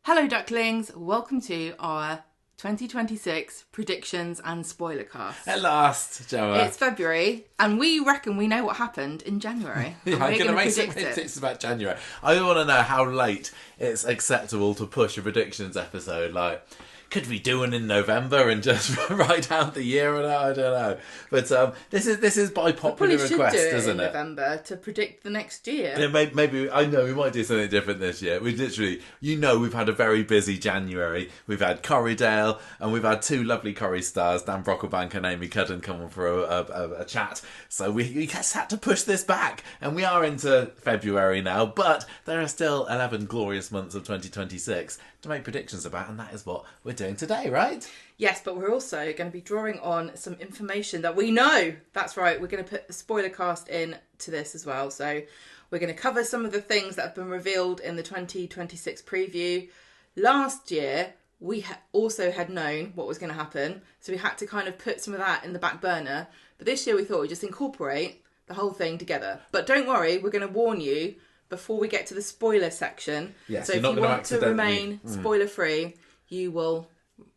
Hello ducklings, welcome to our 2026 predictions and spoiler cast. At last, Joa. It's February and we reckon we know what happened in January. Yeah, I'm going to make some predictions about January. I want to know how late it's acceptable to push a predictions episode. Like, could we do one in November and just write out the year or not? I don't know. But this is by popular request, isn't it? November to predict the next year. Yeah, maybe I know we might do something different this year. We literally, we've had a very busy January. We've had Corrie and we've had two lovely Corrie stars, Dan Brocklebank and Amy Cudden, come on for a chat. So we just had to push this back, and we are into February now. But there are still 11 glorious months of 2026 to make predictions about, and that is what we're doing today, right? Yes, but we're also going to be drawing on some information that we know. That's right, we're going to put the spoiler cast in to this as well. So we're going to cover some of the things that have been revealed in the 2026 preview. Last year, we also had known what was going to happen, so we had to kind of put some of that in the back burner. But this year we thought we'd just incorporate the whole thing together. But don't worry, we're going to warn you before we get to the spoiler section. Yes, so if you want to remain spoiler-free, you will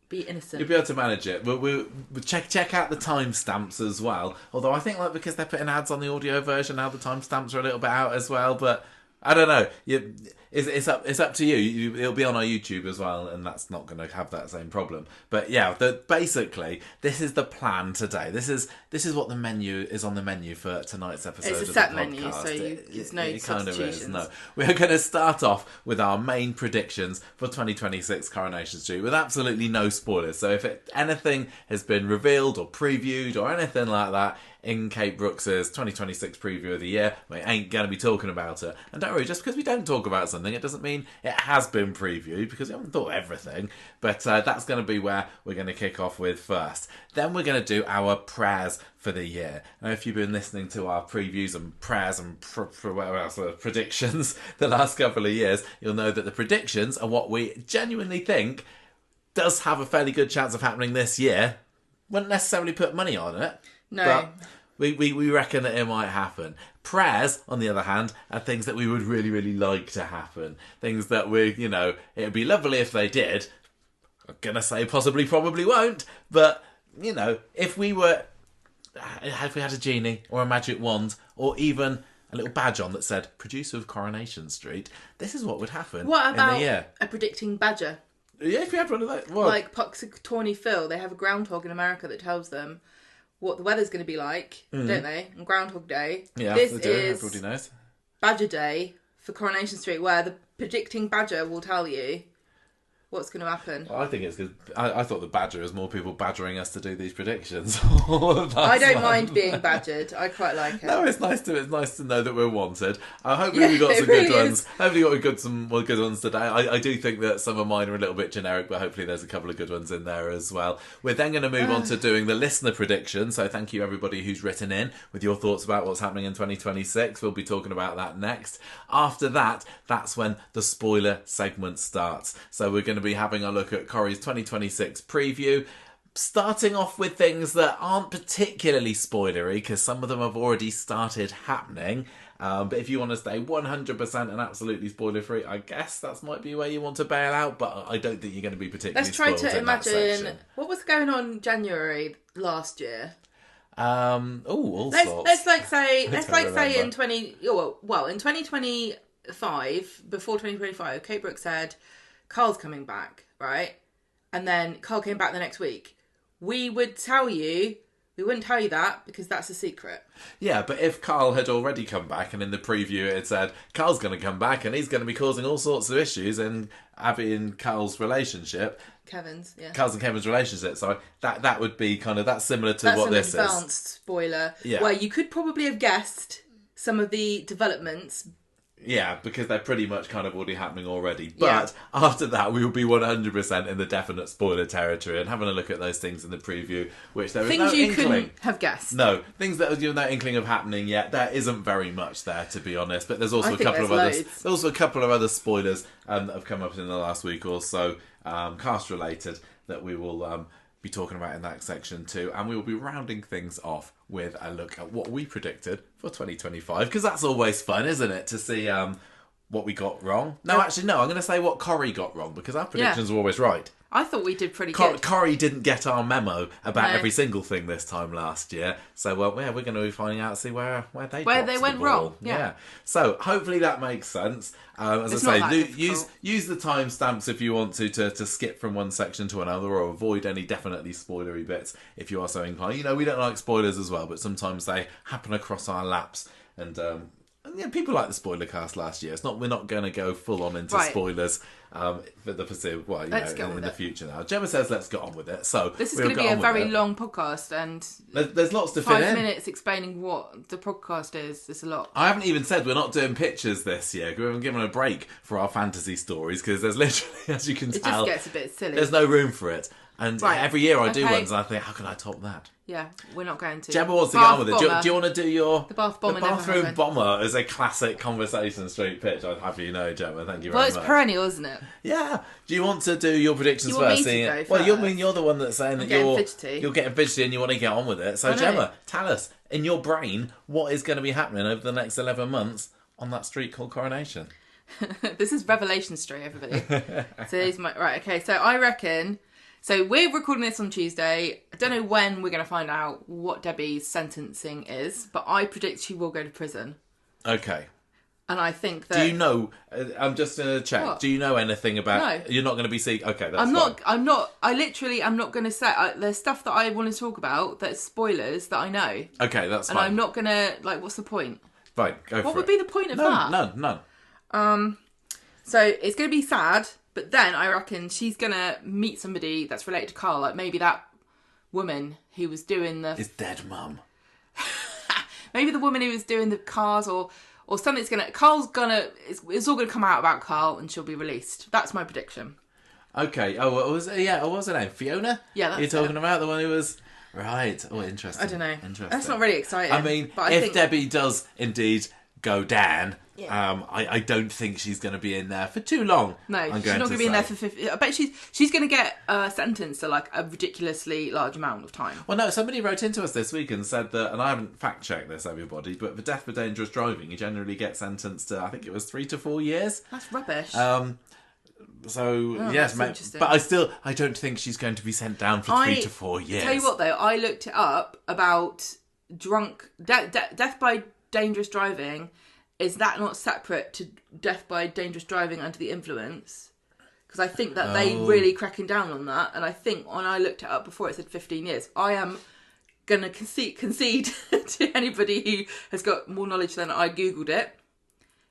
be innocent. You'll be able to manage it. We'll check out the timestamps as well. Although I think because they're putting ads on the audio version now, the timestamps are a little bit out as well. But I don't know. It's up to you. It'll be on our YouTube as well, and that's not going to have that same problem. But yeah, basically, this is the plan today. This is what the menu is on the menu for tonight's episode. It's a set menu, so there's no substitutions. Kind of is, no. We're going to start off with our main predictions for 2026 Coronation Street with absolutely no spoilers. So if anything has been revealed or previewed or anything like that in Kate Brooks's 2026 preview of the year, we ain't going to be talking about it. And don't worry, just because we don't talk about something, it doesn't mean it has been previewed, because we haven't thought everything. But that's going to be where we're going to kick off with first. Then we're going to do our prayers for the year. Now, if you've been listening to our previews and prayers and predictions the last couple of years, you'll know that the predictions are what we genuinely think does have a fairly good chance of happening this year. Wouldn't necessarily put money on it. No. But we reckon that it might happen. Prayers, on the other hand, are things that we would really, really like to happen. Things that it would be lovely if they did. I'm going to say possibly, probably won't. But, if we had a genie or a magic wand or even a little badge on that said producer of Coronation Street, this is what would happen What about in the year. a predicting badger? Yeah, if we had one of those. Well, like Puxatawny Phil, they have a groundhog in America that tells them what the weather's going to be like, don't they? On Groundhog Day. Yeah, this they do. is Everybody knows. Badger Day for Coronation Street, where the predicting badger will tell you what's going to happen. Well, I think it's good. I thought the badger is more people badgering us to do these predictions. I don't mind being badgered. I quite like it. No, it's nice to know that we're wanted. Hopefully we got some good ones. Hopefully we got some more good ones today. I do think that some of mine are a little bit generic, but hopefully there's a couple of good ones in there as well. We're then going to move on to doing the listener prediction. So thank you everybody who's written in with your thoughts about what's happening in 2026. We'll be talking about that next. After that, that's when the spoiler segment starts. So we're going to be having a look at Corrie's 2026 preview, starting off with things that aren't particularly spoilery because some of them have already started happening. But if you want to stay 100% and absolutely spoiler free, I guess that might be where you want to bail out. But I don't think you're going to be particularly. Let's try spoiled to in that imagine section. what was going on in January last year. All Let's sorts. say in remember. 2025, before 2025, Kate Brooks said Carl's coming back, right? And then Carl came back the next week. We wouldn't tell you that because that's a secret. Yeah, but if Carl had already come back and in the preview it said Carl's going to come back and he's going to be causing all sorts of issues in Abby and Carl's relationship. Kevin's, yeah. Carl's and Kevin's relationship, sorry. That would be that's similar to what this is. That's an advanced spoiler. Yeah. Where you could probably have guessed some of the developments. Yeah, because they're pretty much kind of already happening already. But after that, we will be 100% in the definite spoiler territory and having a look at those things in the preview, which there is no things you inkling. couldn't have guessed. No, things that you have no inkling of happening yet. There isn't very much there, to be honest. But there's also a couple of others. There's also a couple of other spoilers that have come up in the last week or so, cast related, that we will be talking about in that section too, and we will be rounding things off with a look at what we predicted for 2025, because that's always fun, isn't it, to see what we got wrong. No, actually, no. I'm going to say what Corrie got wrong because our predictions were always right. I thought we did pretty good. Corrie didn't get our memo about every single thing this time last year. So, we're going to be finding out, see where they went wrong. Yeah. So, hopefully that makes sense. As I say, use the timestamps if you want to skip from one section to another or avoid any definitely spoilery bits if you are so inclined. You know, we don't like spoilers as well, but sometimes they happen across our laps. And people like the spoiler cast last year. We're not going to go full on into spoilers for the foreseeable. Well, in the future now. Gemma says, "Let's get on with it." So this is going to be a very long podcast, and there's lots to fit in. 5 minutes explaining what the podcast is. It's a lot. I haven't even said we're not doing pictures this year. We haven't given a break for our fantasy stories because there's literally, as you can tell, it just gets a bit silly. There's no room for it. And every year I do ones and I think, how can I top that? Yeah, we're not going to. Gemma wants to get on with it. Do you want to do your... The bath bomber. The bathroom bomber is a classic Conversation Street pitch. I'd have you know, Gemma. Thank you very much. Well, it's perennial, isn't it? Yeah. Do you want to do your predictions first? Me to go first? Well, you're the one that's saying that you're getting fidgety and you want to get on with it. So, Gemma, tell us, in your brain, what is going to be happening over the next 11 months on that street called Coronation? This is Revelation Street, everybody. So I reckon... So we're recording this on Tuesday. I don't know when we're going to find out what Debbie's sentencing is, but I predict she will go to prison. Okay. And I think that... Do you know... I'm just going to check. What? Do you know anything about... No. You're not going to be seeing... Okay, that's I'm not. I'm not going to say... there's stuff that I want to talk about that's spoilers that I know. Okay, that's fine. And I'm not going to... What's the point? Fine, go for it. What would be the point of that? None. So it's going to be sad... But then I reckon she's going to meet somebody that's related to Carl. Like maybe that woman who was doing the... His dead mum. Maybe the woman who was doing the cars or something's going to... Carl's going to... It's all going to come out about Carl and she'll be released. That's my prediction. Okay. Oh, what was her name? Fiona? Yeah, that's You're talking about the one who was... Right. Oh, interesting. I don't know. Interesting. That's not really exciting. I mean, if Debbie does indeed go down... Yeah. I don't think she's going to be in there for too long. No, she's not going to be in there for 50... I bet she's going to get sentenced to a ridiculously large amount of time. Well, no, somebody wrote into us this week and said that, and I haven't fact-checked this, everybody, but for death for dangerous driving, you generally get sentenced to, I think it was 3 to 4 years. That's rubbish. Yes, but I don't think she's going to be sent down for 3 to 4 years. Tell you what, though, I looked it up about death by dangerous driving. Is that not separate to death by dangerous driving under the influence? Because I think that they really cracking down on that. And I think when I looked it up before, it said 15 years. I am going to concede to anybody who has got more knowledge than I Googled it.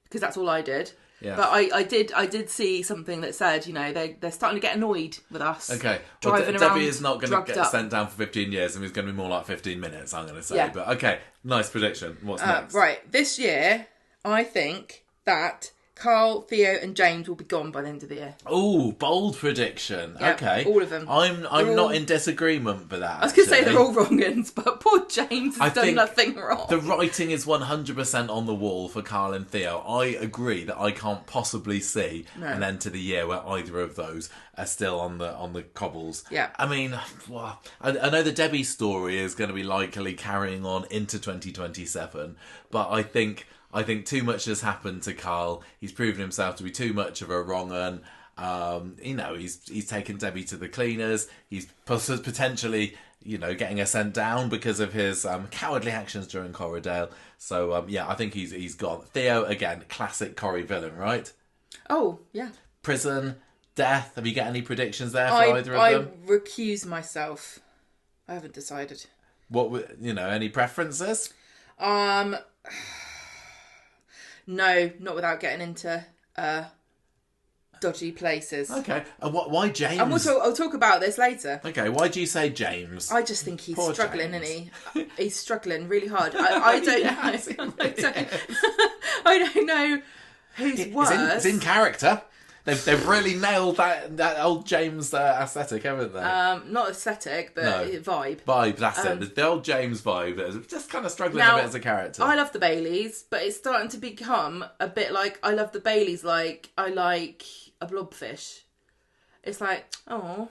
Because that's all I did. Yeah. But I did see something that said, they're starting to get annoyed with us. Okay. Well, Debbie is not going to get sent down for 15 years and it's going to be more like 15 minutes, I'm going to say. Yeah. But okay, nice prediction. What's next? Right, this year... I think that Carl, Theo and James will be gone by the end of the year. Oh, bold prediction. Yep, okay. All of them. I'm not in disagreement with that. I was going to say they're all wrong ends, but poor James has done nothing wrong. The writing is 100% on the wall for Carl and Theo. I agree that I can't possibly see an end to the year where either of those are still on the cobbles. Yeah. I mean, I know the Debbie story is going to be likely carrying on into 2027, but I think too much has happened to Carl. He's proven himself to be too much of a wrong un. He's taken Debbie to the cleaners. He's potentially, getting her sent down because of his cowardly actions during Corriedale. So, I think he's gone. Theo, again, classic Corrie villain, right? Oh, yeah. Prison, death. Have you got any predictions there for either of them? I recuse myself. I haven't decided. What, any preferences? No, not without getting into dodgy places. Okay. And why James? And I'll talk about this later. Okay, why do you say James? I just think he's struggling, isn't he? He's struggling really hard. I don't know. I don't know who's worse. It's in character. They've really nailed that old James aesthetic, haven't they? Not aesthetic, but vibe. Vibe, that's it. The old James vibe. That's just kind of struggling a bit as a character. I love the Baileys, but it's starting to become a bit like I love the Baileys like I like a blobfish. It's like, oh.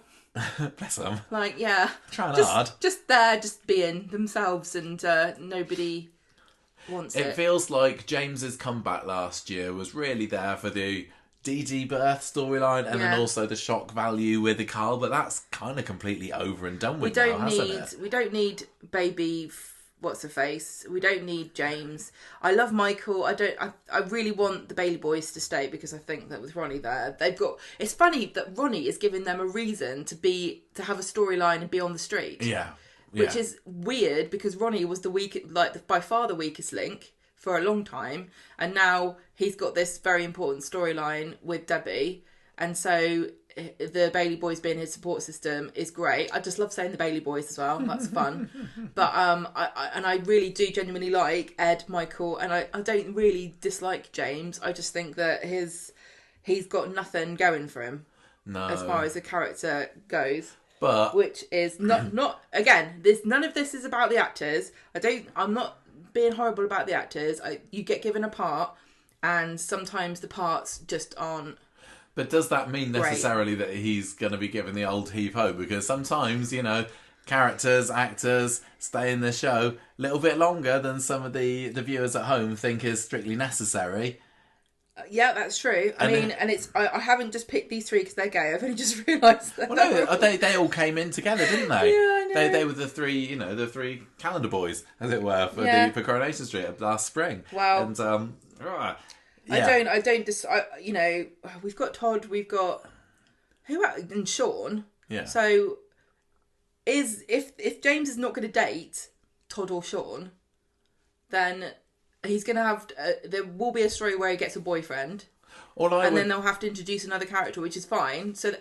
Bless them. Like, yeah. Trying hard. Just there, just being themselves and nobody... wants it. It feels like James's comeback last year was really there for the Dee Dee birth storyline and then also the shock value with the Carl, but that's kind of completely over and done with now, hasn't it? We don't need baby... What's her face? We don't need James. I love Michael. I really want the Bailey boys to stay because I think that with Ronnie there, they've got. It's funny that Ronnie is giving them a reason to have a storyline and be on the street. Yeah. Which is weird because Ronnie was by far the weakest link for a long time, and now he's got this very important storyline with Debbie, and so the Bailey boys being his support system is great. I just love saying the Bailey boys as well. That's fun. But I really do genuinely like Ed, Michael, and I don't really dislike James. I just think that he's got nothing going for him. No. As far as the character goes. But which is not again, none of this is about the actors. I'm not being horrible about the actors. You get given a part and sometimes the parts just aren't. But does that mean necessarily that he's going to be given the old heave-ho? Because sometimes, characters, actors stay in the show a little bit longer than some of the viewers at home think is strictly necessary. Yeah, that's true. I haven't just picked these three because they're gay. I've only just realised that. Well, no, they all came in together, didn't they? Yeah, I know. They were the three calendar boys, as it were, for Coronation Street last spring. Wow. And we've got Todd, we've got and Sean. Yeah. So if James is not going to date Todd or Sean, then he's going to have there will be a story where he gets a boyfriend. Then they'll have to introduce another character, which is fine. So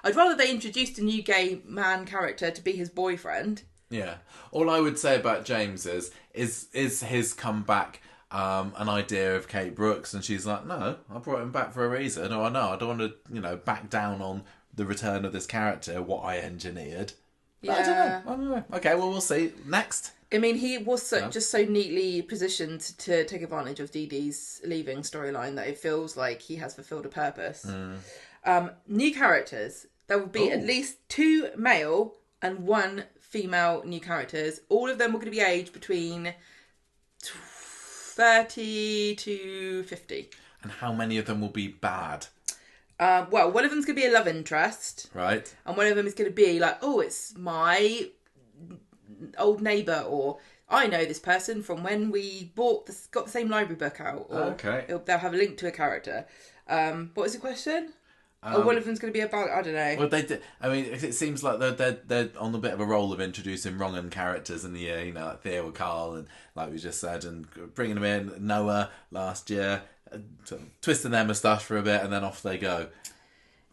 I'd rather they introduced a new gay man character to be his boyfriend. Yeah. All I would say about James is his comeback an idea of Kate Brooks, and she's like, no, I brought him back for a reason, or no, I don't want to, back down on the return of this character, what I engineered. Yeah. I don't know. Okay, well, we'll see. Next. I mean, he was just so neatly positioned to take advantage of Dee Dee's leaving storyline that it feels like he has fulfilled a purpose. New characters. There will be at least 2 male and 1 female new characters. All of them are going to be aged between 30 to 50. And how many of them will be bad? Well, one of them's going to be a love interest. Right. And one of them is going to be like, oh, it's my old neighbour, or I know this person from when we got the same library book out. Or okay. They'll have a link to a character. What was the question? Or one of them's going to be about, I don't know. Well, they did. I mean, it seems like they're on a bit of a roll of introducing wrong-un characters in the year, like Theo and Carl, and like we just said, and bringing them in. Noah last year, sort of twisting their moustache for a bit, and then off they go.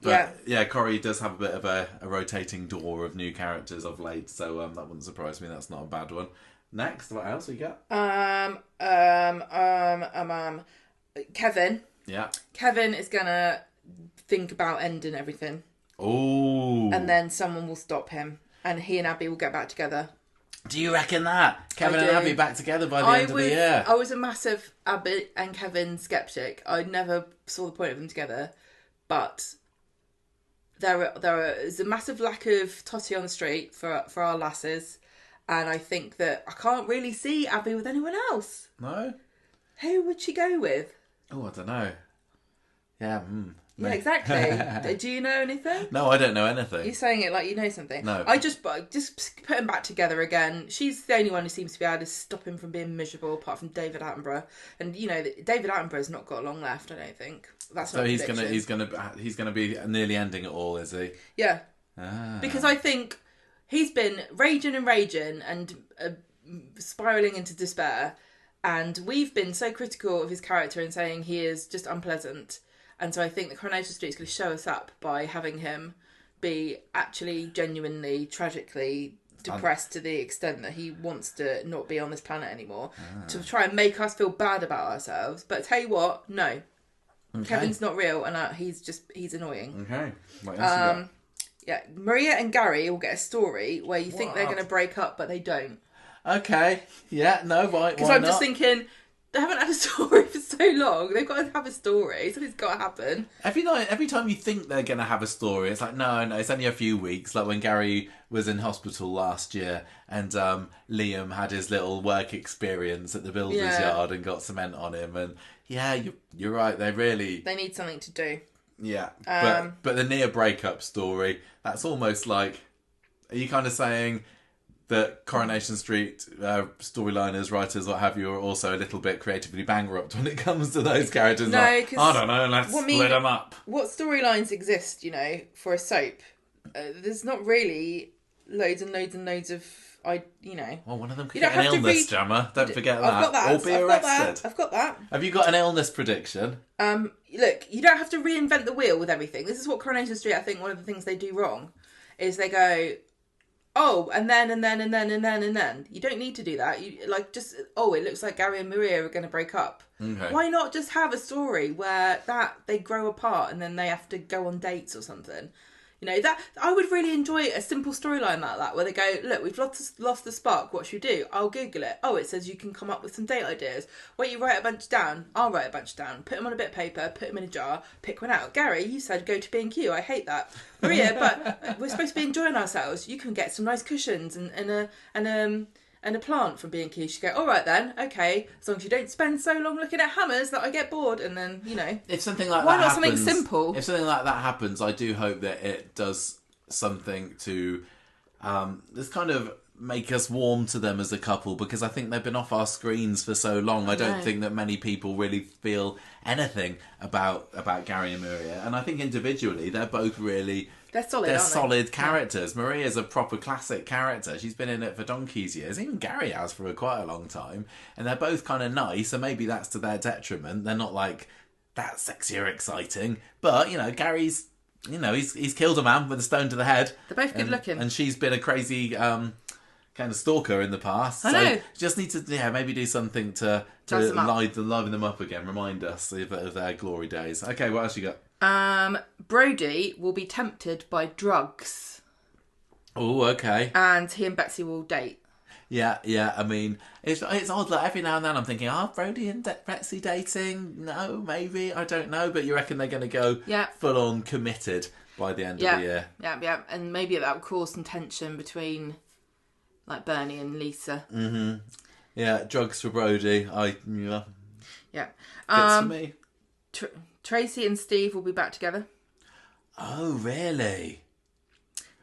But, yeah, Corrie does have a bit of a rotating door of new characters of late, so that wouldn't surprise me. That's not a bad one. Next, what else we got? Kevin. Yeah. Kevin is gonna think about ending everything. Oh. And then someone will stop him, and he and Abby will get back together. Do you reckon that? Kevin and Abby back together by the end of the year? I was a massive Abby and Kevin skeptic. I never saw the point of them together, but there is a massive lack of totty on the street for our lasses, and I think that I can't really see Abby with anyone else. No? Who would she go with? Oh, I don't know. Yeah, Yeah, exactly. Do you know anything? No, I don't know anything. You're saying it like you know something. No. I just put him back together again. She's the only one who seems to be able to stop him from being miserable, apart from David Attenborough. And David Attenborough's not got long left, I don't think. That's not. So he's gonna be nearly ending it all, is he? Yeah. Because I think he's been raging and spiraling into despair, and we've been so critical of his character and saying he is just unpleasant. And so I think the Coronation Street is going to show us up by having him be actually genuinely, tragically depressed to the extent that he wants to not be on this planet anymore, to try and make us feel bad about ourselves. But tell you what, no. Okay. Kevin's not real, and he's annoying. Okay. What else you got? Yeah, Maria and Gary will get a story where you think they're going to break up, but they don't. Okay. Yeah, no, why Because I'm just thinking, They haven't had a story for so long. They've got to have a story. Something's got to happen. Every time you think they're going to have a story, it's like, no, it's only a few weeks. Like when Gary was in hospital last year and Liam had his little work experience at the builder's yard and got cement on him. And yeah, you're right. They need something to do. Yeah. But the near breakup story, that's almost like, are you kind of saying that Coronation Street storyliners, writers, what have you, are also a little bit creatively bankrupt when it comes to those characters? No, like, I don't know, let's split them up. What storylines exist, for a soap? There's not really loads and loads and loads of, Well, one of them could get an illness, Jammer. Don't forget that. I've got that. Or be arrested. I've got that. Have you got an illness prediction? Look, you don't have to reinvent the wheel with everything. This is what Coronation Street, I think, one of the things they do wrong, is they go, oh, and then. You don't need to do that. It looks like Gary and Maria are going to break up. Okay. Why not just have a story where they grow apart and then they have to go on dates or something? That I would really enjoy a simple storyline like that, where they go, look, we've lost the spark. What should we do? I'll Google it. Oh, it says you can come up with some date ideas. Wait, you write a bunch down. I'll write a bunch down. Put them on a bit of paper. Put them in a jar. Pick one out. Gary, you said go to B&Q. I hate that. Maria, but we're supposed to be enjoying ourselves. You can get some nice cushions and a plant from B&Q. She'd go, all right then, okay, as long as you don't spend so long looking at hammers that I get board. And then, if something like why that not happens, something simple? If something like that happens, I do hope that it does something to just kind of make us warm to them as a couple, because I think they've been off our screens for so long. I don't think that many people really feel anything about Gary and Maria, and I think individually they're both really. They're solid, They're aren't solid they? characters. Yeah. Maria's a proper classic character. She's been in it for donkey's years. Even Gary has for quite a long time. And they're both kind of nice, and maybe that's to their detriment. They're not like that sexy or exciting. But, Gary's, he's killed a man with a stone to the head. They're both good looking. And she's been a crazy kind of stalker in the past. I know. So just need to, maybe do something to liven them up again. Remind us of their glory days. Okay, what else you got? Brody will be tempted by drugs. Oh, okay. And he and Betsy will date. Yeah. I mean, it's odd. Like every now and then, I'm thinking, Brody and Betsy dating? No, maybe, I don't know. But you reckon they're going to go full on committed by the end of the year? Yeah. And maybe that will cause some tension between, like, Bernie and Lisa. Mm-hmm. Yeah, drugs for Brody. Yeah. Fits for me. Tracy and Steve will be back together. Oh, really?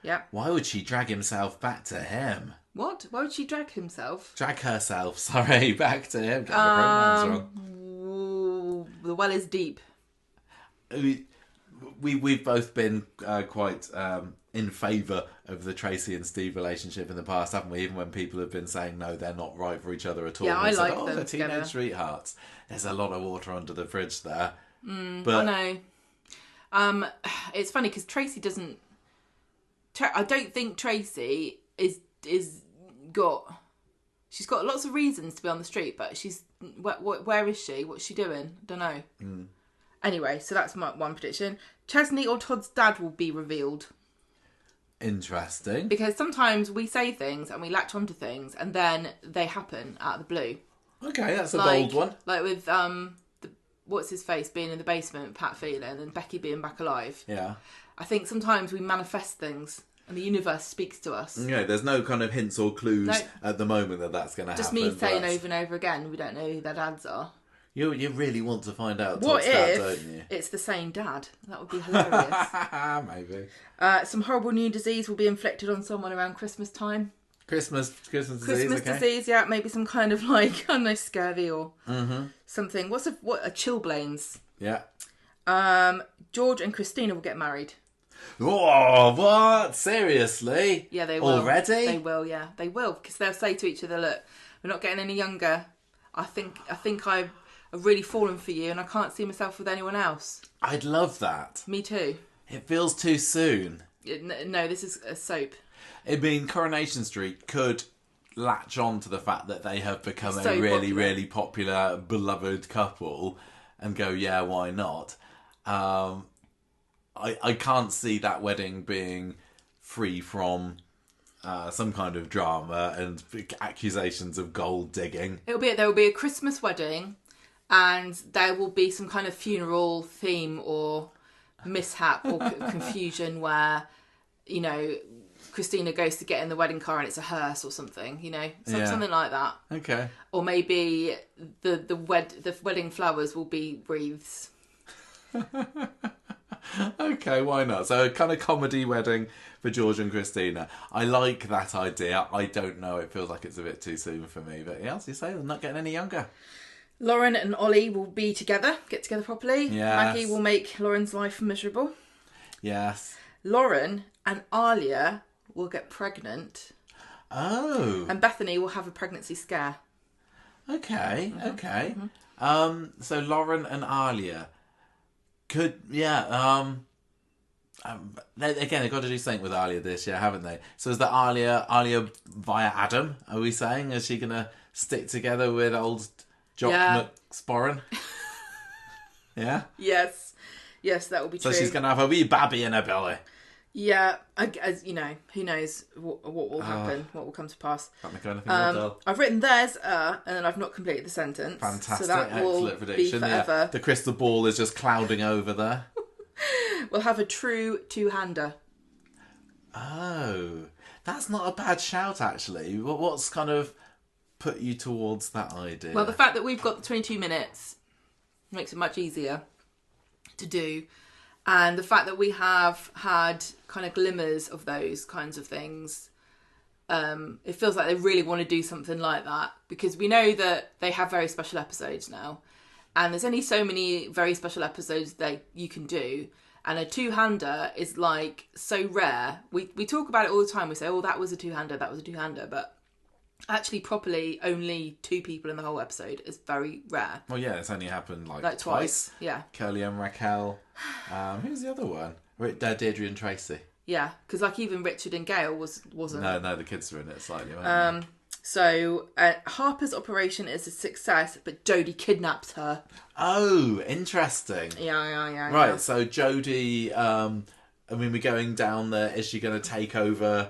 Yeah. Why would she drag himself back to him? What? Why would she drag himself? Drag herself, sorry, back to him. Get the pronouns wrong. The well is deep. We've both been quite in favour of the Tracy and Steve relationship in the past, haven't we? Even when people have been saying, no, they're not right for each other at all. Yeah, I like them they're together. teenage sweethearts. There's a lot of water under the fridge there. But I know. It's funny because Tracy doesn't. I don't think Tracy is got. She's got lots of reasons to be on the street, but she's where is she? What's she doing? I don't know. Anyway, so that's my one prediction. Chesney or Todd's dad will be revealed. Interesting. Because sometimes we say things and we latch onto things, and then they happen out of the blue. Okay, that's a bold one. Like with what's his face being in the basement, Pat Phelan, and Becky being back alive. Yeah. I think sometimes we manifest things and the universe speaks to us. Yeah, there's no kind of hints or clues at the moment that's going to happen. Just me saying over and over again, we don't know who their dads are. You really want to find out Todd's dad, don't you? It's the same dad? That would be hilarious. Maybe. Some horrible new disease will be inflicted on someone around Christmas time. Christmas disease, disease, yeah. Maybe some kind of I don't know, scurvy or something. What chilblains? Yeah. George and Christina will get married. Oh, what? Seriously? Yeah, they will. Already? They will, yeah. They will, because they'll say to each other, look, we're not getting any younger. I think I've really fallen for you and I can't see myself with anyone else. I'd love that. Me too. It feels too soon. No, this is a soap. I mean, Coronation Street could latch on to the fact that they have become So a really, popular. really popular, beloved couple and go, yeah, why not? I can't see that wedding being free from some kind of drama and accusations of gold digging. There will be a Christmas wedding and there will be some kind of funeral theme or mishap or confusion where, you know, Christina goes to get in the wedding car and it's a hearse or something, you know, something like that. Okay. Or maybe the wedding flowers will be wreaths. Okay, why not? So a kind of comedy wedding for George and Christina. I like that idea. I don't know. It feels like it's a bit too soon for me. But yeah, as you say, they're not getting any younger. Lauren and Ollie will be together, get together properly. Yes. Maggie will make Lauren's life miserable. Yes. Lauren and Alia will get pregnant. Oh. And Bethany will have a pregnancy scare. Okay, okay. So Lauren and Alia could, again, they've got to do something with Alia this year, haven't they? So is that Alia via Adam, are we saying? Is she going to stick together with old Jock McSporran? Yeah? Yes, that will be true. So she's going to have a wee babby in her belly. Yeah, as you know, who knows what will happen, what will come to pass. Can't make anything more dull. I've written there's and then I've not completed the sentence. Fantastic, so that excellent prediction. Be forever. Yeah. The crystal ball is just clouding over there. We'll have a true two-hander. Oh, that's not a bad shout, actually. What's kind of put you towards that idea? Well, the fact that we've got the 22 minutes makes it much easier to do. And the fact that we have had kind of glimmers of those kinds of things, it feels like they really want to do something like that, because we know that they have very special episodes now, and there's only so many very special episodes that you can do, and a two-hander is like so rare. We talk about it all the time. We say, oh, that was a two-hander, but actually properly only two people in the whole episode is very rare. Well, yeah, it's only happened like twice. Yeah. Curly and Raquel. Who's the other one? Deirdre and Tracy. Yeah, because like even Richard and Gail wasn't. No, the kids were in it slightly. Weren't they? So Harper's operation is a success, but Jodie kidnaps her. Oh, interesting. Yeah. Right, so Jodie, we're going down there. Is she going to take over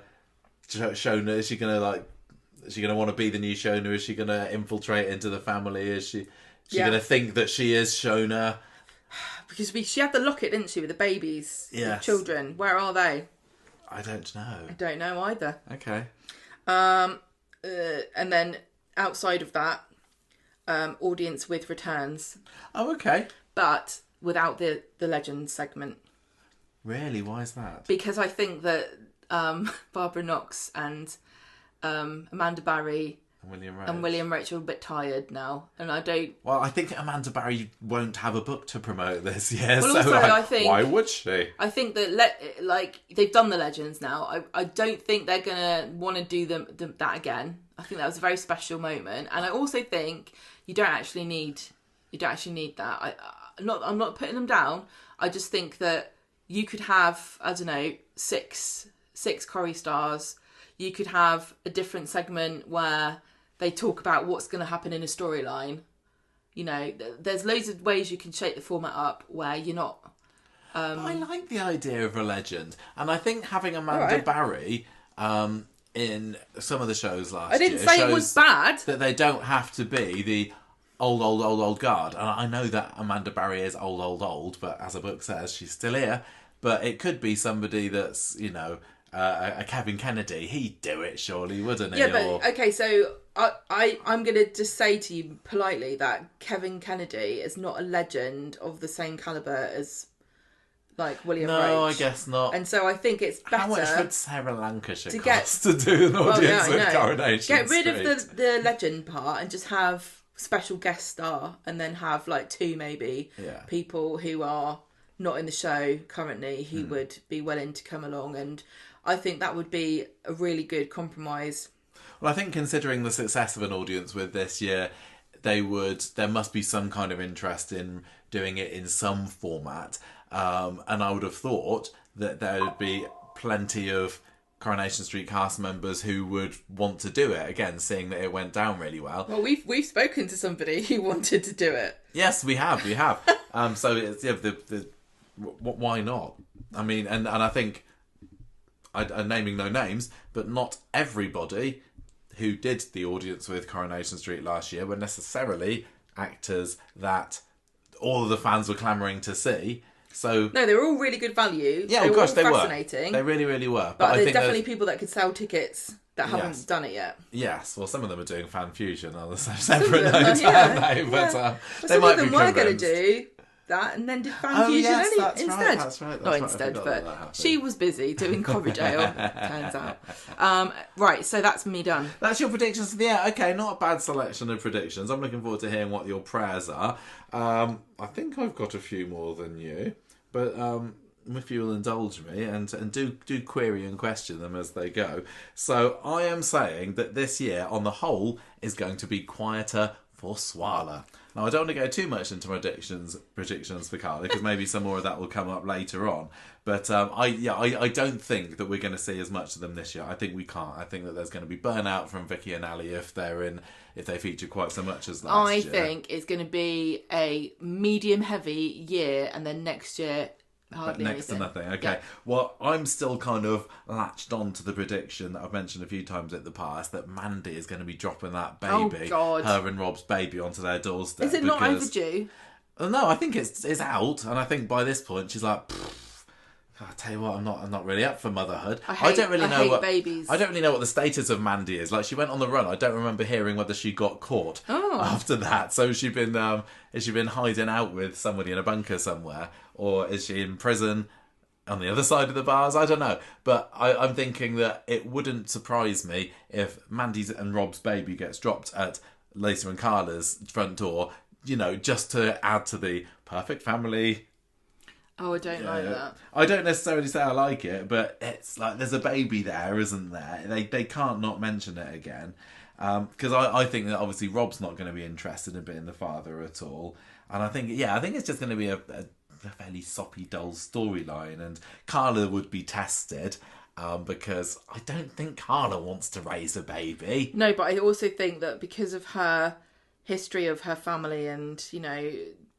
Shona? Is she going to want to be the new Shona? Is she going to infiltrate into the family? Is she going to think that she is Shona? Because she had the locket, didn't she, with the babies, yes. the children. Where are they? I don't know. I don't know either. Okay. And then outside of that, audience with returns. Oh, okay. But without the legend segment. Really? Why is that? Because I think that Barbara Knox and Amanda Barry and William Roach are a bit tired now, and I don't. Well, I think Amanda Barry won't have a book to promote this year, well, so also, I think, why would she? I think that they've done the legends now. I don't think they're gonna want to do that again. I think that was a very special moment, and I also think you don't actually need that. I'm not putting them down. I just think that you could have, I don't know, six Corrie stars. You could have a different segment where they talk about what's going to happen in a storyline. You know, there's loads of ways you can shape the format up where you're not. I like the idea of a legend, and I think having Amanda Barry in some of the shows last year. I didn't say it was bad. That they don't have to be the old guard. And I know that Amanda Barry is old, but as the book says, she's still here. But it could be somebody that's, you know, a Kevin Kennedy. He'd do it, surely, wouldn't he? Yeah, but okay, so I'm going to just say to you politely that Kevin Kennedy is not a legend of the same calibre as like William Roach. No, I guess not. And so I think it's better. How much would Sarah Lancashire cost to do an audience with Coronation Get rid Street? of the legend part and just have special guest star, and then have like two maybe people who are not in the show currently who would be willing to come along, and I think that would be a really good compromise. Well, I think considering the success of an audience with this year, there must be some kind of interest in doing it in some format. And I would have thought that there would be plenty of Coronation Street cast members who would want to do it, again, seeing that it went down really well. Well, we've spoken to somebody who wanted to do it. Yes, we have. So it's, why not? I mean, and I think, I'm naming no names, but not everybody who did the audience with Coronation Street last year were necessarily actors that all of the fans were clamouring to see. So no, they were all really good value. Yeah, of course they were. Fascinating. They really, really were. But I there's think definitely people that could sell tickets that haven't done it yet. Yes, well, some of them are doing fan fusion on a separate note, aren't they? But they might be convinced. Some of them were going to do that and then did fan fusion instead. Right, that's right. Not instead, but she was busy doing Corridale, turns out. Right, so that's me done. That's your predictions for the year. Okay, not a bad selection of predictions. I'm looking forward to hearing what your prayers are. I think I've got a few more than you, but if you will indulge me and do query and question them as they go. So I am saying that this year, on the whole, is going to be quieter for Swala. Now, I don't want to go too much into my predictions for Carla, because maybe some more of that will come up later on. But I don't think that we're going to see as much of them this year. I think we can't. I think that there's going to be burnout from Vicky and Ali if they feature quite so much as last year. I think it's going to be a medium-heavy year, and then next year hardly next anything. to nothing. Okay. Yeah. Well, I'm still kind of latched on to the prediction that I've mentioned a few times in the past that Mandy is going to be dropping that baby, her and Rob's baby, onto their doorstep. Is it not overdue? No, I think it's out, and I think by this point she's like, I tell you what, I'm not really up for motherhood. I don't really know what the status of Mandy is. Like, she went on the run. I don't remember hearing whether she got caught after that. So has she been hiding out with somebody in a bunker somewhere, or is she in prison on the other side of the bars? I don't know. But I'm thinking that it wouldn't surprise me if Mandy's and Rob's baby gets dropped at Lisa and Carla's front door, just to add to the perfect family. Oh, I don't like that. I don't necessarily say I like it, but it's like there's a baby there, isn't there? They can't not mention it again. Because I think that obviously Rob's not going to be interested in being the father at all. And I think it's just going to be a fairly soppy, dull storyline. And Carla would be tested because I don't think Carla wants to raise a baby. No, but I also think that because of her history of her family and,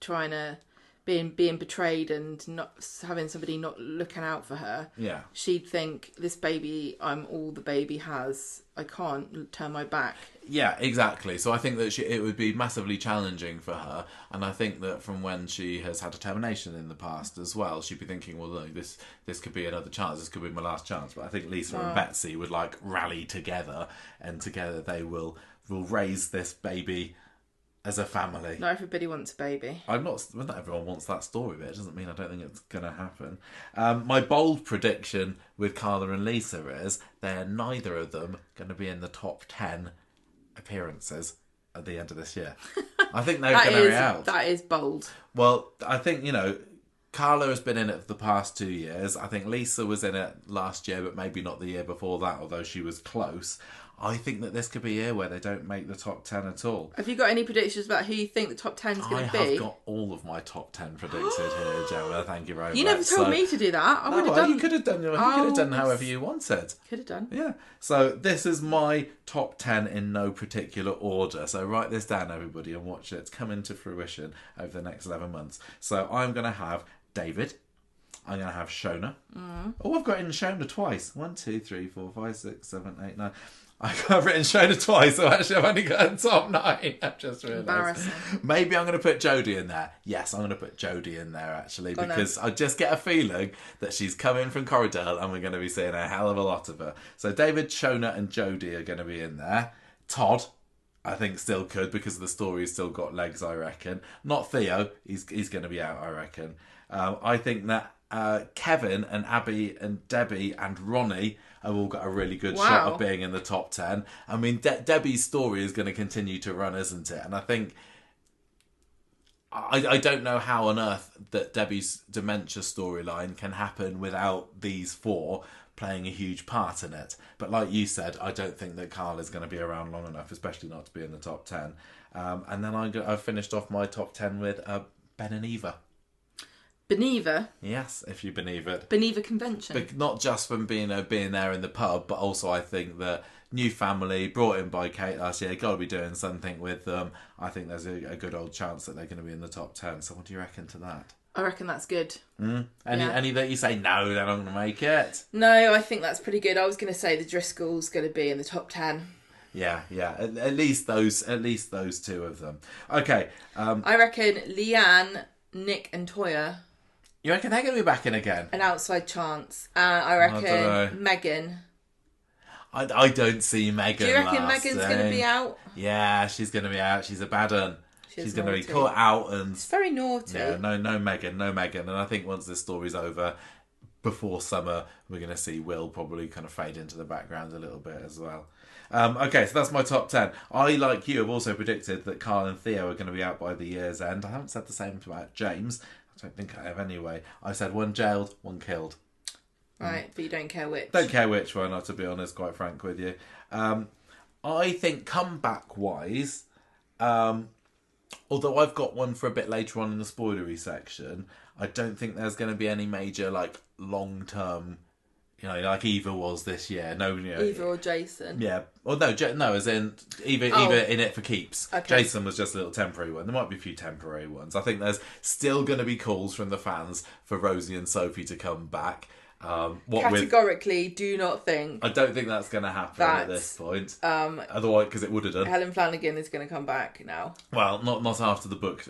trying to... being betrayed and not having somebody not looking out for her, she'd think, this baby, I'm all the baby has. I can't turn my back. Yeah, exactly. So I think that it would be massively challenging for her, and I think that from when she has had a termination in the past as well, she'd be thinking, well, no, this could be another chance. This could be my last chance. But I think Lisa and Betsy would rally together, and together they will raise this baby as a family. Not everybody wants a baby. Not everyone wants that story, but it doesn't mean I don't think it's going to happen. My bold prediction with Carla and Lisa is they're neither of them going to be in the top 10 appearances at the end of this year. I think they're going to be out. That is bold. Well, I think, Carla has been in it for the past 2 years. I think Lisa was in it last year, but maybe not the year before that, although she was close. I think that this could be a year where they don't make the top 10 at all. Have you got any predictions about who you think the top 10 is going to be? I have got all of my top 10 predicted here, Gemma. Thank you very much. You never told me to do that. I would have done. You could have done however you wanted. Could have done. Yeah. So this is my top 10 in no particular order. So write this down, everybody, and watch it come into fruition over the next 11 months. So I'm going to have David. I'm going to have Shona. Oh, I've got in Shona twice. 1, 2, 3, 4, 5, 6, 7, 8, 9. I've written Shona twice, so actually I've only got a top 9. I've just realised. Embarrassing. Maybe I'm going to put Jodie in there. Yes, I'm going to put Jodie in there, actually, because I just get a feeling that she's coming from Corridale and we're going to be seeing a hell of a lot of her. So David, Shona and Jodie are going to be in there. Todd, I think, still could, because the story's still got legs, I reckon. Not Theo. He's going to be out, I reckon. I think that Kevin and Abby and Debbie and Ronnie have all got a really good shot of being in the top 10. I mean, Debbie's story is going to continue to run, isn't it? And I think... I don't know how on earth that Debbie's dementia storyline can happen without these four playing a huge part in it. But like you said, I don't think that Carla's going to be around long enough, especially not to be in the top 10. And then I've finished off my top 10 with Ben and Eva. Beneva? Yes, if you believe it. Beneva Convention. But not just from being there in the pub, but also I think that new family brought in by Kate last year, got to be doing something with them. I think there's a good old chance that they're going to be in the top 10. So what do you reckon to that? I reckon that's good. Any that you say, no, they're not going to make it? No, I think that's pretty good. I was going to say the Driscoll's going to be in the top 10. Yeah. At least those two of them. Okay. I reckon Leanne, Nick, and Toya. You reckon they're going to be back in again? An outside chance. I reckon Megan. I don't see Megan. Do you reckon Megan's going to be out? Yeah, she's going to be out. She's a bad one. She's going to be caught out and... It's very naughty. Yeah, no Megan. And I think once this story's over, before summer, we're going to see Will probably kind of fade into the background a little bit as well. Okay, so that's my top 10. I, like you, have also predicted that Carl and Theo are going to be out by the year's end. I haven't said the same about James. I don't think I have anyway. I said one jailed, one killed. Right, but you don't care which. Don't care which one, to be honest, quite frank with you. I think comeback-wise, although I've got one for a bit later on in the spoilery section, I don't think there's going to be any major, like, long-term, like Eva was this year. No, Eva or Jason. Yeah. Well, no, as in Eva in it for keeps. Okay. Jason was just a little temporary one. There might be a few temporary ones. I think there's still going to be calls from the fans for Rosie and Sophie to come back. Categorically, do not think. I don't think that's going to happen at this point. Otherwise, because it would have done. Helen Flanagan is going to come back now. Well, not after the book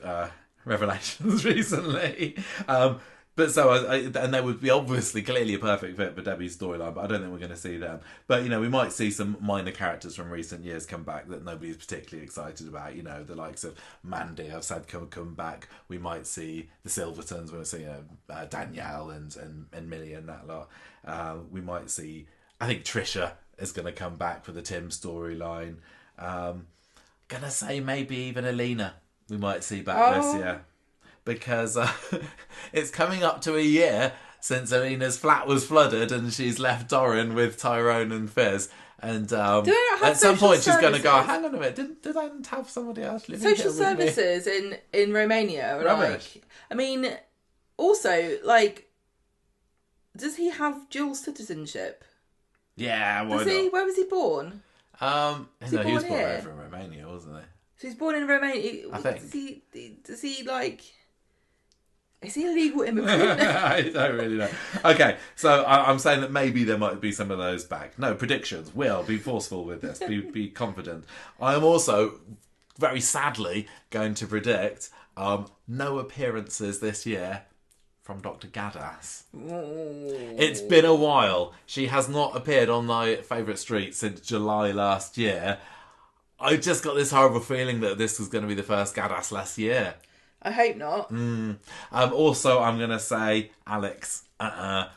Revelations recently. But so, and they would be obviously clearly a perfect fit for Debbie's storyline, but I don't think we're going to see them. But, we might see some minor characters from recent years come back that nobody's particularly excited about. The likes of Mandy, I've said come back. We might see the Silvertons, we'll see Danielle and Millie and that lot. We might see, I think Trisha is going to come back for the Tim storyline. Gonna say maybe even Alina we might see back this year. Because it's coming up to a year since Alina's flat was flooded and she's left Doran with Tyrone and Fizz. And at some point she's going to go, hang on a minute, did I have somebody else living social here with services me? in Romania? Rubbish. I mean, also, like, does he have dual citizenship? Yeah, why not? Where was he born? He was born over in Romania, wasn't he? So he's born in Romania. I think. Does he like... Is he a legal immigrant? I don't really know. Okay, so I'm saying that maybe there might be some of those back. No, predictions. Will, be forceful with this. Be confident. I am also, very sadly, going to predict no appearances this year from Dr. Gaddis. It's been a while. She has not appeared on my favourite street since July last year. I just got this horrible feeling that this was going to be the first Gaddis last year. I hope not. Also, I'm going to say Alex. I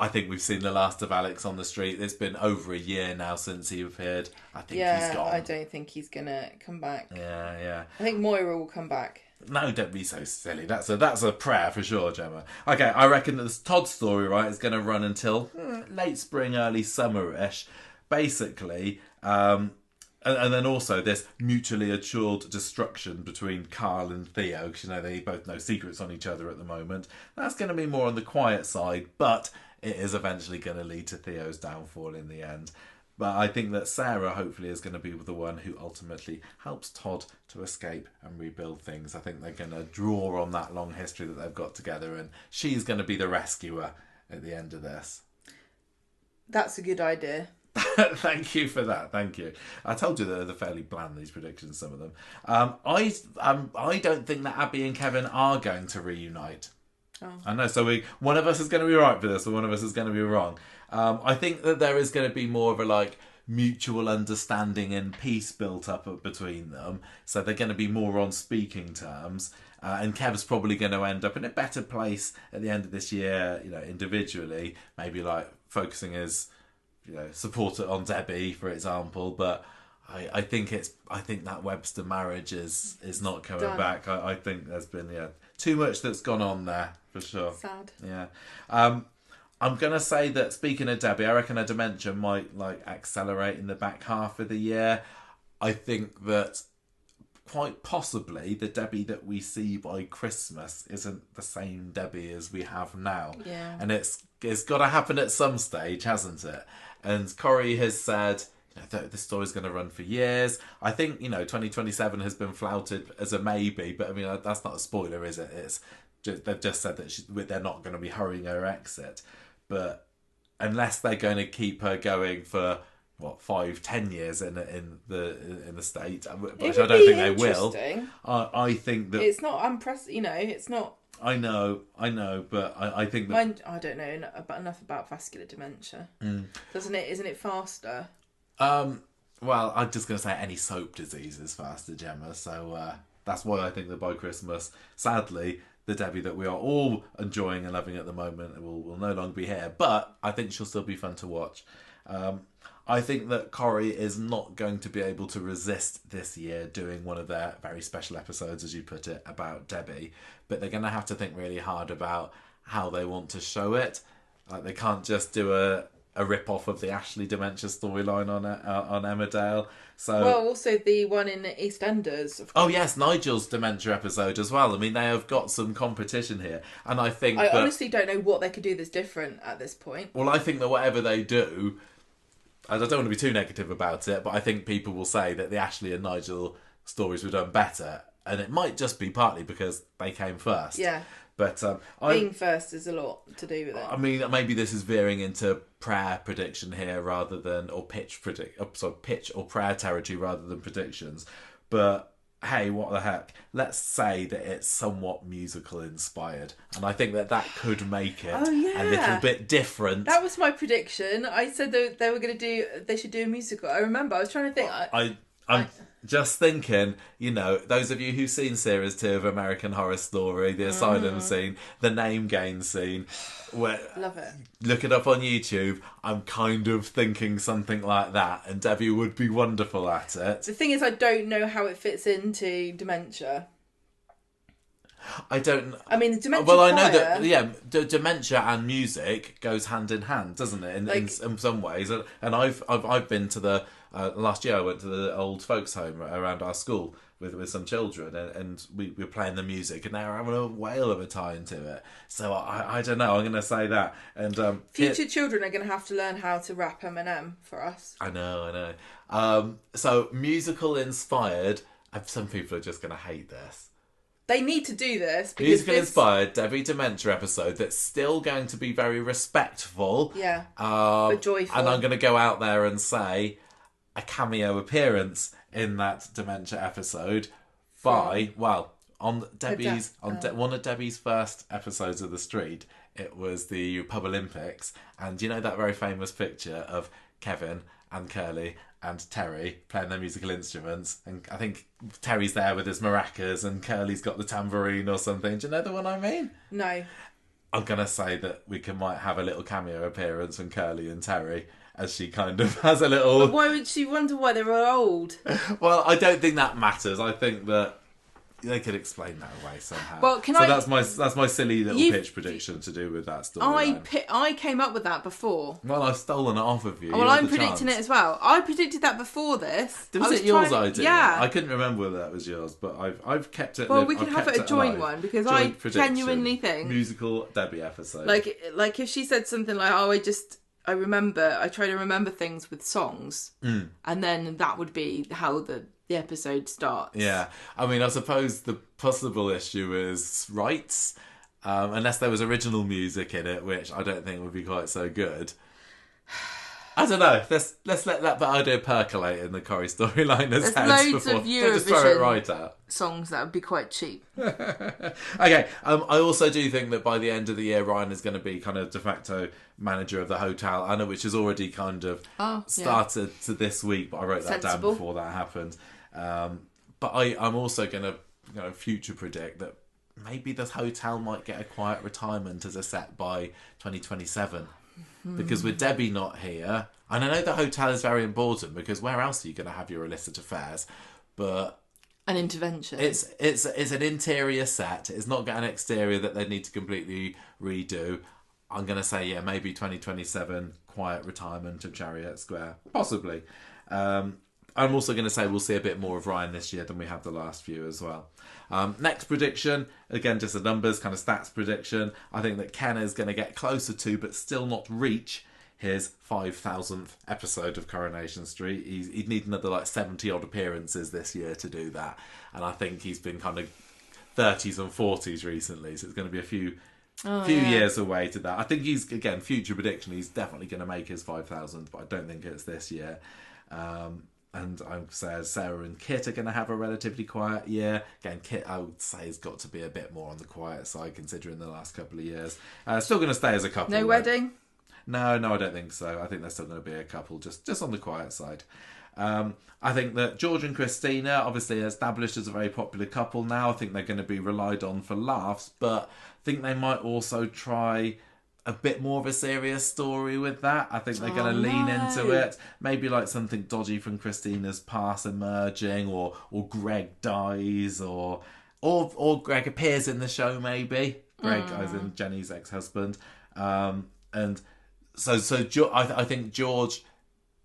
think we've seen the last of Alex on the street. It's been over a year now since he appeared. I think he's gone. I don't think he's going to come back. Yeah. I think Moira will come back. No, don't be so silly. That's a prayer for sure, Gemma. Okay, I reckon that this Todd story, right, is going to run until late spring, early summer-ish. Basically, and then also this mutually assured destruction between Carl and Theo, because they both know secrets on each other at the moment. That's going to be more on the quiet side, but it is eventually going to lead to Theo's downfall in the end. But I think that Sarah hopefully is going to be the one who ultimately helps Todd to escape and rebuild things. I think they're going to draw on that long history that they've got together, and she's going to be the rescuer at the end of this. That's a good idea. Thank you for that. Thank you. I told you that they're fairly bland, these predictions, some of them. I don't think that Abby and Kevin are going to reunite. Oh. I know. So one of us is going to be right for this, and one of us is going to be wrong. I think that there is going to be more of a mutual understanding and peace built up between them. So they're going to be more on speaking terms. And Kev's probably going to end up in a better place at the end of this year, individually. Maybe focusing his support on Debbie, for example, but I think that Webster marriage is not coming back. I think there's been too much that's gone on there for sure. Sad. Yeah. I'm gonna say that, speaking of Debbie, I reckon her dementia might accelerate in the back half of the year. I think that quite possibly the Debbie that we see by Christmas isn't the same Debbie as we have now. Yeah. And it's got to happen at some stage, hasn't it? And Corrie has said that this story's going to run for years. I think 2027 has been flouted as a maybe, but I mean that's not a spoiler, is it? It's just, they've just said that they're not going to be hurrying her exit. But unless they're going to keep her going for 5-10 years in the state, which I don't think they will. I think that it's not it's not. I know, but I think that I don't know enough about vascular dementia. Isn't it faster? Well, I'm just going to say any soap disease is faster, Gemma. So that's why I think that by Christmas, sadly, the Debbie that we are all enjoying and loving at the moment will no longer be here. But I think she'll still be fun to watch. I think that Corrie is not going to be able to resist this year doing one of their very special episodes, as you put it, about Debbie. But they're going to have to think really hard about how they want to show it. Like, they can't just do a rip-off of the Ashley dementia storyline on Emmerdale. So, well, also the one in EastEnders. Oh yes, Nigel's dementia episode as well. I mean, they have got some competition here, and I think I honestly don't know what they could do that's different at this point. Well, I think that whatever they do, I don't want to be too negative about it, but I think people will say that the Ashley and Nigel stories were done better, and it might just be partly because they came first. Yeah. But being first is a lot to do with it. I mean, maybe this is veering into prayer prediction here rather than pitch or prayer territory rather than predictions. But hey, what the heck? Let's say that it's somewhat musical inspired, and I think that could make it a little bit different. That was my prediction. I said that they should do a musical. I remember. I was trying to think. I'm just thinking, those of you who've seen Series 2 of American Horror Story, the Asylum scene, the Name Gain scene, love it. Look it up on YouTube. I'm kind of thinking something like that, and Debbie would be wonderful at it. The thing is, I don't know how it fits into dementia. I don't. I mean, the dementia. Well, I know that dementia and music goes hand in hand, doesn't it? In some ways, and I've been to the last year. I went to the old folks' home around our school with some children, and we were playing the music, and they were having a whale of a time to it. So I don't know. I'm going to say that. And future children are going to have to learn how to rap Eminem for us. I know. So musical inspired. Some people are just going to hate this. They need to do this. Musical inspired Debbie Dementia episode that's still going to be very respectful. Yeah. But joyful. And I'm going to go out there and say a cameo appearance in that Dementia episode by, on Debbie's, one of Debbie's first episodes of The Street, it was the Pub Olympics. And you know that very famous picture of Kevin and Curly and Terry playing their musical instruments, and I think Terry's there with his maracas and Curly's got the tambourine or something. Do you know the one I mean? No. I'm going to say that we might have a little cameo appearance from Curly and Terry as she kind of has a little... But why would she wonder why they were old? Well, I don't think that matters. I think that they could explain that away somehow. Well, that's my silly little pitch prediction to do with that story. I came up with that before. Well, I've stolen it off of you. Well, I'm predicting it as well. I predicted that before this. Was it yours idea? Yeah. I couldn't remember whether that was yours, but I've kept it. Well, we can have it a joint one because I genuinely think musical Debbie episode. Like if she said something like, I try to remember things with songs, and then that would be how the episode starts. Yeah, I mean, I suppose the possible issue is rights, unless there was original music in it, which I don't think would be quite so good. I don't know. Let's let that idea percolate in the Corrie storyline. There's loads of Eurovision just throw it right out. Songs that would be quite cheap. Okay. I also do think that by the end of the year, Ryan is going to be kind of de facto manager of the hotel, Anna, which has already kind of started to this week, but I wrote that down before that happened. But I'm also going to future predict that maybe this hotel might get a quiet retirement as a set by 2027. Because with Debbie not here, and I know the hotel is very important because where else are you going to have your illicit affairs? But an intervention. It's an interior set. It's not got an exterior that they need to completely redo. I'm going to say maybe 2027 quiet retirement of Chariot Square, possibly. I'm also going to say we'll see a bit more of Ryan this year than we have the last few as well. Next prediction, again, just a numbers kind of stats prediction. I think that Ken is going to get closer to, but still not reach, his 5,000th episode of Coronation Street. He'd need another 70 odd appearances this year to do that. And I think he's been kind of 30s and 40s recently. So it's going to be a few few years away to that. I think he's, again, future prediction, he's definitely going to make his 5,000, but I don't think it's this year. And I would say Sarah and Kit are going to have a relatively quiet year. Again, Kit, I would say, has got to be a bit more on the quiet side considering the last couple of years. Still going to stay as a couple. No wedding? No, I don't think so. I think they're still going to be a couple, just on the quiet side. I think that George and Christina, obviously established as a very popular couple now. I think they're going to be relied on for laughs, but I think they might also try a bit more of a serious story with that. I think they're going to lean into it. Maybe like something dodgy from Christina's past emerging, or Greg dies, or Greg appears in the show. Maybe Greg, as in Jenny's ex-husband, and so I think George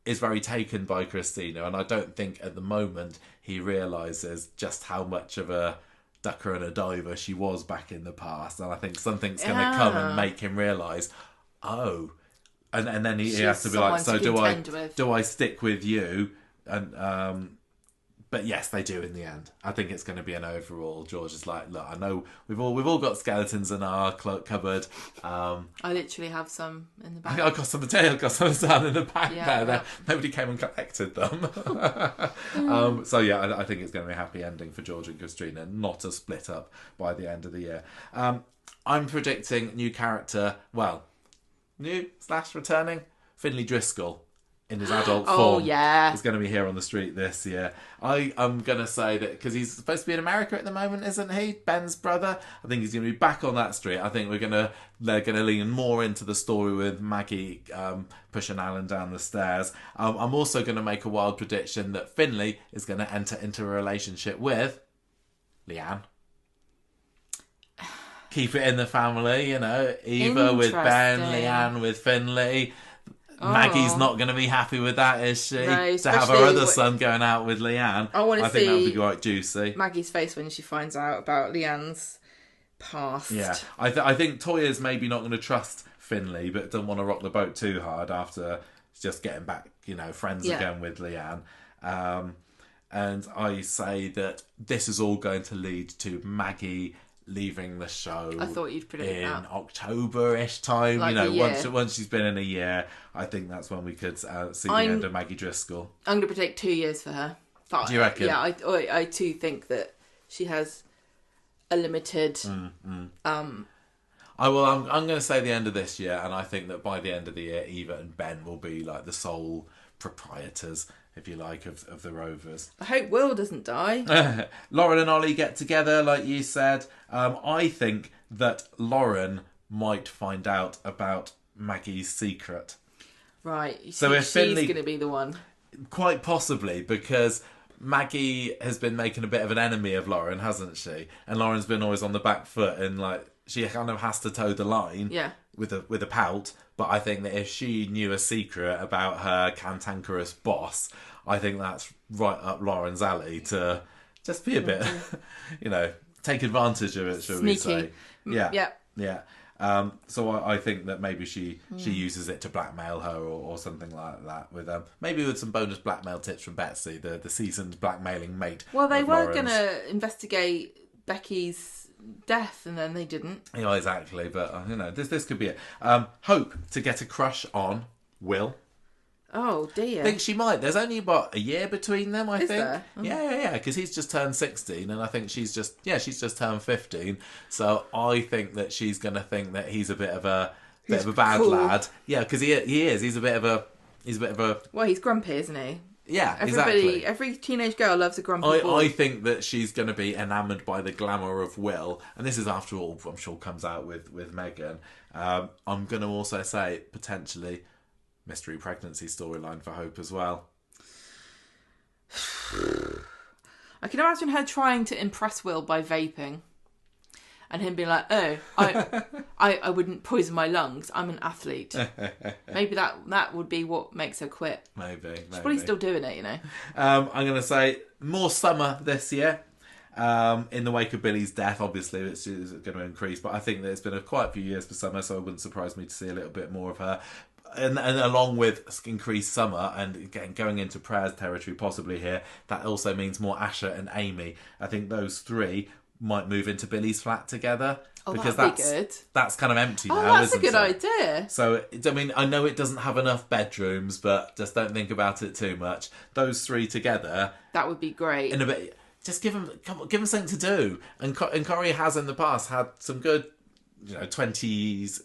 is very taken by Christina, and I don't think at the moment he realises just how much of a ducker and a diver she was back in the past, and I think something's going to come and make him realise, and then he has to be like, so do I stick with you? And but yes, they do in the end. I think it's going to be an overall. George is like, look, I know we've all got skeletons in our cupboard. I literally have some in the back. I've got some down in the back there. Nobody came and collected them. So yeah, I think it's going to be a happy ending for George and Christina, not a split up by the end of the year. I'm predicting new character, new/returning, Finley Driscoll. In his adult form. He's going to be here on the street this year. I'm going to say that because he's supposed to be in America at the moment, isn't he? Ben's brother. I think he's going to be back on that street. I think they're going to lean more into the story with Maggie pushing Alan down the stairs. I'm also going to make a wild prediction that Finley is going to enter into a relationship with Leanne. Keep it in the family, Eva with Ben, Leanne with Finley. Maggie's not going to be happy with that, is she? No, to have her other son going out with Leanne. I think that would be quite juicy. Maggie's face when she finds out about Leanne's past. Yeah, I think Toya's maybe not going to trust Finley, but doesn't want to rock the boat too hard after just getting back, friends again with Leanne. And I say that this is all going to lead to Maggie leaving the show. I thought you'd predict in that. October-ish time. Like once she's been in a year, I think that's when we could see the end of Maggie Driscoll. I'm going to predict 2 years for her. Do you reckon? Yeah, I too think that she has a limited. I'm going to say the end of this year, and I think that by the end of the year, Eva and Ben will be like the sole proprietors, if you like, of the Rovers. I hope Will doesn't die. Lauren and Ollie get together, like you said. I think that Lauren might find out about Maggie's secret. Right. So if she's going to be the one. Quite possibly, because Maggie has been making a bit of an enemy of Lauren, hasn't she? And Lauren's been always on the back foot, and she kind of has to toe the line with a pout. But I think that if she knew a secret about her cantankerous boss, I think that's right up Lauren's alley to just be a bit, take advantage of it, shall we say. Yeah. So I think that maybe she uses it to blackmail her or something like that. Maybe with some bonus blackmail tips from Betsy, the seasoned blackmailing mate. Well, they were going to investigate Becky's death, and then they didn't. Yeah, exactly. But this could be it. Hope to get a crush on Will. Oh dear. I think she might. There's only about a year between them, I think. There? Oh. Yeah. Because he's just turned 16, and I think she's just turned 15. So I think that she's going to think that he's a bit of a bad lad. Yeah, because he is. He's a bit of a. Well, he's grumpy, isn't he? Yeah, exactly. Every teenage girl loves a grumpy boy. I think that she's going to be enamoured by the glamour of Will, and this is, after all, I'm sure comes out with Meghan. I'm going to also say potentially mystery pregnancy storyline for Hope as well. I can imagine her trying to impress Will by vaping, and him being like, "Oh, I wouldn't poison my lungs. I'm an athlete." Maybe that would be what makes her quit. Maybe. She's probably still doing it, I'm going to say more summer this year. In the wake of Billy's death, obviously, it's going to increase. But I think that it's been quite a few years for summer, so it wouldn't surprise me to see a little bit more of her. And along with increased summer and again going into Prayers territory possibly here, that also means more Asha and Amy. I think those three might move into Billy's flat together. Oh, because that'd be good. That's kind of empty now, that's isn't it? a good idea. So, I mean, I know it doesn't have enough bedrooms, but just don't think about it too much. Those three together... That would be great. In a bit... Just give them something to do. And Corrie has in the past had some good, 20s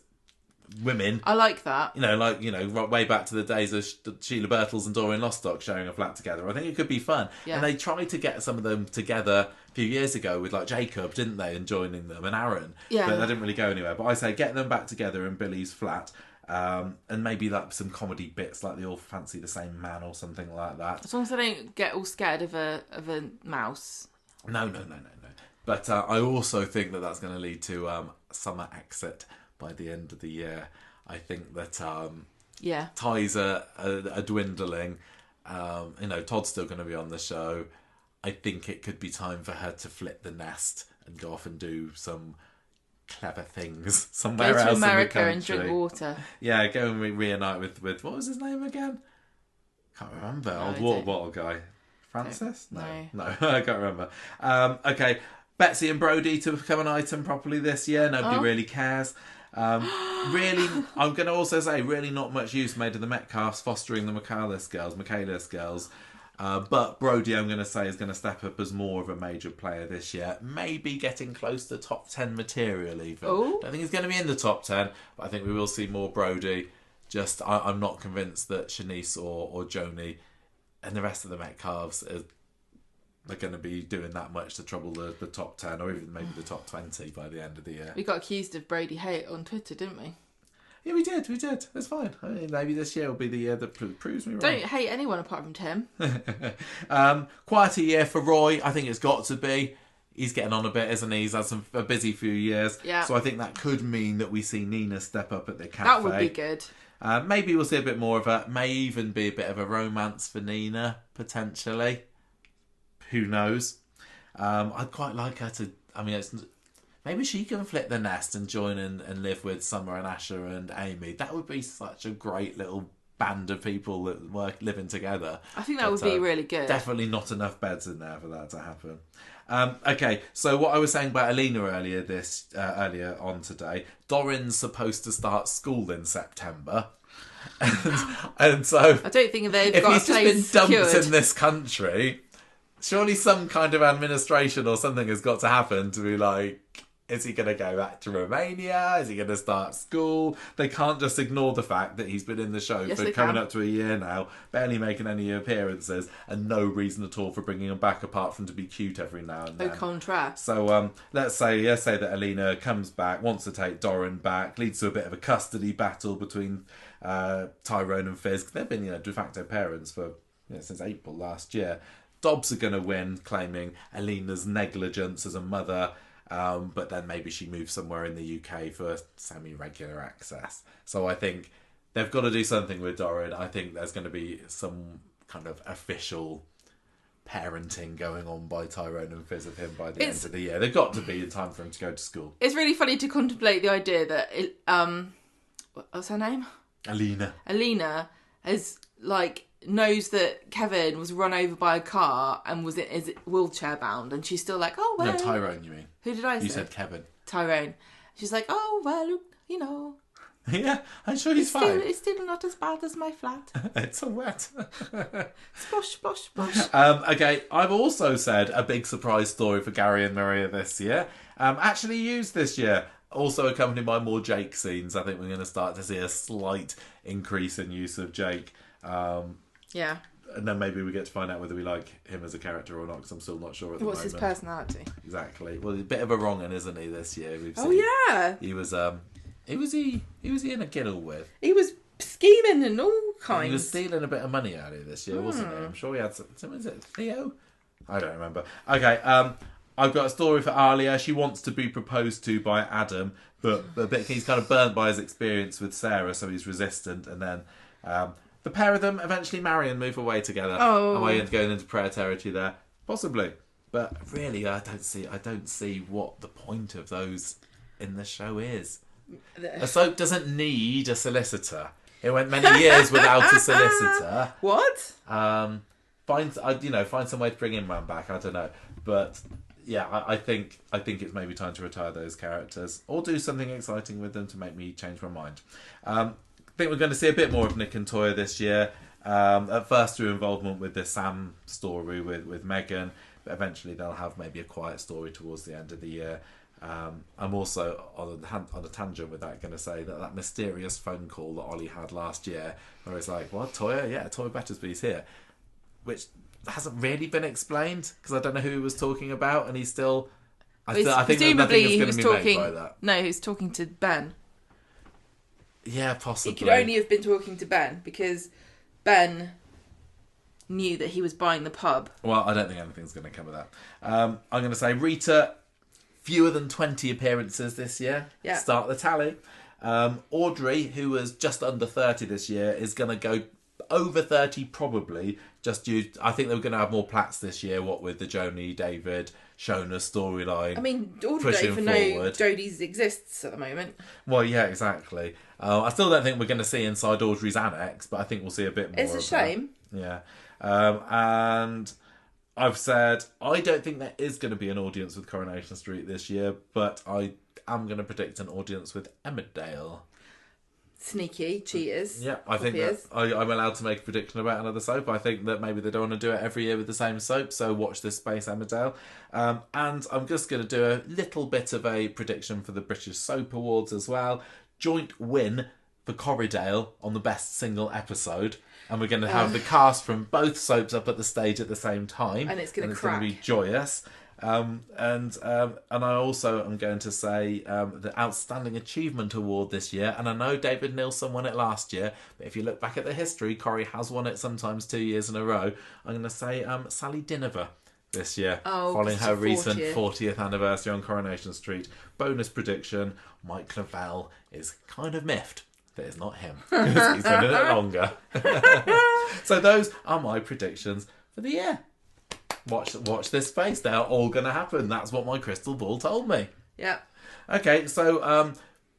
women. I like that. Way back to the days of Sheila Birtles and Doreen Lostock sharing a flat together. I think it could be fun. Yeah. And they tried to get some of them together a few years ago with Jacob, didn't they? And joining them and Aaron. Yeah. But that didn't really go anywhere. But I say get them back together in Billy's flat. And maybe some comedy bits like they all fancy the same man or something like that. As long as they don't get all scared of a mouse. No. But I also think that's going to lead to summer exit by the end of the year. I think that ties are dwindling. Todd's still going to be on the show. I think it could be time for her to flip the nest and go off and do some clever things somewhere else in the country. Go to America and drink water. Yeah, go and reunite with what was his name again? Can't remember. Old water bottle guy. Francis? No, I can't remember. Okay, Betsy and Brody to become an item properly this year. Nobody really cares. Really, I'm going to also say, really not much use made of the Metcalfs fostering the Michaelis girls. But Brody, I'm going to say, is going to step up as more of a major player this year. Maybe getting close to top 10 material even. Ooh. I think he's going to be in the top 10, but I think we will see more Brody. I'm not convinced that Shanice or Joni and the rest of the Metcalfs are going to be doing that much to trouble the top 10 or even maybe the top 20 by the end of the year. We got accused of Brody hate on Twitter, didn't we? Yeah, we did. It's fine. I mean, maybe this year will be the year that proves me wrong. Don't hate anyone apart from Tim. Quieter year for Roy. I think it's got to be. He's getting on a bit, isn't he? He's had a busy few years. Yeah. So I think that could mean that we see Nina step up at the cafe. That would be good. Maybe we'll see a bit more of a... May even be a bit of a romance for Nina, potentially. Who knows? I'd quite like her to... I mean, maybe she can flip the nest and join and live with Summer and Asher and Amy. That would be such a great little band of people that work living together. I think that would be really good. Definitely not enough beds in there for that to happen. Okay, so what I was saying about Alina earlier on today, Doran's supposed to start school in September. and so... I don't think they've got a place secured. If he's just been dumped in this country... Surely some kind of administration or something has got to happen to be like, is he going to go back to Romania? Is he going to start school? They can't just ignore the fact that he's been in the show for coming up to a year now, barely making any appearances, and no reason at all for bringing him back apart from to be cute every now and then. Au contraire. So let's say that Alina comes back, wants to take Doran back, leads to a bit of a custody battle between Tyrone and Fizz. They've been de facto parents for since April last year. Dobbs are going to win, claiming Alina's negligence as a mother, but then maybe she moves somewhere in the UK for semi-regular access. So I think they've got to do something with Doran. I think there's going to be some kind of official parenting going on by Tyrone and Fizz of him by the end of the year. They've got to be in time for him to go to school. It's really funny to contemplate the idea that what's her name? Alina is knows that Kevin was run over by a car and is wheelchair bound, and she's still like, oh well. No, Tyrone, you mean? Who did I say? You said Kevin. Tyrone. She's like, oh well, Yeah, I'm sure he's fine. It's still not as bad as my flat. It's all wet. Splosh, splosh, splosh. Okay, I've also said a big surprise story for Gary and Maria this year. Actually used this year. Also accompanied by more Jake scenes. I think we're going to start to see a slight increase in use of Jake. Yeah. And then maybe we get to find out whether we like him as a character or not, because I'm still not sure at the moment. What's his personality? Exactly. Well, he's a bit of a wrong one, isn't he, this year? We've seen. Oh, yeah. He was he in a giddle with? He was scheming and all kinds. He was stealing a bit of money out of this year, wasn't he? I'm sure he had some, is it Theo? I don't remember. Okay, I've got a story for Alia. She wants to be proposed to by Adam, but he's kind of burnt by his experience with Sarah, so he's resistant, and then... the pair of them eventually marry and move away together. Oh. Am I going into prayer territory there? Possibly. But really, I don't see what the point of those in the show is. A soap doesn't need a solicitor. It went many years without a solicitor. What? Find some way to bring Imran back. I don't know. But I think it's maybe time to retire those characters or do something exciting with them to make me change my mind. I think we're going to see a bit more of Nick and Toya this year. At first through involvement with the Sam story with Megan, but eventually they'll have maybe a quiet story towards the end of the year. I'm also on a tangent with that going to say that mysterious phone call that Ollie had last year where it's like, what, Toya? Yeah, Toya Battersby's here, which hasn't really been explained because I don't know who he was talking about, and he's still I think that nothing is going to be made by that. No, he was talking to Ben. Yeah, possibly. He could only have been talking to Ben because Ben knew that he was buying the pub. Well, I don't think anything's going to come of that. I'm going to say Rita, fewer than 20 appearances this year. Yeah. Start the tally. Audrey, who was just under 30 this year, is going to go over 30 probably. I think they were going to have more plats this year, what with the Joni, David, Shona storyline. I mean, Audrey don't even know Jodie's exists at the moment. Well, yeah, exactly. I still don't think we're going to see inside Audrey's annex, but I think we'll see a bit more. It's a shame. That. Yeah. And I've said I don't think there is going to be an audience with Coronation Street this year, but I am going to predict an audience with Emmerdale. Sneaky cheaters. Yeah, I think that I'm allowed to make a prediction about another soap. I think that maybe they don't want to do it every year with the same soap, so watch this space, Emmerdale. And I'm just going to do a little bit of a prediction for the British Soap Awards as well. Joint win for Corriedale on the best single episode. And we're going to have the cast from both soaps up at the stage at the same time. And it's going to crack. Going to be joyous. And I also am going to say the Outstanding Achievement Award this year, and I know David Nilsson won it last year, but if you look back at the history, Corrie has won it sometimes 2 years in a row. I'm going to say Sally Dinover this year, following her recent 40th anniversary on Coronation Street. Bonus prediction, Mike Lavelle is kind of miffed that it's not him, because he's been in it longer. So those are my predictions for the year. Watch this space. They're all going to happen. That's what my crystal ball told me. Yeah. Okay, so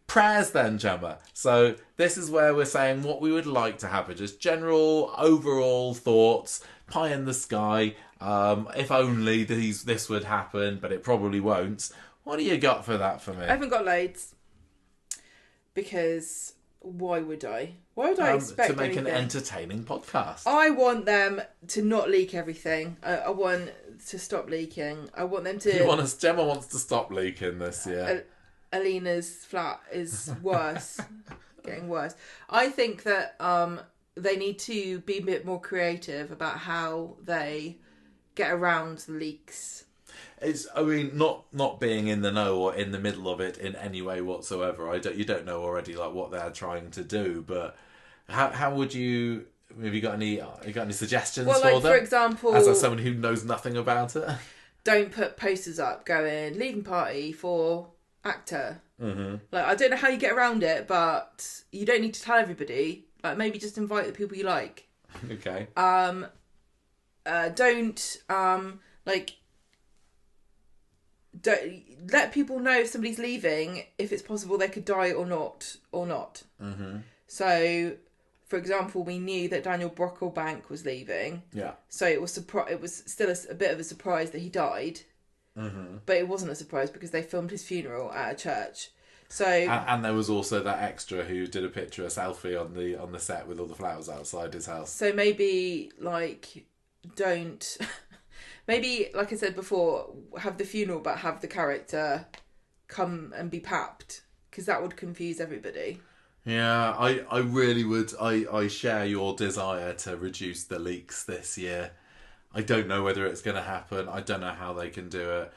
prayers then, Gemma. So this is where we're saying what we would like to happen. Just general, overall thoughts, pie in the sky. If only this would happen, but it probably won't. What do you got for that for me? I haven't got loads. Because why would I? Why would I expect to make anything? An entertaining podcast? I want them to not leak everything. I want to stop leaking. I want them to... Gemma wants to stop leaking this year. Alina's flat is worse. Getting worse. I think that they need to be a bit more creative about how they get around the leaks. Not being in the know or in the middle of it in any way whatsoever. You don't know already like what they're trying to do, but how would you? Have you got any suggestions for them? For example, as someone who knows nothing about it, don't put posters up going leaving party for actor. Mm-hmm. Like, I don't know how you get around it, but you don't need to tell everybody. Like, maybe just invite the people you like. Okay. Don't let people know if somebody's leaving, if it's possible they could die or not. Mm-hmm. So, for example, we knew that Daniel Brocklebank was leaving. Yeah. So it was still a bit of a surprise that he died. Mm-hmm. But it wasn't a surprise because they filmed his funeral at a church. So and there was also that extra who did a selfie on the set with all the flowers outside his house. So maybe don't. Maybe, like I said before, have the funeral, but have the character come and be papped, because that would confuse everybody. Yeah, I really would. I share your desire to reduce the leaks this year. I don't know whether it's going to happen. I don't know how they can do it,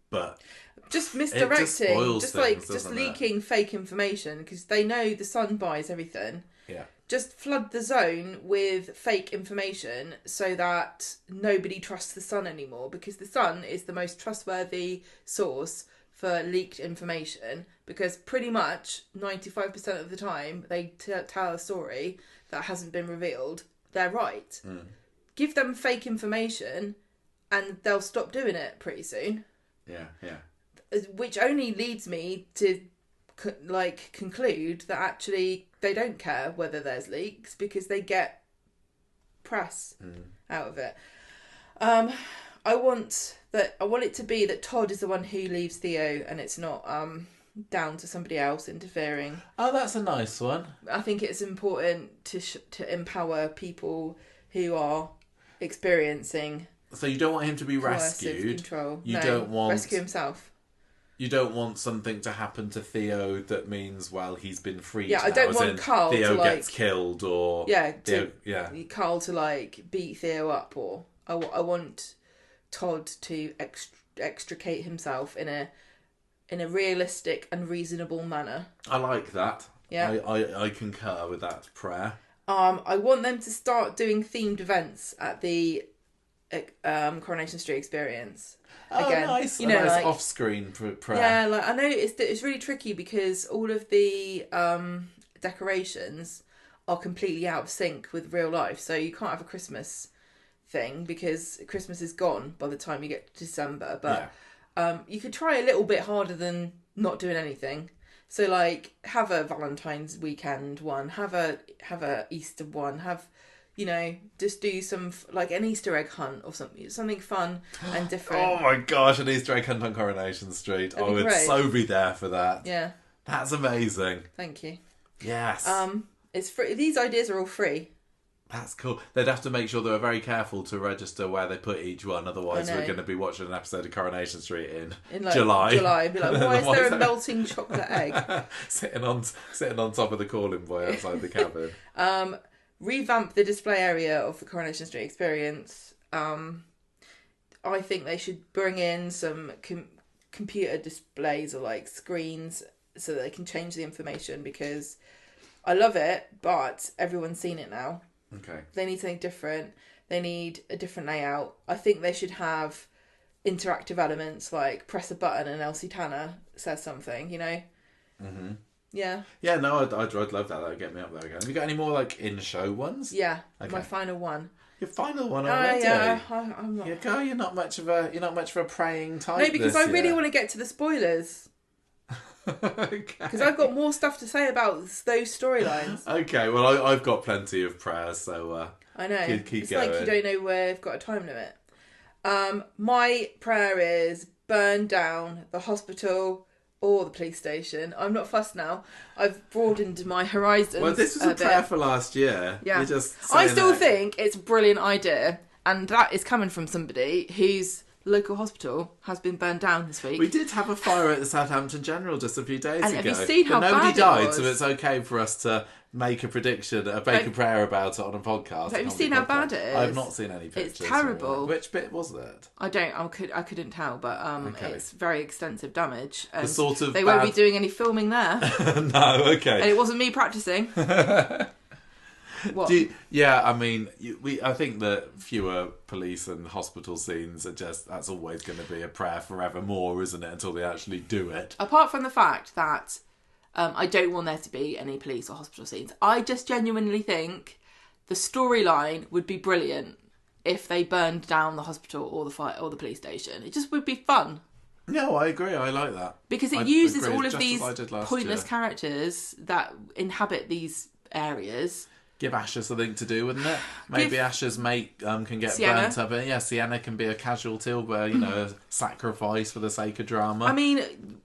but just misdirecting, just leaking fake information, because they know the Sun buys everything. Yeah. Just flood the zone with fake information so that nobody trusts the Sun anymore, because the Sun is the most trustworthy source for leaked information, because pretty much 95% of the time they tell a story that hasn't been revealed. They're right. Mm. Give them fake information and they'll stop doing it pretty soon. Yeah. Which only leads me to conclude that actually they don't care whether there's leaks, because they get press out of it. I want that I want it to be that Todd is the one who leaves Theo, and it's not down to somebody else interfering. Oh, that's a nice one. I think it's important to empower people who are experiencing. So you don't want him to be rescued. Control. You don't want rescue himself. You don't want something to happen to Theo that means, well, he's been freed. Yeah, I don't want Carl Theo to gets killed, or Carl to beat Theo up, or I want Todd to extricate himself in a realistic and reasonable manner. I like that. Yeah, I concur with that prayer. I want them to start doing themed events at the Coronation Street experience. Again, nice. You know, nice off-screen prayer. Yeah, I know it's really tricky because all of the decorations are completely out of sync with real life. So you can't have a Christmas thing because Christmas is gone by the time you get to December. But you could try a little bit harder than not doing anything. So like, have a Valentine's weekend one, have a Easter one, just do some like an Easter egg hunt or something fun and different. Oh my gosh, an Easter egg hunt on Coronation Street! I would so be there for that. Yeah, that's amazing. Thank you. Yes. It's free. These ideas are all free. That's cool. They'd have to make sure they were very careful to register where they put each one. Otherwise, we're going to be watching an episode of Coronation Street in like, July. Be like, why is there a melting chocolate egg sitting on top of the calling boy outside the cabin? Revamp the display area of the Coronation Street experience. I think they should bring in some computer displays or like screens so that they can change the information, because I love it, but everyone's seen it now. Okay. They need something different. They need a different layout. I think they should have interactive elements like press a button and Elsie Tanner says something, you know? Mm-hmm. Yeah. Yeah, no, I'd love that. That would get me up there again. Have you got any more like in-show ones? Yeah, okay. My final one. Your final one already? Yeah, I'm not. You're not much of a praying type. No, because I really want to get to the spoilers. Okay. Because I've got more stuff to say about those storylines. Okay, well, I've got plenty of prayers, so I know. Keep it's going. Like you don't know where I've got a time limit. My prayer is burn down the hospital or the police station. I'm not fussed now. I've broadened my horizons. Well, this was a prayer for last year. Yeah. I still think it's a brilliant idea, and that is coming from somebody whose local hospital has been burned down this week. We did have a fire at the Southampton General just a few days ago. Have you seen how but nobody bad died, it was? so it's okay for us to make a prediction, a prayer about it on a podcast. Have you seen how bad it is? I've not seen any pictures. It's terrible. Which bit was it? I couldn't tell, but it's very extensive damage. And they won't be doing any filming there. No, okay. And it wasn't me practicing. What? I think that fewer police and hospital scenes are that's always going to be a prayer forevermore, isn't it? Until they actually do it. Apart from the fact that I don't want there to be any police or hospital scenes, I just genuinely think the storyline would be brilliant if they burned down the hospital or the fire or the police station. It just would be fun. No, I agree. I like that because it uses all of these pointless characters that inhabit these areas. Give Asher something to do, wouldn't it? Maybe Asher's mate can get burnt up. Yeah, Sienna can be a casualty or, a sacrifice for the sake of drama. I mean,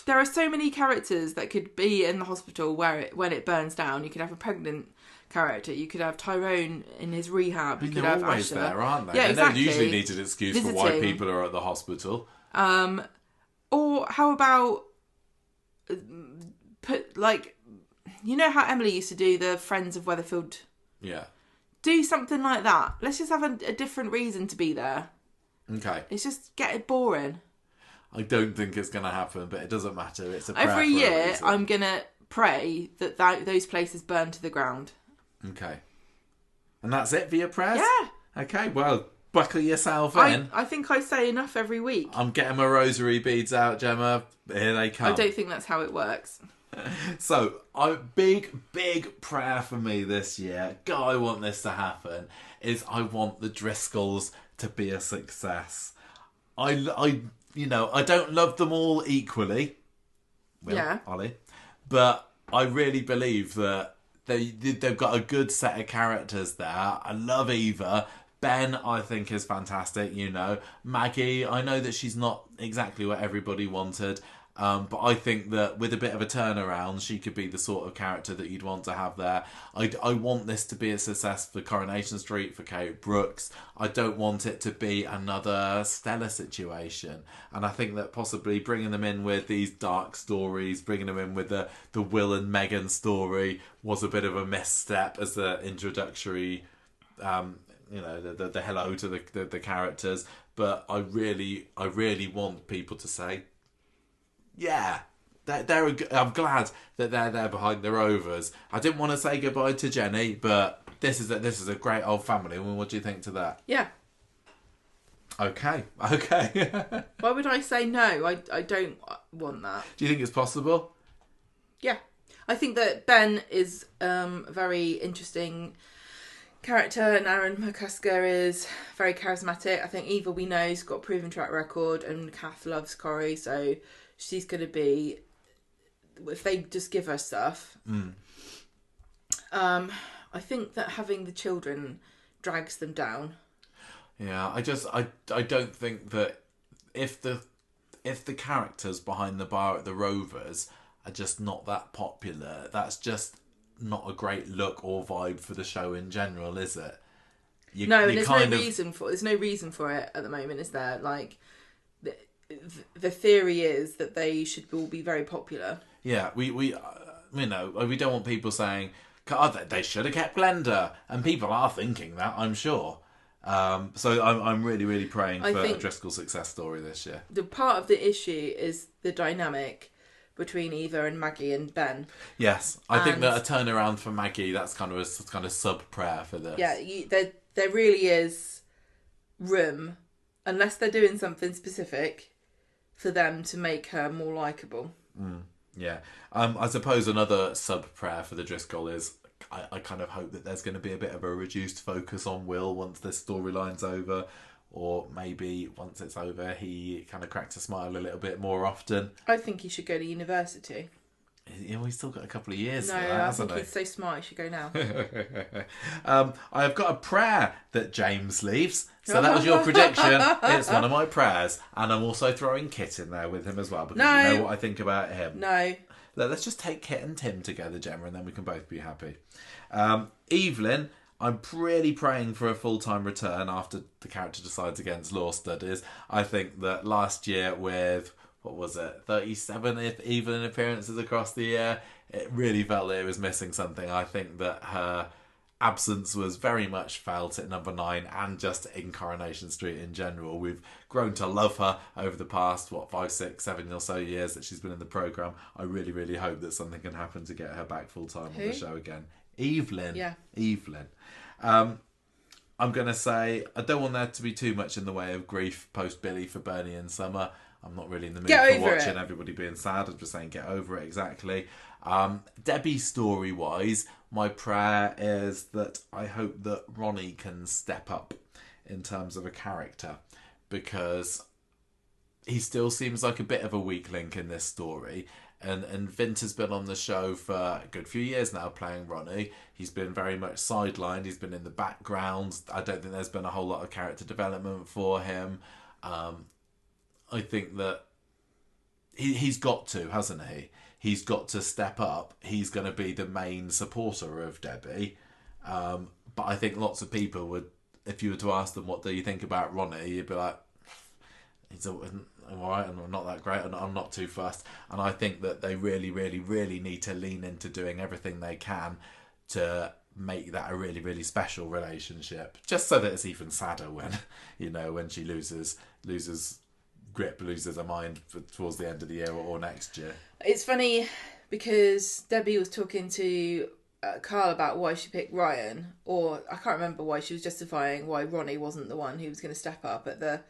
there are so many characters that could be in the hospital when it burns down. You could have a pregnant character. You could have Tyrone in his rehab. You could have always Asher. There, aren't they? Yeah, exactly. They usually need an excuse for why people are at the hospital. Or how about you know how Emily used to do the Friends of Weatherfield? Yeah. Do something like that. Let's just have a different reason to be there. Okay. It's just getting boring. I don't think it's going to happen, but it doesn't matter. It's a prayer Every year, I'm going to pray that those places burn to the ground. Okay. And that's it for your prayers? Yeah. Okay, well, buckle yourself in. I think I say enough every week. I'm getting my rosary beads out, Gemma. Here they come. I don't think that's how it works. So, a big prayer for me this year, God, I want this to happen, is I want the Driscolls to be a success. I don't love them all equally. Yeah. Ollie. But I really believe that they've got a good set of characters there. I love Eva, Ben, I think, is fantastic, you know. Maggie, I know that she's not exactly what everybody wanted, but I think that with a bit of a turnaround, she could be the sort of character that you'd want to have there. I want this to be a success for Coronation Street, for Kate Brooks. I don't want it to be another Stella situation. And I think that possibly bringing them in with these dark stories, bringing them in with the Will and Meghan story was a bit of a misstep as the introductory, the hello to the characters. But I really want people to say, yeah, I'm glad that they're there behind the Rovers. I didn't want to say goodbye to Jenny, but this is a great old family. What do you think to that? Yeah. Okay. Why would I say no? I don't want that. Do you think it's possible? Yeah. I think that Ben is a very interesting character, and Aaron McCusker is very charismatic. I think Eva, we know, has got a proven track record, and Kath loves Corrie, so she's going to be, if they just give her stuff. I think that having the children drags them down. Yeah, I don't think that if the characters behind the bar at the Rovers are just not that popular, that's just not a great look or vibe for the show in general, is it? There's no reason for it at the moment, is there? Like, the theory is that they should all be very popular. Yeah, we don't want people saying, God, they should have kept Glenda, and people are thinking that, I'm sure. So I'm really, really praying for a Driscoll success story this year. The part of the issue is the dynamic between Eva and Maggie and Ben. Yes, I think that a turnaround for Maggie, that's kind of a sub prayer for this. Yeah, there really is room, unless they're doing something specific, for them to make her more likeable. Yeah. I suppose another sub prayer for the Driscoll is I kind of hope that there's going to be a bit of a reduced focus on Will once this storyline's over, or maybe once it's over he kind of cracks a smile a little bit more often. I think he should go to university. He's still got a couple of years for that, hasn't he? He's so smart, he should go now. I've got a prayer that James leaves. So that was your prediction. It's one of my prayers. And I'm also throwing Kit in there with him as well, because you know what I think about him. No. Let's just take Kit and Tim together, Gemma, and then we can both be happy. Evelyn, I'm really praying for a full-time return after the character decides against law studies. I think that last year with, 37 Evelyn appearances across the year, it really felt that it was missing something. I think that her absence was very much felt at number 9 and just in Coronation Street in general. We've grown to love her over the past 5, 6, 7 or so years that she's been in the programme. I really, really hope that something can happen to get her back full time on the show again. Evelyn. Yeah. Evelyn. I'm going to say I don't want there to be too much in the way of grief post Billy for Bernie and Summer. I'm not really in the mood for watching everybody being sad. I'm just saying get over it, exactly. Debbie story-wise, my prayer is that I hope that Ronnie can step up in terms of a character, because he still seems like a bit of a weak link in this story. And Vint has been on the show for a good few years now playing Ronnie. He's been very much sidelined. He's been in the background. I don't think there's been a whole lot of character development for him. I think that he's got to, hasn't he? He's got to step up. He's going to be the main supporter of Debbie. But I think lots of people would, if you were to ask them what do you think about Ronnie, you'd be like, he's all right, and I'm not that great, and I'm not too fussed. And I think that they really, really, really need to lean into doing everything they can to make that a really, really special relationship. Just so that it's even sadder when, when she loses grip, loses her mind towards the end of the year or next year. It's funny because Debbie was talking to Carl about why she picked Ryan, or I can't remember why she was justifying why Ronnie wasn't the one who was going to step up at the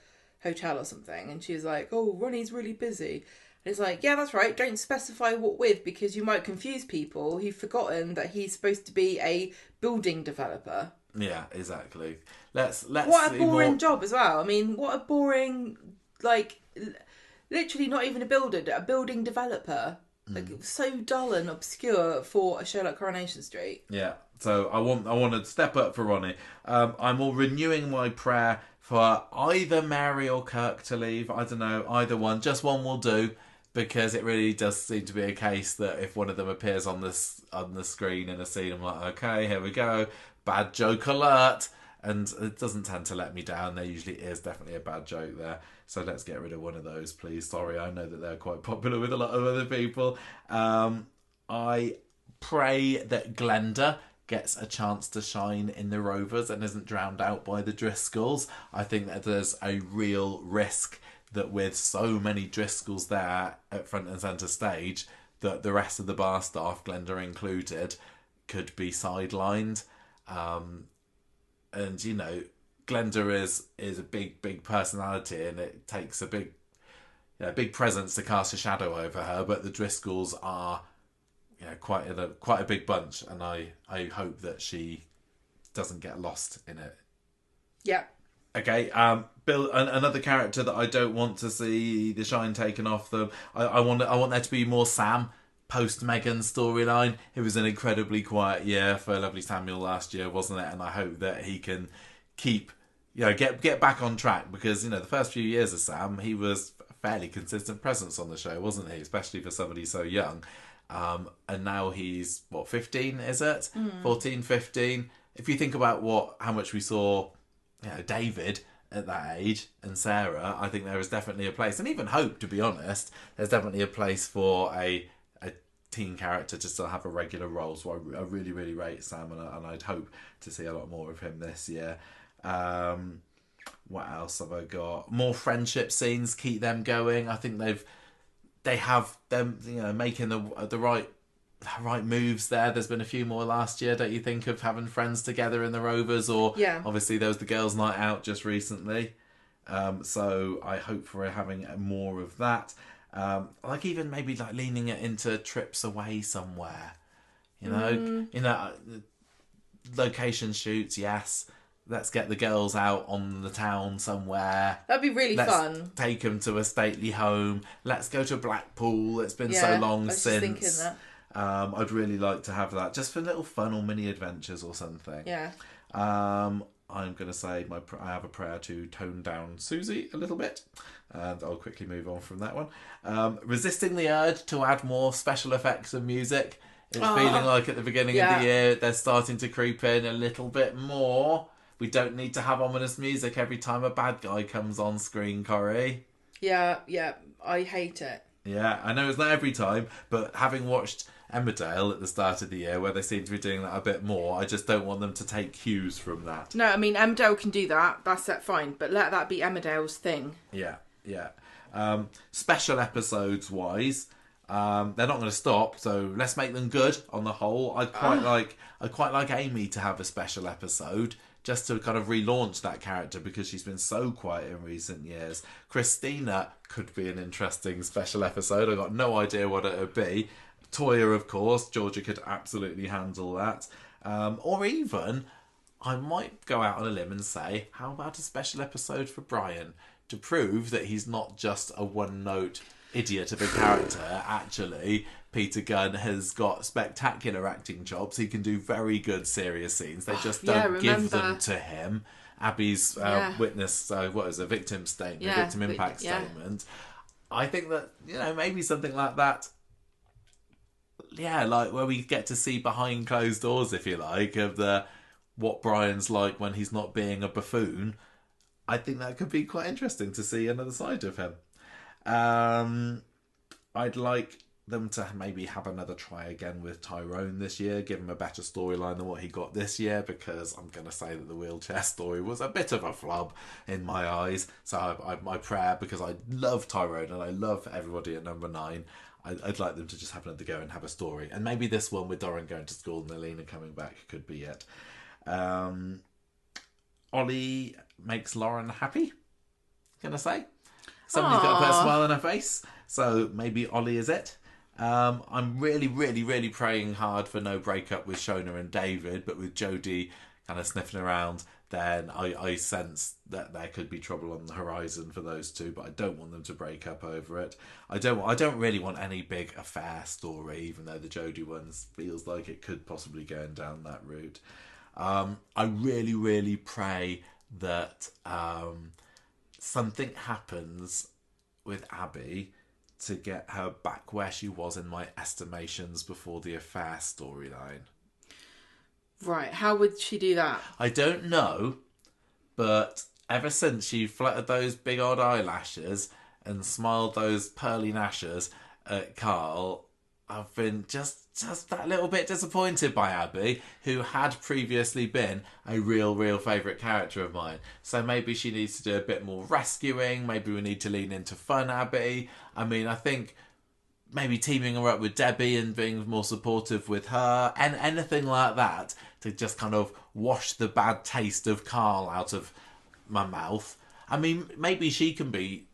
hotel or something, and she was like, oh, Ronnie's really busy. And it's like, yeah, that's right, don't specify what with, because you might confuse people who've forgotten that he's supposed to be a building developer. Yeah, exactly. Let's what a boring job as well. I mean, what a boring, literally not even a builder, a building developer. Like, it was so dull and obscure for a show like Coronation Street. Yeah. So I want to step up for Ronnie. I'm all renewing my prayer for either Mary or Kirk to leave. I don't know, either one. Just one will do, because it really does seem to be a case that if one of them appears on the screen in a scene, I'm like, okay, here we go, bad joke alert. And it doesn't tend to let me down. There usually is definitely a bad joke there. So let's get rid of one of those, please. Sorry, I know that they're quite popular with a lot of other people. I pray that Glenda gets a chance to shine in the Rovers and isn't drowned out by the Driscolls. I think that there's a real risk that with so many Driscolls there at front and centre stage, that the rest of the bar staff, Glenda included, could be sidelined. And, you know, Glenda is a big personality, and it takes a big presence to cast a shadow over her. But the Driscolls are, you know, quite a big bunch, and I hope that she doesn't get lost in it. Yeah. Okay. Bill, another character that I don't want to see the shine taken off them. I want there to be more Sam. Post Megan's storyline. It was an incredibly quiet year for Lovely Samuel last year, wasn't it? And I hope that he can keep, you know, get back on track, because, you know, the first few years of Sam, he was a fairly consistent presence on the show, wasn't he? Especially for somebody so young. And now he's, 15, is it? 14, 15. If you think about how much we saw, you know, David at that age and Sarah, I think there is definitely a place, and even Hope, to be honest, there's definitely a place for a teen character to still have a regular role. So I really, really rate Sam, and I'd hope to see a lot more of him this year. What else have I got? More friendship scenes, keep them going. I think they have them, you know, making the right moves there. There's been a few more last year, don't you think, of having friends together in the Rovers, or obviously there was the girls' night out just recently. So I hope for having more of that. Like even maybe like leaning it into trips away somewhere, you know, location shoots. Yes, let's get the girls out on the town somewhere. That'd be really fun. Let's take them to a stately home. Let's go to Blackpool. It's been so long since. I was just thinking that. I'd really like to have that, just for little fun or mini adventures or something. Yeah. I'm going to say I have a prayer to tone down Susie a little bit, and I'll quickly move on from that one. Resisting the urge to add more special effects and music. It's feeling like at the beginning of the year they're starting to creep in a little bit more. We don't need to have ominous music every time a bad guy comes on screen, Corrie. Yeah, I hate it. Yeah, I know it's not every time, but having watched Emmerdale at the start of the year, where they seem to be doing that a bit more, I just don't want them to take cues from that. No, I mean, Emmerdale can do that. That's fine. But let that be Emmerdale's thing. Yeah. Special episodes wise, they're not going to stop, so let's make them good on the whole. I'd quite like Amy to have a special episode, just to kind of relaunch that character, because she's been so quiet in recent years. Christina could be an interesting special episode. I've got no idea what it would be. Toya, of course. Georgia could absolutely handle that. Or even, I might go out on a limb and say, how about a special episode for Brian? To prove that he's not just a one-note idiot of a character. Actually, Peter Gunn has got spectacular acting chops. He can do very good serious scenes. They just don't give them to him. Abby's witness, victim statement, victim impact statement. I think that, you know, maybe something like that. Yeah, like where we get to see behind closed doors, if you like, of what Brian's like when he's not being a buffoon. I think that could be quite interesting to see another side of him. I'd like them to maybe have another try again with Tyrone this year, give him a better storyline than what he got this year, because I'm going to say that the wheelchair story was a bit of a flub in my eyes. So my prayer, because I love Tyrone and I love everybody at number 9, I'd like them to just have another go and have a story. And maybe this one with Doran going to school and Alina coming back could be it. Ollie makes Lauren happy, can I say? Somebody's got to put a smile on her face, so maybe Ollie is it. I'm really, really, really praying hard for no breakup with Shona and David, but with Jodie kind of sniffing around, then I sense that there could be trouble on the horizon for those two, but I don't want them to break up over it. I don't really want any big affair story, even though the Jodie one feels like it could possibly go down that route. I really, really pray that something happens with Abby to get her back where she was in my estimations before the affair storyline. Right, how would she do that? I don't know, but ever since she fluttered those big old eyelashes and smiled those pearly gnashes at Carl, I've been just that little bit disappointed by Abby, who had previously been a real favourite character of mine. So maybe she needs to do a bit more rescuing. Maybe we need to lean into fun Abby. I mean, I think maybe teaming her up with Debbie and being more supportive with her, and anything like that to just kind of wash the bad taste of Carl out of my mouth. I mean, maybe she can be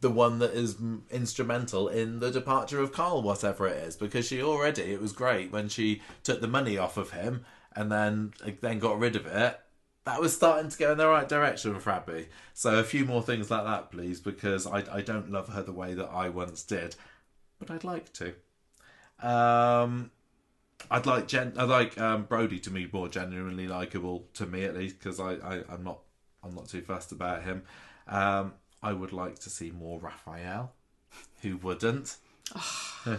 the one that is instrumental in the departure of Carl, whatever it is, because it was great when she took the money off of him and then got rid of it. That was starting to go in the right direction for Abby. So a few more things like that, please, because I don't love her the way that I once did, but I'd like to. I'd like Brody to be more genuinely likable, to me at least, because I'm not too fussed about him. I would like to see more Raphael. Who wouldn't? Oh.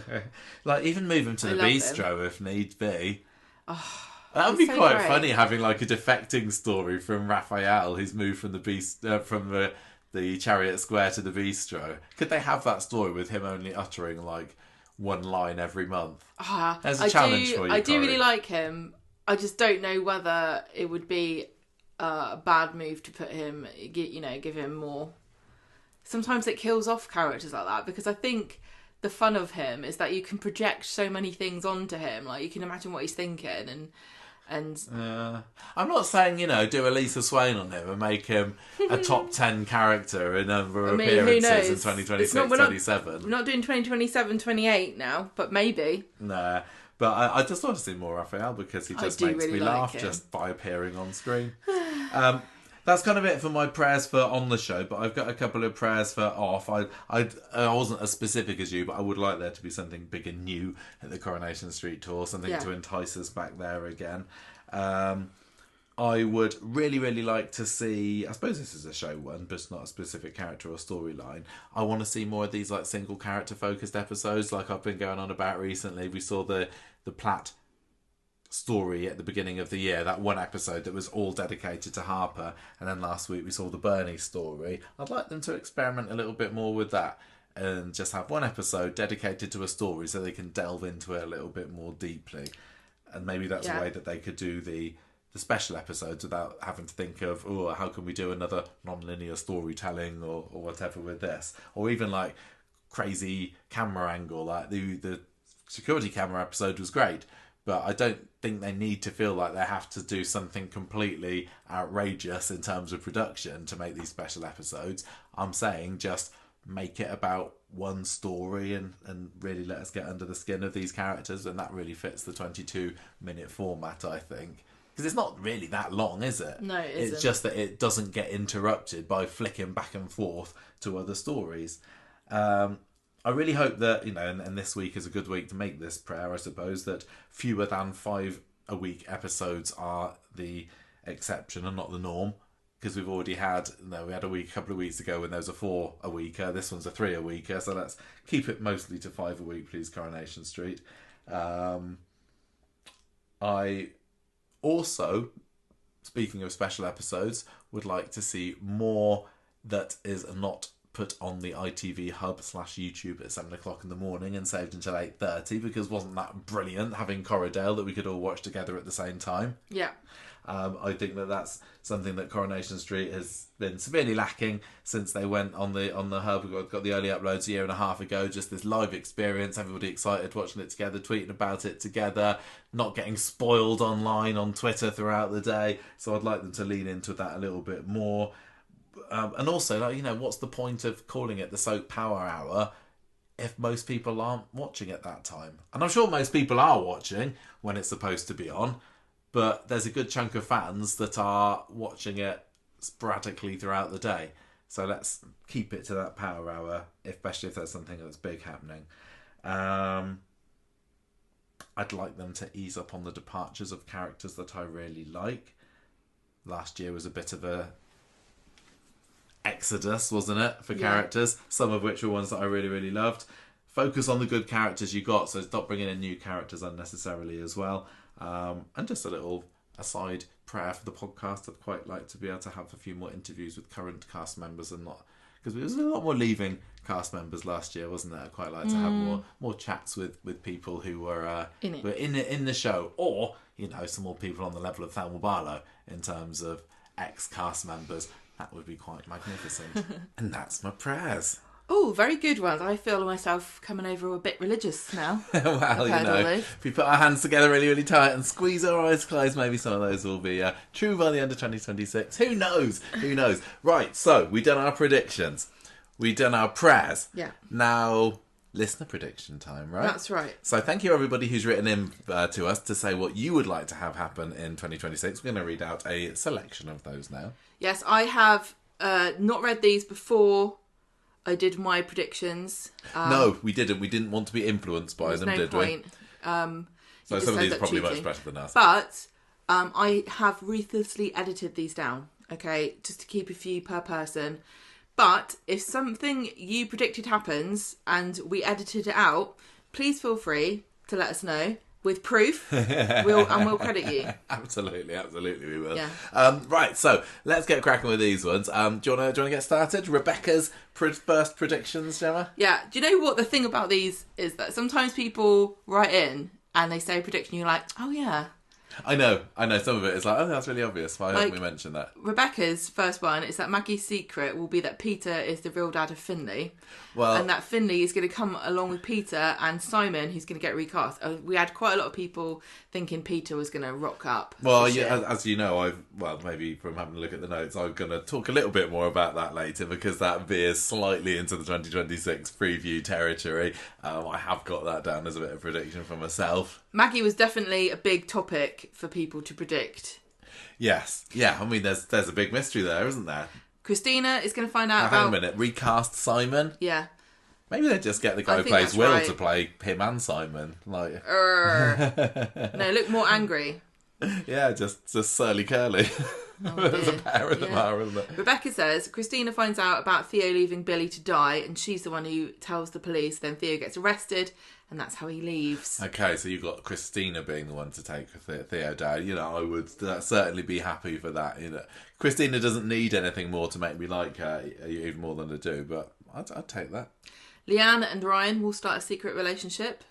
Like, even move him to the bistro if need be. Oh, that would be so quite funny, having like a defecting story from Raphael who's moved from from the Chariot Square to the bistro. Could they have that story with him only uttering like one line every month? There's a challenge for you, I do really like him. I just don't know whether it would be a bad move to put him, give him more. Sometimes it kills off characters like that, because I think the fun of him is that you can project so many things onto him. Like, you can imagine what he's thinking, and I'm not saying, do Elisa Swain on him and make him a top 10 character in number of appearances in 2026, 27. We're not doing 2027, 28 now, but maybe. Nah. But I just want to see more Raphael, because he just makes me laugh just by appearing on screen. That's kind of it for my prayers for on the show, but I've got a couple of prayers for off. I wasn't as specific as you, but I would like there to be something big and new at the Coronation Street tour, something to entice us back there again. I would really, really like to see, I suppose this is a show one, but it's not a specific character or storyline. I want to see more of these like single character focused episodes like I've been going on about recently. We saw the Platt story at the beginning of the year, that one episode that was all dedicated to Harper, and then last week we saw the Bernie story. I'd like them to experiment a little bit more with that and just have one episode dedicated to a story so they can delve into it a little bit more deeply. And maybe that's a way that they could do the special episodes without having to think of, how can we do another non-linear storytelling or whatever with this, or even like crazy camera angle. Like the security camera episode was great, but I don't think they need to feel like they have to do something completely outrageous in terms of production to make these special episodes. I'm saying just make it about one story and really let us get under the skin of these characters, and that really fits the 22-minute format, I think. Because it's not really that long, is it? No, it isn't. It's just that it doesn't get interrupted by flicking back and forth to other stories. I really hope that, and this week is a good week to make this prayer, I suppose, that fewer than 5 a week episodes are the exception and not the norm. Because we've already had, we had a couple of weeks ago when there was a 4 a weeker. This one's a 3 a weeker, so let's keep it mostly to 5 a week, please, Coronation Street. I also, speaking of special episodes, would like to see more that is not put on the ITV hub /YouTube at 7 o'clock in the morning and saved until 8:30, because wasn't that brilliant having Corridale that we could all watch together at the same time? Yeah. I think that's something that Coronation Street has been severely lacking since they went on the hub. We got the early uploads a year and a half ago. Just this live experience, everybody excited watching it together, tweeting about it together, not getting spoiled online on Twitter throughout the day. So I'd like them to lean into that a little bit more. And also, what's the point of calling it the Soap Power Hour if most people aren't watching at that time? And I'm sure most people are watching when it's supposed to be on. but there's a good chunk of fans that are watching it sporadically throughout the day. So let's keep it to that power hour, especially if there's something that's big happening. I'd like them to ease up on the departures of characters that I really like. Last year was a bit of a exodus, wasn't it, for characters? Some of which were ones that I really, really loved. Focus on the good characters you got, so stop bringing in new characters unnecessarily as well. And just a little aside prayer for the podcast. I'd quite like to be able to have a few more interviews with current cast members and not... Because there was a lot more leaving cast members last year, wasn't there? I'd quite like to have more chats with people who were in the show, or some more people on the level of Thelma Barlow in terms of ex-cast members. That would be quite magnificent. And that's my prayers. Oh, very good ones. I feel myself coming over a bit religious now. Well, if we put our hands together really, really tight and squeeze our eyes closed, maybe some of those will be true by the end of 2026. Who knows? Who knows? Right, so we've done our predictions. We've done our prayers. Yeah. Now, listener prediction time, right? That's right. So thank you, everybody who's written in to us to say what you would like to have happen in 2026. We're going to read out a selection of those now. Yes, I have not read these before I did my predictions. No, we didn't. We didn't want to be influenced by them, did we? So some of these are probably much better than us. But I have ruthlessly edited these down, okay, just to keep a few per person. But if something you predicted happens and we edited it out, please feel free to let us know. With proof, we'll credit you. Absolutely, we will. Yeah. Right, so let's get cracking with these ones. Do you want to get started? Rebecca's first predictions, Gemma? Yeah. Do you know what the thing about these is? That sometimes people write in and they say a prediction, you're like, oh yeah. I know. Some of it is like, oh, that's really obvious. Why haven't we mentioned that? Rebecca's first one is that Maggie's secret will be that Peter is the real dad of Finley. Well, and that Finley is going to come along with Peter and Simon, who's going to get recast. We had quite a lot of people thinking Peter was going to rock up. Well, yeah, as you know, maybe from having a look at the notes, I'm going to talk a little bit more about that later because that veers slightly into the 2026 preview territory. I have got that down as a bit of prediction for myself. Maggie was definitely a big topic for people to predict. Yes. Yeah, I mean, there's a big mystery there, isn't there? Christina is going to find out about... Hang a minute, recast Simon? Yeah. Maybe they just get the guy who plays Will to play him and Simon. Like, no, look more angry. Yeah, just surly curly. Oh, there's a pair of them are, isn't there? Rebecca says Christina finds out about Theo leaving Billy to die, and she's the one who tells the police. Then Theo gets arrested, and that's how he leaves. Okay, so you've got Christina being the one to take Theo down. I would certainly be happy for that. Christina doesn't need anything more to make me like her, even more than I do, but I'd take that. Leanne and Ryan will start a secret relationship.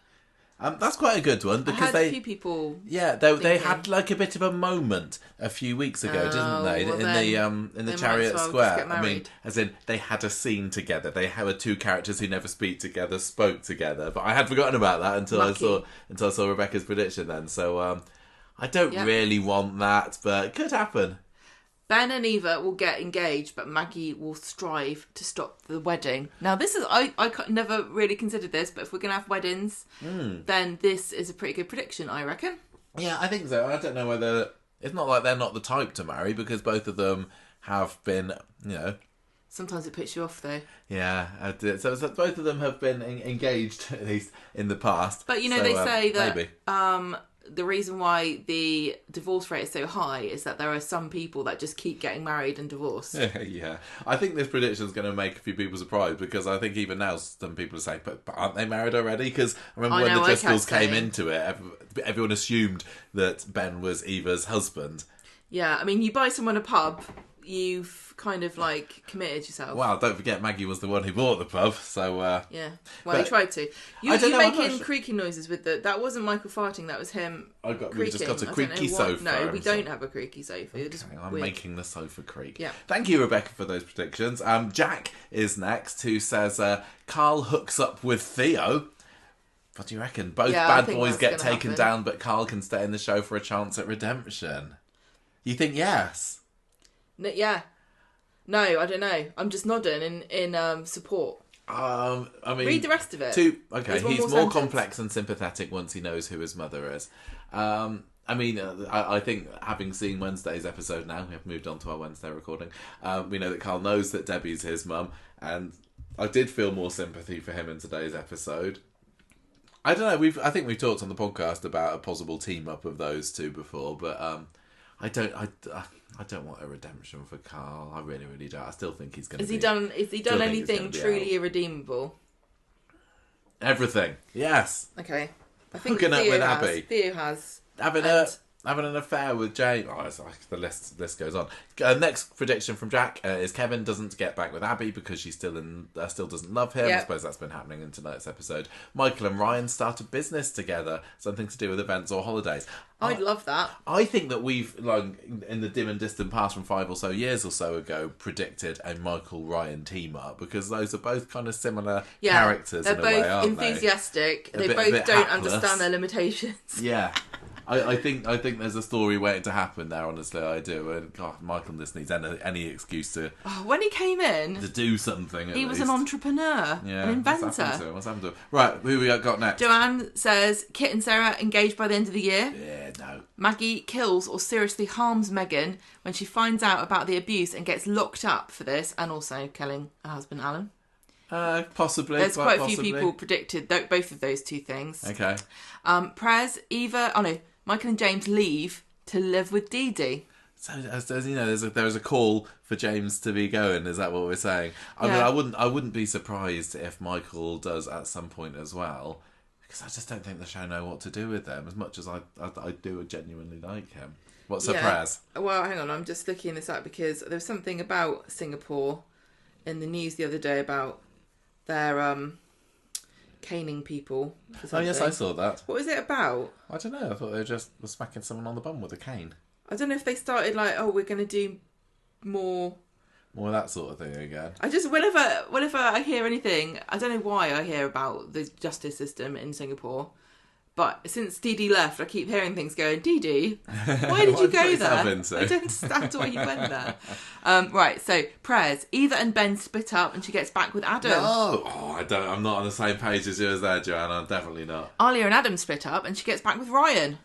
That's quite a good one because a few people. Yeah, they had like a bit of a moment a few weeks ago, didn't they? Well, in the Chariot Square. I mean, as in they had a scene together. They had two characters who never spoke together. But I had forgotten about that until I saw Rebecca's prediction then. So I don't really want that, but it could happen. Ben and Eva will get engaged, but Maggie will strive to stop the wedding. Now, this is... I never really considered this, but if we're going to have weddings, then this is a pretty good prediction, I reckon. Yeah, I think so. I don't know whether... It's not like they're not the type to marry, because both of them have been, Sometimes it puts you off, though. Yeah, so both of them have been engaged, at least in the past. But, they say that... Maybe. The reason why the divorce rate is so high is that there are some people that just keep getting married and divorced. Yeah. I think this prediction is going to make a few people surprised because I think even now some people are saying, but aren't they married already? Because I remember when the Driscolls came into it, everyone assumed that Ben was Eva's husband. Yeah, I mean, you buy someone a pub, you've kind of committed yourself. Well, don't forget Maggie was the one who bought the pub, so yeah. Well, he tried to. You're making creaking noises with that wasn't Michael farting, that was him. We've just got a creaky sofa. No, we don't have a creaky sofa. Okay, I'm making the sofa creak. Yeah. Thank you, Rebecca, for those predictions. Jack is next, who says Carl hooks up with Theo. What do you reckon? Both bad boys get taken down, but Carl can stay in the show for a chance at redemption. You think yes? Yeah. No, I don't know. I'm just nodding in support. I mean, read the rest of it. Okay, he's more complex and sympathetic once he knows who his mother is. I mean, I think having seen Wednesday's episode now, we have moved on to our Wednesday recording, we know that Carl knows that Debbie's his mum, and I did feel more sympathy for him in today's episode. I don't know, I think we've talked on the podcast about a possible team-up of those two before, but I don't want a redemption for Carl. I really, really don't. I still think he's going to be... Has he done anything truly irredeemable? Everything, yes. Okay. I think hooking up with Abby. Theo has. Having an affair with Jane. Oh, it's like the list goes on. Next prediction from Jack is Kevin doesn't get back with Abby because she still doesn't love him. Yep. I suppose that's been happening in tonight's episode. Michael and Ryan start a business together, something to do with events or holidays. I'd love that. I think that we've, like, in the dim and distant past from 5 or so years or so ago, predicted a Michael-Ryan team-up because those are both kind of similar characters in a way, aren't they? They're both enthusiastic. They both don't understand their limitations. Yeah. I think there's a story waiting to happen there, honestly, I do. And God, Michael just needs any excuse to... Oh, when he came in... To do something, He was an entrepreneur, an inventor. What's happened to him? Right, who we got next? Joanne says, Kit and Sarah engaged by the end of the year. Yeah, no. Maggie kills or seriously harms Megan when she finds out about the abuse and gets locked up for this, and also killing her husband, Alan. Possibly. There's quite a few people predicted both of those two things. Okay. Prez, Eva... Oh, no. Michael and James leave to live with Dee Dee. So, as you know, there's a call for James to be going. Is that what we're saying? I mean, I wouldn't be surprised if Michael does at some point as well, because I just don't think the show know what to do with them. As much as I do genuinely like him. What's a Prez? Well, hang on, I'm just looking this up because there was something about Singapore in the news the other day about their caning people for something. Oh yes, I saw that. What was it about? I don't know. I thought they just were smacking someone on the bum with a cane. I don't know if they started like, oh, we're going to do more of that sort of thing again. I just whenever I hear anything, I don't know why I hear about the justice system in Singapore, but since Dee Dee left, I keep hearing things going, Dee Dee, why did you go there? I don't understand why you went there. Right, so Prez, Eva and Ben split up and she gets back with Adam. No, I'm not on the same page as you as there, Joanna. I'm definitely not. Alia and Adam split up and she gets back with Ryan.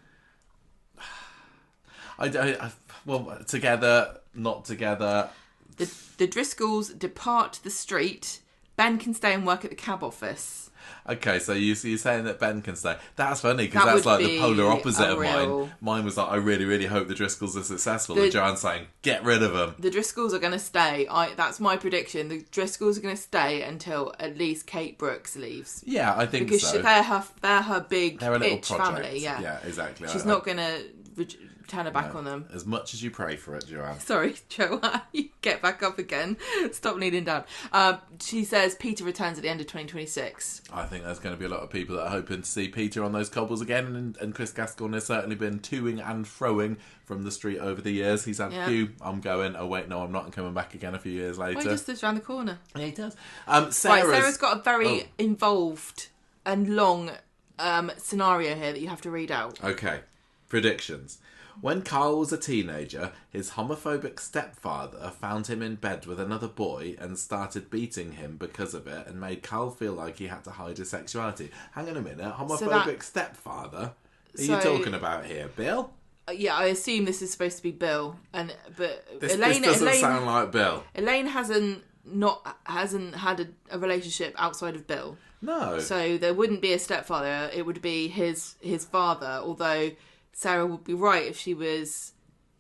Well, together, not together. The Driscolls depart the street. Ben can stay and work at the cab office. Okay, so you're saying that Ben can stay. That's funny, because that's like the polar opposite of mine. Mine was like, I really, really hope the Driscolls are successful. And Joanne's saying, get rid of them. The Driscolls are going to stay. That's my prediction. The Driscolls are going to stay until at least Kate Brooks leaves. Yeah, I think so. Because they're her big bitch family. Yeah, yeah, exactly. She's not going to turn her back on them. As much as you pray for it, Joanne. Sorry, Joanne. You get back up again. Stop kneeling down. She says Peter returns at the end of 2026. I think there's going to be a lot of people that are hoping to see Peter on those cobbles again, and Chris Gascoigne has certainly been toing and froing from the street over the years. He's had a few, I'm going, oh wait, no, I'm not, I'm coming back again a few years later. Well, he just lives around the corner. Yeah, he does. Sarah's got a very involved and long scenario here that you have to read out. Okay. Predictions. When Carl was a teenager, his homophobic stepfather found him in bed with another boy and started beating him because of it and made Carl feel like he had to hide his sexuality. Hang on a minute, homophobic stepfather? Are you talking about here, Bill? Yeah, I assume this is supposed to be Bill, but this doesn't sound like Bill. Elaine hasn't had a relationship outside of Bill. No. So there wouldn't be a stepfather. It would be his father, although Sarah would be right if she was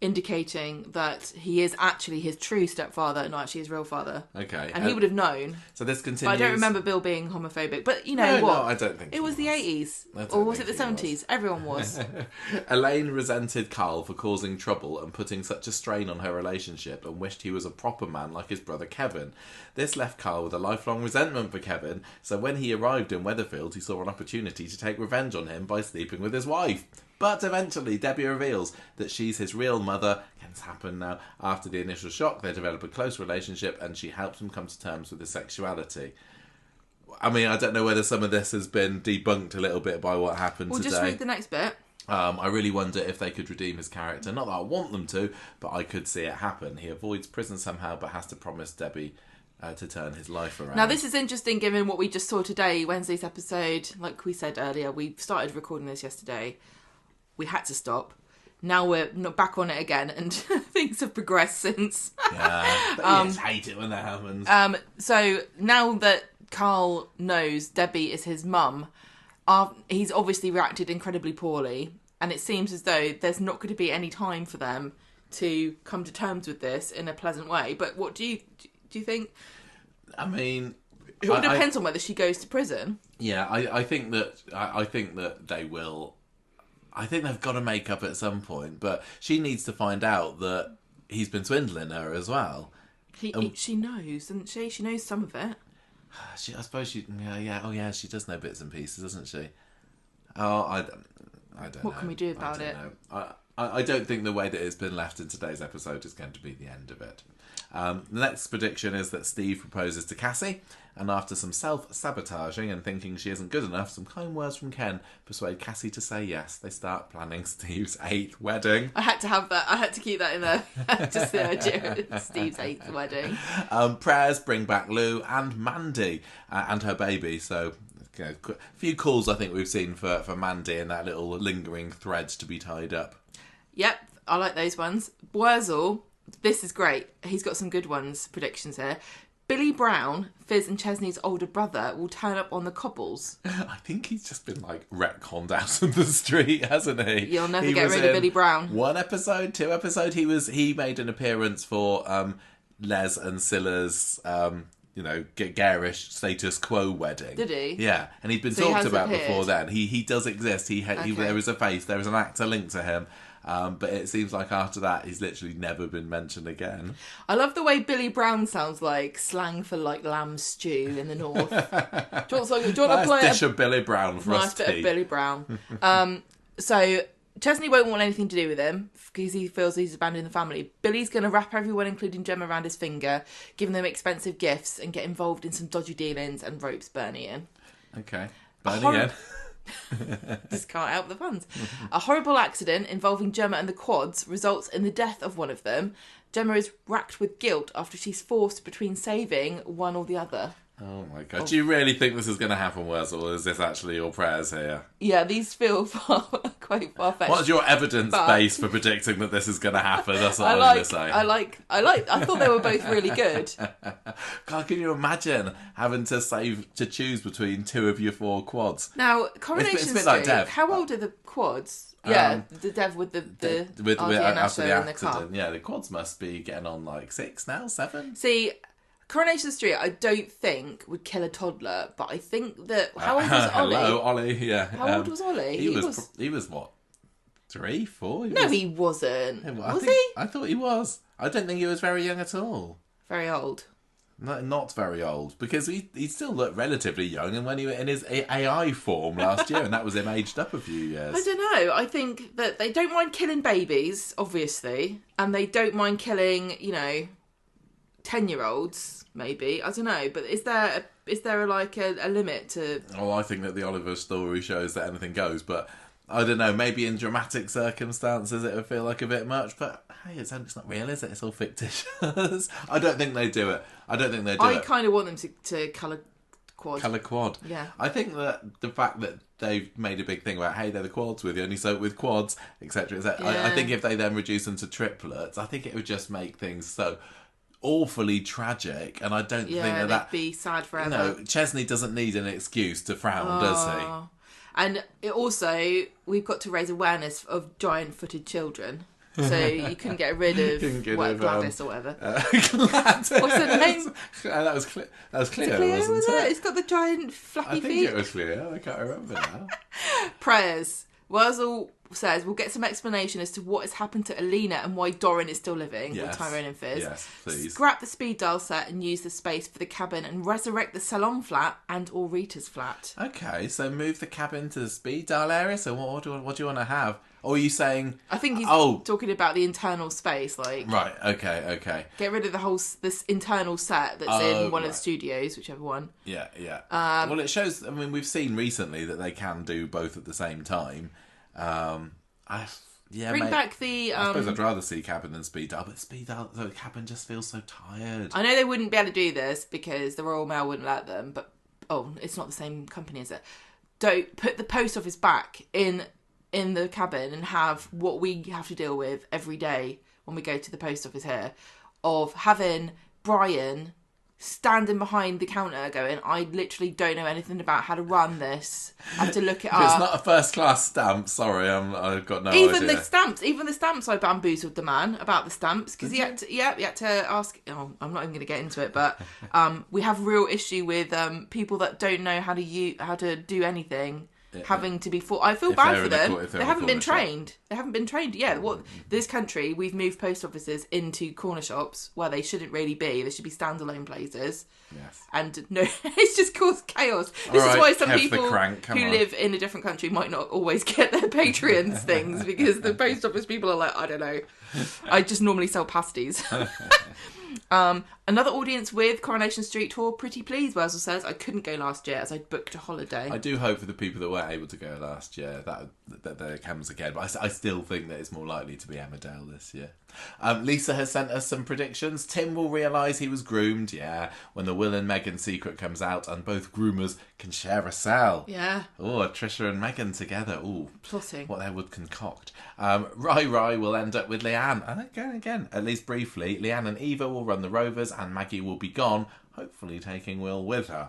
indicating that he is actually his true stepfather, not actually his real father. Okay. And he would have known. So this continues. But I don't remember Bill being homophobic. But you know what? No, I don't think it was the 80s. Or was it the 70s? Everyone was. Elaine resented Carl for causing trouble and putting such a strain on her relationship and wished he was a proper man like his brother Kevin. This left Carl with a lifelong resentment for Kevin, so when he arrived in Weatherfield, he saw an opportunity to take revenge on him by sleeping with his wife. But eventually, Debbie reveals that she's his real mother. It's happened now. After the initial shock, they develop a close relationship and she helps him come to terms with his sexuality. I mean, I don't know whether some of this has been debunked a little bit by what happened today. We'll just read the next bit. I really wonder if they could redeem his character. Not that I want them to, but I could see it happen. He avoids prison somehow, but has to promise Debbie to turn his life around. Now, this is interesting given what we just saw today, Wednesday's episode. Like we said earlier, we started recording this yesterday. We had to stop now we're not back on it again, and things have progressed since. Yeah, I just hate it when that happens. So now that Carl knows Debbie is his mum, he's obviously reacted incredibly poorly, and it seems as though there's not going to be any time for them to come to terms with this in a pleasant way. But what do you think? I mean, it all depends on whether she goes to prison. Yeah, I think that they will. I think they've got to make up at some point, but she needs to find out that he's been swindling her as well. She knows, doesn't she? She knows some of it. I suppose she. Yeah. Oh, yeah. She does know bits and pieces, doesn't she? Oh, I don't know. What can we do about it? I don't think the way that it's been left in today's episode is going to be the end of it. The next prediction is that Steve proposes to Cassie, and after some self-sabotaging and thinking she isn't good enough, some kind words from Ken persuade Cassie to say yes. They start planning Steve's 8th wedding. I had to have that. I had to keep that in there. Just the idea of Steve's 8th wedding. Prayers bring back Lou and Mandy and her baby, so... a few calls I think we've seen for Mandy and that little lingering thread to be tied up. Yep, I like those ones. Wurzel, this is great. He's got some good ones, predictions here. Billy Brown, Fizz and Chesney's older brother, will turn up on the cobbles. I think he's just been, retconned out of the street, hasn't he? You'll never get rid of Billy Brown. 1 episode, 2 episodes, he made an appearance for Les and Scylla's... garish status quo wedding. Did he? Yeah, and he'd been talked about before then. He does exist. There is a face. There is an actor linked to him. But it seems like after that, he's literally never been mentioned again. I love the way Billy Brown sounds like slang for lamb stew in the north. Do you want to play dish of Billy Brown for us, nice bit of Billy Brown. So Chesney won't want anything to do with him because he feels he's abandoned the family. Billy's going to wrap everyone, including Gemma, around his finger, giving them expensive gifts and get involved in some dodgy dealings and ropes Bernie in. Okay. Bernie in. Just can't help the puns. A horrible accident involving Gemma and the quads results in the death of one of them. Gemma is racked with guilt after she's forced between saving one or the other. Oh my god. Do you really think this is going to happen, Wurzel, or is this actually your prayers here? Yeah, these feel quite far-fetched. What's your evidence base for predicting that this is going to happen? That's what I'm going to say. I thought they were both really good. God, can you imagine having to choose between 2 of your 4 quads? Now, Coronation Street, it's a bit like Dev. How old are the quads? Yeah, the Dev with the after the in the car. Yeah, the quads must be getting on 6 now, 7. See, Coronation Street, I don't think would kill a toddler, but I think that how old was Ollie? Hello, Ollie. Yeah. How old was Ollie? He was what? 3, 4? He wasn't. Was he? I thought he was. I don't think he was very young at all. Very old. No, not very old, because he still looked relatively young, and when he was in his AI form last year, and that was him aged up a few years. I don't know. I think that they don't mind killing babies, obviously, and they don't mind killing, 10-year-olds. Maybe, I don't know, but is there a limit to? Well, I think that the Oliver story shows that anything goes, but I don't know. Maybe in dramatic circumstances it would feel like a bit much, but hey, it's not real, is it? It's all fictitious. I don't think they do it. I kind of want them to colour quad. Colour quad. Yeah. I think that the fact that they've made a big thing about, hey, they're the quads with you, only so with quads, etc. Yeah. I think if they then reduce them to triplets, I think it would just make things so awfully tragic, and I don't think that'd be sad forever. Chesney doesn't need an excuse to frown, does he? And we've got to raise awareness of giant-footed children. So you couldn't get rid of Gladys or whatever. Gladys. What's her name? That was Cleo, wasn't it? It's got the giant fluffy feet. I think it was Cleo. I can't remember now. Prayers. Wurzel says we'll get some explanation as to what has happened to Alina and why Doran is still living with Tyrone and Fizz. Yes, please. Scrap the speed dial set and use the space for the cabin and resurrect the salon flat and or Rita's flat. Okay, so move the cabin to the speed dial area. So what do you want to have? Or are you saying? I think he's talking about the internal space, Right. Okay. Get rid of this internal set that's in one of the studios, whichever one. Yeah. Well, it shows. I mean, we've seen recently that they can do both at the same time. Bring back the. I suppose I'd rather see cabin than speed dial, but the cabin just feels so tired. I know they wouldn't be able to do this because the Royal Mail wouldn't let them, but it's not the same company, is it? Don't put the post office back in in the cabin and have what we have to deal with every day when we go to the post office here, of having Brian standing behind the counter going, I literally don't know anything about how to run this. I have to look it up. It's not a first class stamp. Sorry, I've got no even idea. Even the stamps, I bamboozled the man about the stamps because he had to ask. Oh, I'm not even going to get into it, but we have a real issue with people that don't know how to do anything. Having to be I feel bad for them. They haven't been trained. They haven't been trained. Yeah, this country, we've moved post offices into corner shops where they shouldn't really be. They should be standalone places. Yes. And no, it's just caused chaos. This is why some people who live in a different country might not always get their Patreons things, because the post office people are like, I don't know. I just normally sell pasties. Another audience with Coronation Street tour, pretty pleased, Wurzel says. I couldn't go last year as I booked a holiday. I do hope for the people that weren't able to go last year that there comes again, but I still think that it's more likely to be Emmerdale this year. Lisa has sent us some predictions. Tim will realise he was groomed, when the Will and Meghan secret comes out and both groomers can share a cell. Yeah. Oh, Trisha and Meghan together. Oh, plotting. What they would concoct. Rai will end up with Leanne. And again, at least briefly, Leanne and Eva will run the Rovers and Maggie will be gone, hopefully taking Will with her.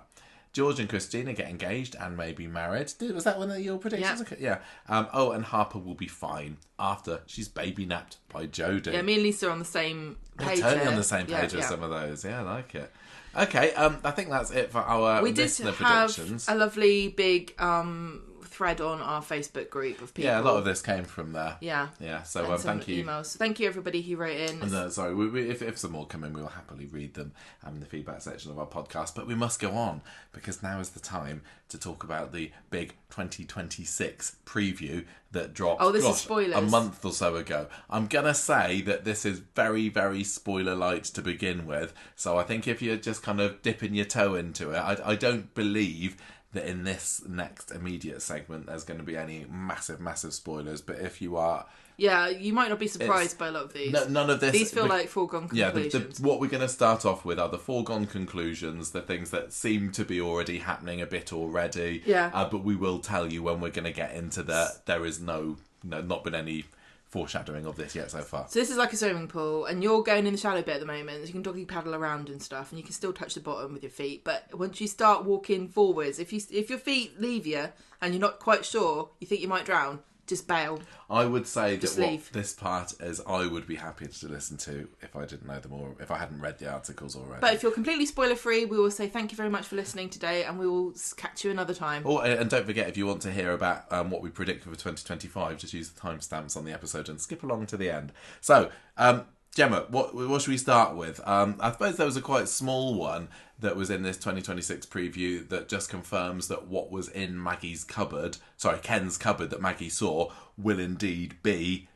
George and Christina get engaged and may be married. Was that one of your predictions? Yeah. And Harper will be fine after she's baby napped by Jodie. Yeah, me and Lisa are on the same page. Totally on the same page with some of those. Yeah, I like it. Okay, I think that's it for our listener predictions. We did have a lovely big thread on our Facebook group of people. Yeah, a lot of this came from there. Yeah. So thank you. Emails. Thank you everybody who wrote in. If some more come in, we will happily read them in the feedback section of our podcast. But we must go on, because now is the time to talk about the big 2026 preview that dropped is spoilers. A month or so ago. I'm going to say that this is very, very spoiler light to begin with. So I think if you're just kind of dipping your toe into it, I don't believe that in this next immediate segment there's going to be any massive spoilers, but if you are... Yeah, you might not be surprised by a lot of these. None of this... These feel like foregone conclusions. What we're going to start off with are the foregone conclusions, the things that seem to be already happening a bit already. Yeah. But we will tell you when we're going to get into there is not been any foreshadowing of this yet so far. So this is like a swimming pool, and you're going in the shallow bit at the moment. So you can doggy paddle around and stuff, and you can still touch the bottom with your feet. But once you start walking forwards, if your feet leave you and you're not quite sure, you think you might drown, just bail. I would say that what this part is, I would be happy to listen to if I didn't know them or if I hadn't read the articles already. But if you're completely spoiler free, we will say thank you very much for listening today, and we will catch you another time. Oh, and don't forget, if you want to hear about what we predict for 2025, just use the timestamps on the episode and skip along to the end. So, Gemma, what should we start with? I suppose there was a quite small one that was in this 2026 preview that just confirms that what was in Ken's cupboard that Maggie saw will indeed be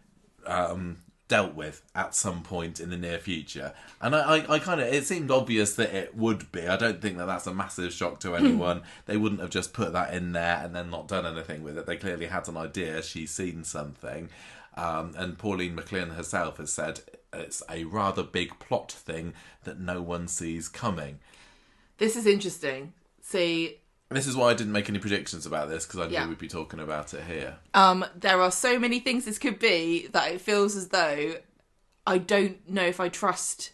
dealt with at some point in the near future. And I kind of, it seemed obvious that it would be. I don't think that that's a massive shock to anyone. They wouldn't have just put that in there and then not done anything with it. They clearly had an idea. She's seen something. And Pauline McLean herself has said it's a rather big plot thing that no one sees coming. This is interesting. See, this is why I didn't make any predictions about this, because I knew we'd be talking about it here. There are so many things this could be that it feels as though I don't know if I trust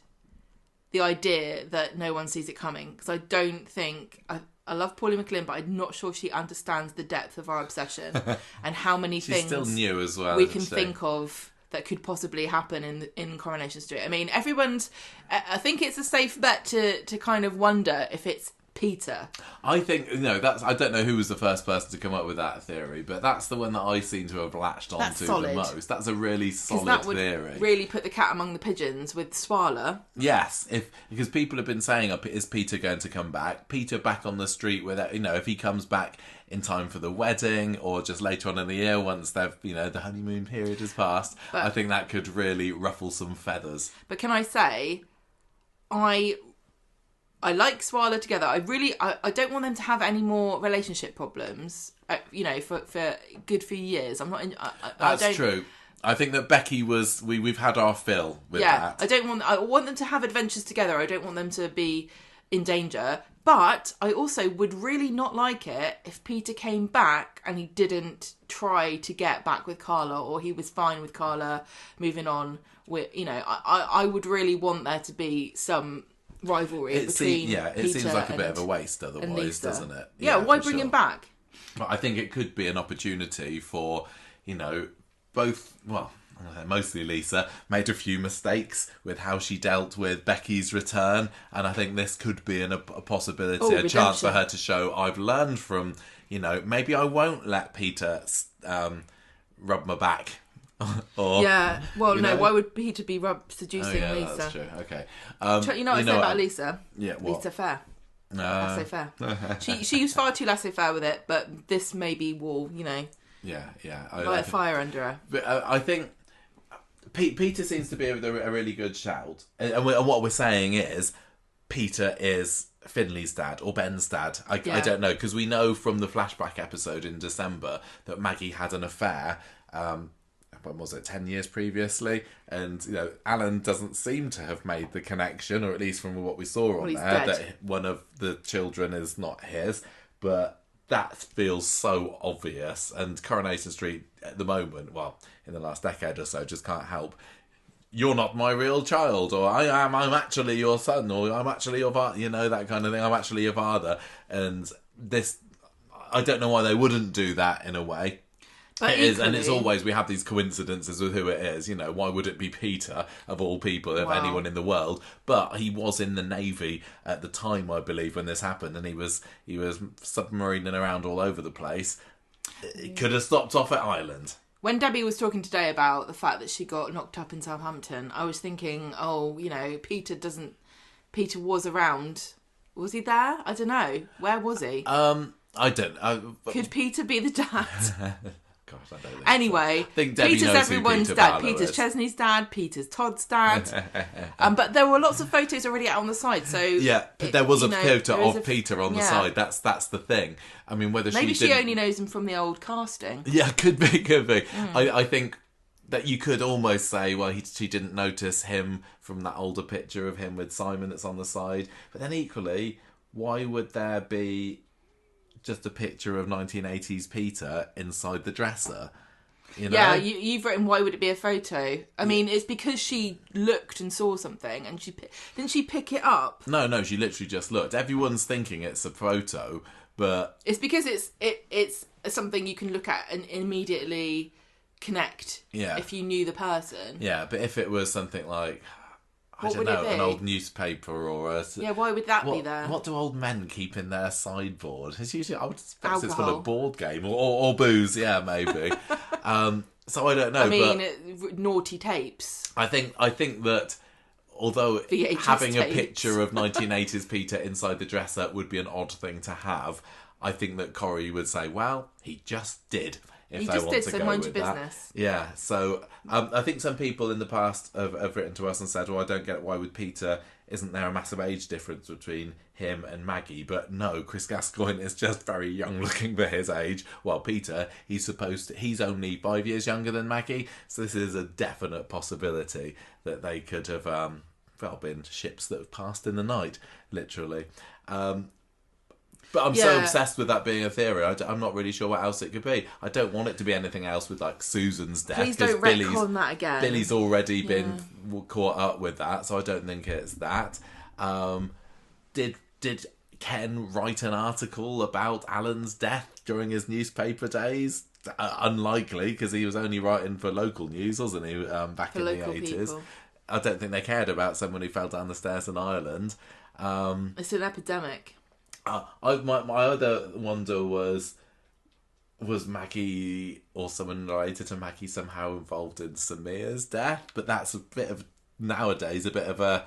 the idea that no one sees it coming, because I don't think... I love Pauline McLean, but I'm not sure she understands the depth of our obsession and how many things still new as well, we can think of that could possibly happen in Coronation Street. I mean, I think it's a safe bet to kind of wonder if it's Peter. I think, I don't know who was the first person to come up with that theory, but that's the one that I seem to have latched onto the most. That's a really solid theory. That would really put the cat among the pigeons with Swala. Yes, because people have been saying, is Peter going to come back? Peter back on the street with, if he comes back in time for the wedding or just later on in the year once they've, the honeymoon period has passed, I think that could really ruffle some feathers. But can I say, I like Swala together. I don't want them to have any more relationship problems. For a good few years. I'm not. That's true. I think that Becky was. We've had our fill with that. I want them to have adventures together. I don't want them to be in danger. But I also would really not like it if Peter came back and he didn't try to get back with Carla, or he was fine with Carla moving on. With, I would really want there to be some rivalry between it Peter seems like a bit and- of a waste otherwise, doesn't it? Yeah, why bring him back? But I think it could be an opportunity for, both, mostly Lisa, made a few mistakes with how she dealt with Becky's return, and I think this could be a possibility, a chance for her to show, I've learned from, maybe I won't let Peter rub my back. Or, why would Peter be seducing Lisa? That's true. Okay. You know what I say about Lisa? Yeah, what? Lisa Fair. Laissez-faire. She was far too laissez-faire with it, but this maybe will, Yeah. light a fire under her. But I think Peter seems to be a really good shout. And what we're saying is Peter is Finley's dad or Ben's dad. I don't know, because we know from the flashback episode in December that Maggie had an affair. When was it, 10 years previously? And, Alan doesn't seem to have made the connection, or at least from what we saw on there, that one of the children is not his. But that feels so obvious. And Coronation Street, at the moment, in the last decade or so, just can't help. You're not my real child, or I'm actually your son, or I'm actually your father, that kind of thing. I'm actually your father. And this, I don't know why they wouldn't do that in a way. But it is, and it's always, we have these coincidences with who it is. Why would it be Peter, of all people, of anyone in the world? But he was in the Navy at the time, I believe, when this happened, and he was submarining around all over the place. It could have stopped off at Ireland. When Debbie was talking today about the fact that she got knocked up in Southampton, I was thinking, Peter was around. Was he there? I don't know. Where was he? I don't know. Could Peter be the dad? Gosh, I don't think anyway, so. I think Debbie Peter's knows everyone's who Peter dad. Barlow Peter's is. Chesney's dad. Peter's Todd's dad. But there were lots of photos already out on the side. So but there was a photo of Peter on the side. That's the thing. I mean, whether maybe she only knows him from the old casting. Yeah, could be. I think that you could almost say, she didn't notice him from that older picture of him with Simon that's on the side. But then equally, why would there be just a picture of 1980s Peter inside the dresser? Yeah, you've written, why would it be a photo? I mean, it's because she looked and saw something, and didn't she pick it up? No, she literally just looked. Everyone's thinking it's a photo, but it's because it's something you can look at and immediately connect. Yeah. If you knew the person. Yeah, but if it was something like, I don't know, an old newspaper or a... Yeah, why would that be there? What do old men keep in their sideboard? It's usually, I would expect it's full of board game or booze, yeah, maybe. So I don't know. I mean, naughty tapes. I think that although VHS having tapes. A picture of 1980s Peter inside the dresser would be an odd thing to have, I think that Corrie would say, well, he just did. If they want to go mind with your that. business. Yeah, so I think some people in the past have written to us and said, I don't get why with Peter, isn't there a massive age difference between him and Maggie? But no, Chris Gascoigne is just very young looking for his age, while Peter, he's only 5 years younger than Maggie, so this is a definite possibility that they could have been ships that have passed in the night, literally. But I'm so obsessed with that being a theory. I'm not really sure what else it could be. I don't want it to be anything else with like Susan's death. Please don't retcon that again. Billy's already been caught up with that, so I don't think it's that. Did Ken write an article about Alan's death during his newspaper days? Unlikely, because he was only writing for local news, wasn't he? Back in the 80s. People. I don't think they cared about someone who fell down the stairs in Ireland. It's an epidemic. My other wonder was Maggie or someone related to Maggie somehow involved in Samir's death? But that's nowadays a bit of a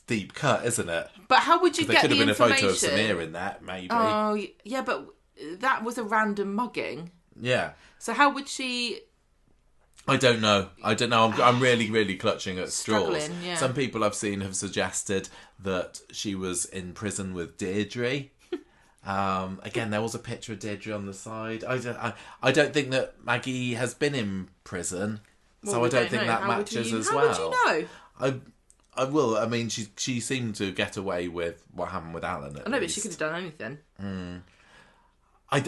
deep cut, isn't it? But how would you get the information? There could have been a photo of Samir in that, maybe. Oh, yeah, but that was a random mugging. Yeah. So how would she... I don't know. I'm really, really clutching at straws. Yeah. Some people I've seen have suggested that she was in prison with Deirdre. Again, there was a picture of Deirdre on the side. I don't think that Maggie has been in prison, so I don't think that matches as well. How would you know? I will. I mean, she seemed to get away with what happened with Alan. I know, but she could have done anything. I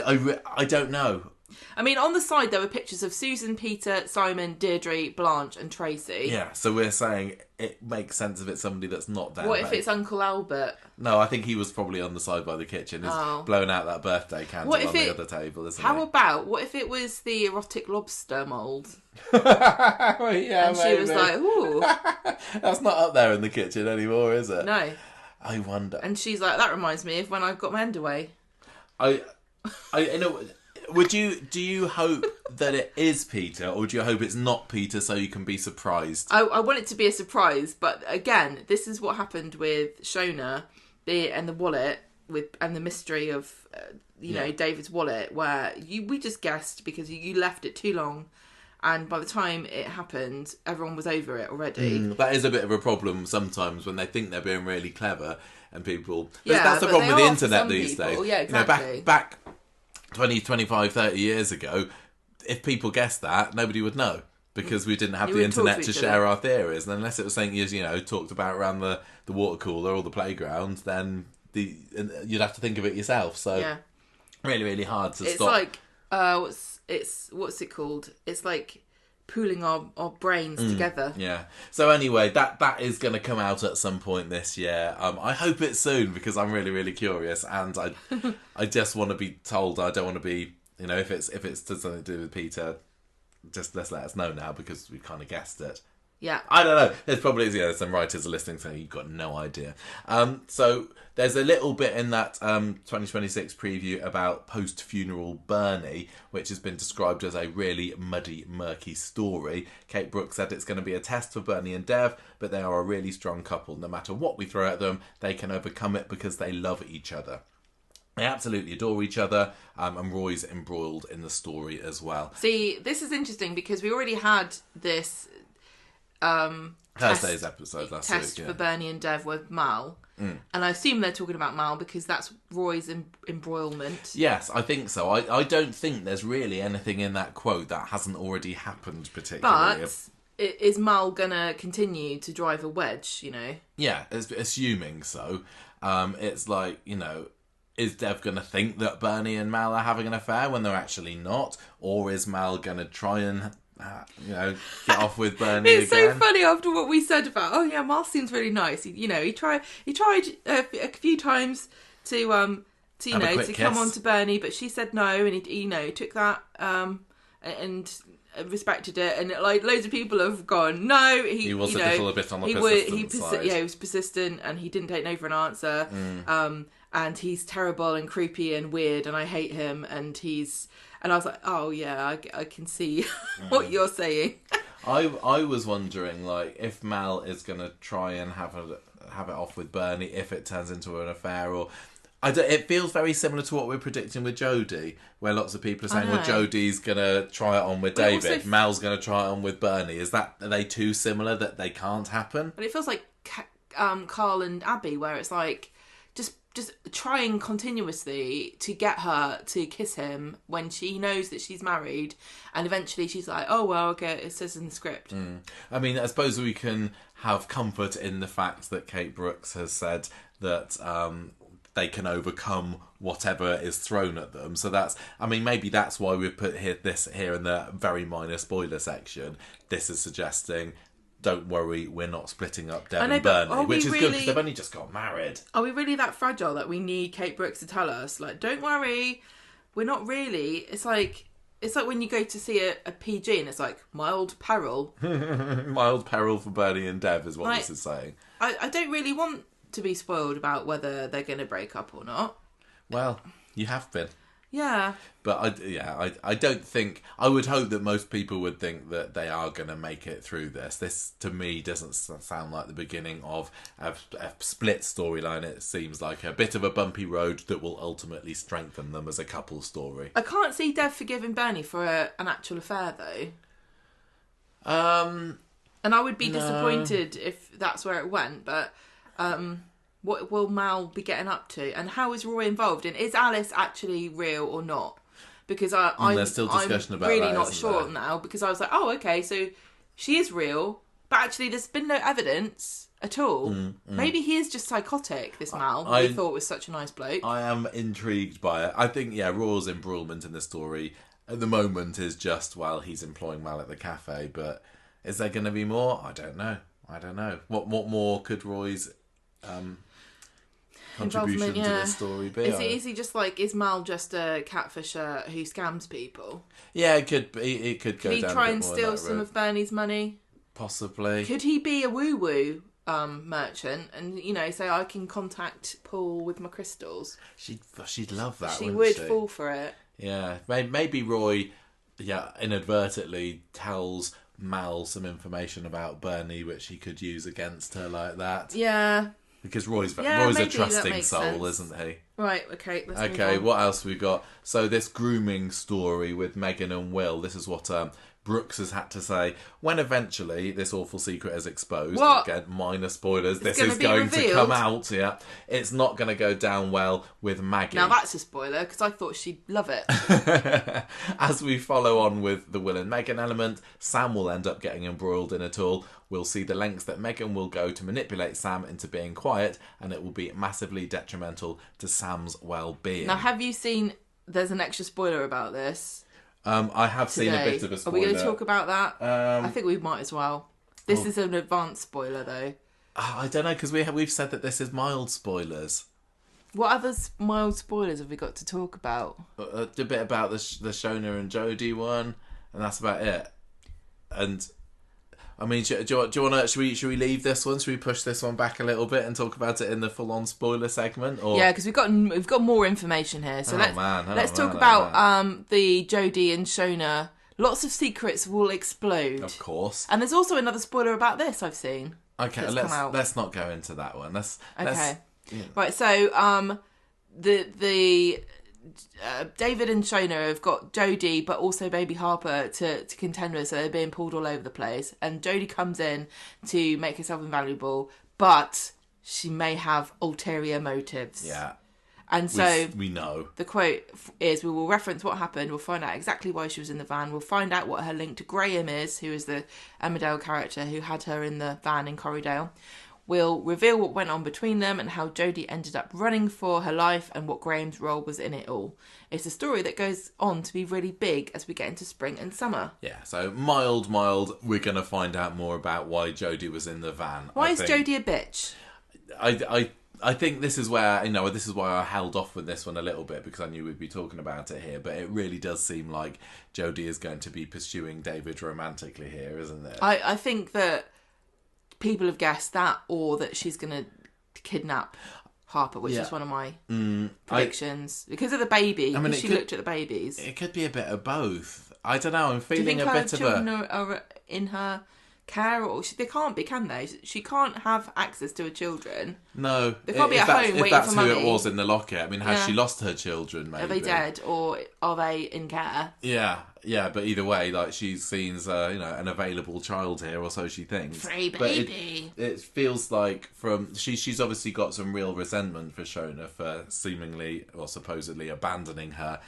don't know. I mean, on the side there were pictures of Susan, Peter, Simon, Deirdre, Blanche, and Tracy. Yeah, so we're saying it makes sense if it's somebody that's not there. What if it's Uncle Albert? No, I think he was probably on the side by the kitchen, blowing out that birthday candle on the other table, isn't How about, what if it was the erotic lobster mould? Well, yeah, and she was like, ooh. That's not up there in the kitchen anymore, is it? No. I wonder. And she's like, that reminds me of when I got my underway. You know, do you hope that it is Peter, or do you hope it's not Peter so you can be surprised? I want it to be a surprise, but again, this is what happened with Shona and the wallet and the mystery of David's wallet, where we just guessed because you left it too long, and by the time it happened, everyone was over it already. That is a bit of a problem sometimes when they think they're being really clever, and people. Yeah, that's the problem with the internet these people. days. Yeah, exactly. Back 20, 25, 30 years ago, if people guessed that, nobody would know, because we didn't have the internet to share our theories. And unless it was something you talked about around the water cooler or the playground, then you'd have to think of it yourself. So really, really hard to stop. It's like what's it called? It's like pooling our brains together. Yeah. So anyway, that is going to come out at some point this year. I hope it's soon, because I'm really, really curious, and I just want to be told. I don't want to be, if it's something to do with Peter, just let's let us know now, because we kind of guessed it. Yeah. I don't know. There's probably some writers are listening saying you've got no idea. So there's a little bit in that 2026 preview about post-funeral Bernie, which has been described as a really muddy, murky story. Kate Brooks said it's going to be a test for Bernie and Dev, but they are a really strong couple. No matter what we throw at them, they can overcome it because they love each other. They absolutely adore each other, and Roy's embroiled in the story as well. See, this is interesting because we already had this Thursday's episode last test week, for Bernie and Dev with Mal, and I assume they're talking about Mal because that's Roy's embroilment. Yes, I think so. I don't think there's really anything in that quote that hasn't already happened particularly. But is Mal gonna continue to drive a wedge? Yeah, assuming so. It's like, is Dev going to think that Bernie and Mal are having an affair when they're actually not, or is Mal going to try and get off with Bernie It's again? so funny after what we said about, Mal seems really nice. He tried a few times to come on to Bernie, but she said no, and he took that and respected it, and loads of people have gone no. He was a little bit on the persistent side. He was persistent, and he didn't take no for an answer. And he's terrible and creepy and weird, and I hate him. And I was like, oh yeah, I can see what you're saying. I was wondering, if Mal is going to try and have it off with Bernie, if it turns into an affair, or it feels very similar to what we're predicting with Jodie, where lots of people are saying, well, Jodie's going to try it on with David, Mal's going to try it on with Bernie. Are they too similar that they can't happen? But it feels like Carl and Abby, where it's like just trying continuously to get her to kiss him when she knows that she's married, and eventually she's like, oh well, okay, it says in the script. I mean, I suppose we can have comfort in the fact that Kate Brooks has said that they can overcome whatever is thrown at them. So maybe that's why we've put this here in the very minor spoiler section. This is suggesting, don't worry, we're not splitting up Dev and Bernie, which is good because they've only just got married. Are we really that fragile that we need Kate Brooks to tell us, don't worry, we're not really? It's like when you go to see a PG and it's like mild peril. Mild peril for Bernie and Dev is what this is saying. I don't really want to be spoiled about whether they're going to break up or not. Well, you have been. Yeah. But I don't think, I would hope that most people would think that they are going to make it through this. This, to me, doesn't sound like the beginning of a split storyline. It seems like a bit of a bumpy road that will ultimately strengthen them as a couple story. I can't see Dev forgiving Bernie for an actual affair, though. And I would be disappointed if that's where it went, but what will Mal be getting up to? And how is Roy involved? And is Alice actually real or not? Because I'm there's still discussion about really that, not sure now, because I was like, oh, okay, so she is real, But actually, there's been no evidence at all. Maybe he is just psychotic, this Mal, who we thought was such a nice bloke. I am intrigued by it. I think, Raw's embroilment in the story at the moment is just, well, he's employing Mal at the cafe, but is there going to be more? I don't know. What more could Roy's contribution to this story be? Is he just like, is Mal just a catfisher who scams people? Yeah, it could be. It could go down. Could he try and steal some of Bernie's money? Possibly. Could he be a woo-woo merchant and, say, I can contact Paul with my crystals? She'd love that, She would fall for it. Yeah. Maybe Roy, inadvertently tells Mal some information about Bernie which he could use against her like that. Yeah. Because Roy's a trusting soul, sense. Isn't he? Right, okay. Okay, what else have we got? So this grooming story with Megan and Will, this is what Brooks has had to say. When eventually this awful secret is exposed, again, minor spoilers, this is going to come out, it's not going to go down well with Maggie. Now that's a spoiler, because I thought she'd love it. As we follow on with the Will and Megan element, Sam will end up getting embroiled in it all. We'll see the lengths that Megan will go to manipulate Sam into being quiet, and it will be massively detrimental to Sam's well-being. Now, have you seen... There's an extra spoiler about this. I have seen a bit of a spoiler. Are we going to talk about that? I think we might as well. This is an advanced spoiler, though. I don't know, because we've said that this is mild spoilers. What other mild spoilers have we got to talk about? A bit about the Shona and Jodie one, and that's about it. And... I mean, do you want to? Should we leave this one? Should we push this one back a little bit and talk about it in the full-on spoiler segment? Or... Yeah, because we've got more information here. So let's talk about the Jodie and Shona. Lots of secrets will explode, of course. And there's also another spoiler about this I've seen. Okay, let's not go into that one. Right. So the David and Shona have got Jodie, but also baby Harper to contend with, so they're being pulled all over the place. And Jodie comes in to make herself invaluable, but she may have ulterior motives. Yeah. And so we know. The quote is, we will reference what happened, we'll find out exactly why she was in the van, we'll find out what her link to Graham is, who is the Emmerdale character who had her in the van in Corriedale. We'll reveal what went on between them and how Jodie ended up running for her life and what Graham's role was in it all. It's a story that goes on to be really big as we get into spring and summer. Yeah, so mild. We're going to find out more about why Jodie was in the van. Why is Jodie a bitch? I think this is where, this is why I held off with this one a little bit, because I knew we'd be talking about it here. But it really does seem like Jodie is going to be pursuing David romantically here, isn't it? I think that people have guessed that, or that she's going to kidnap Harper, which is one of my predictions. Because of the baby. I mean, she looked at the babies. It could be a bit of both. I don't know. I'm feeling a bit of children are in her care, or they can't be, can they? She can't have access to her children. No, they can't be at home waiting for money. If that's who it was in the locket, I mean, has she lost her children? Maybe are they dead, or are they in care? Yeah. But either way, like, she seems an available child here, or so she thinks. Free baby. But it feels like she's obviously got some real resentment for Shona for seemingly or supposedly abandoning her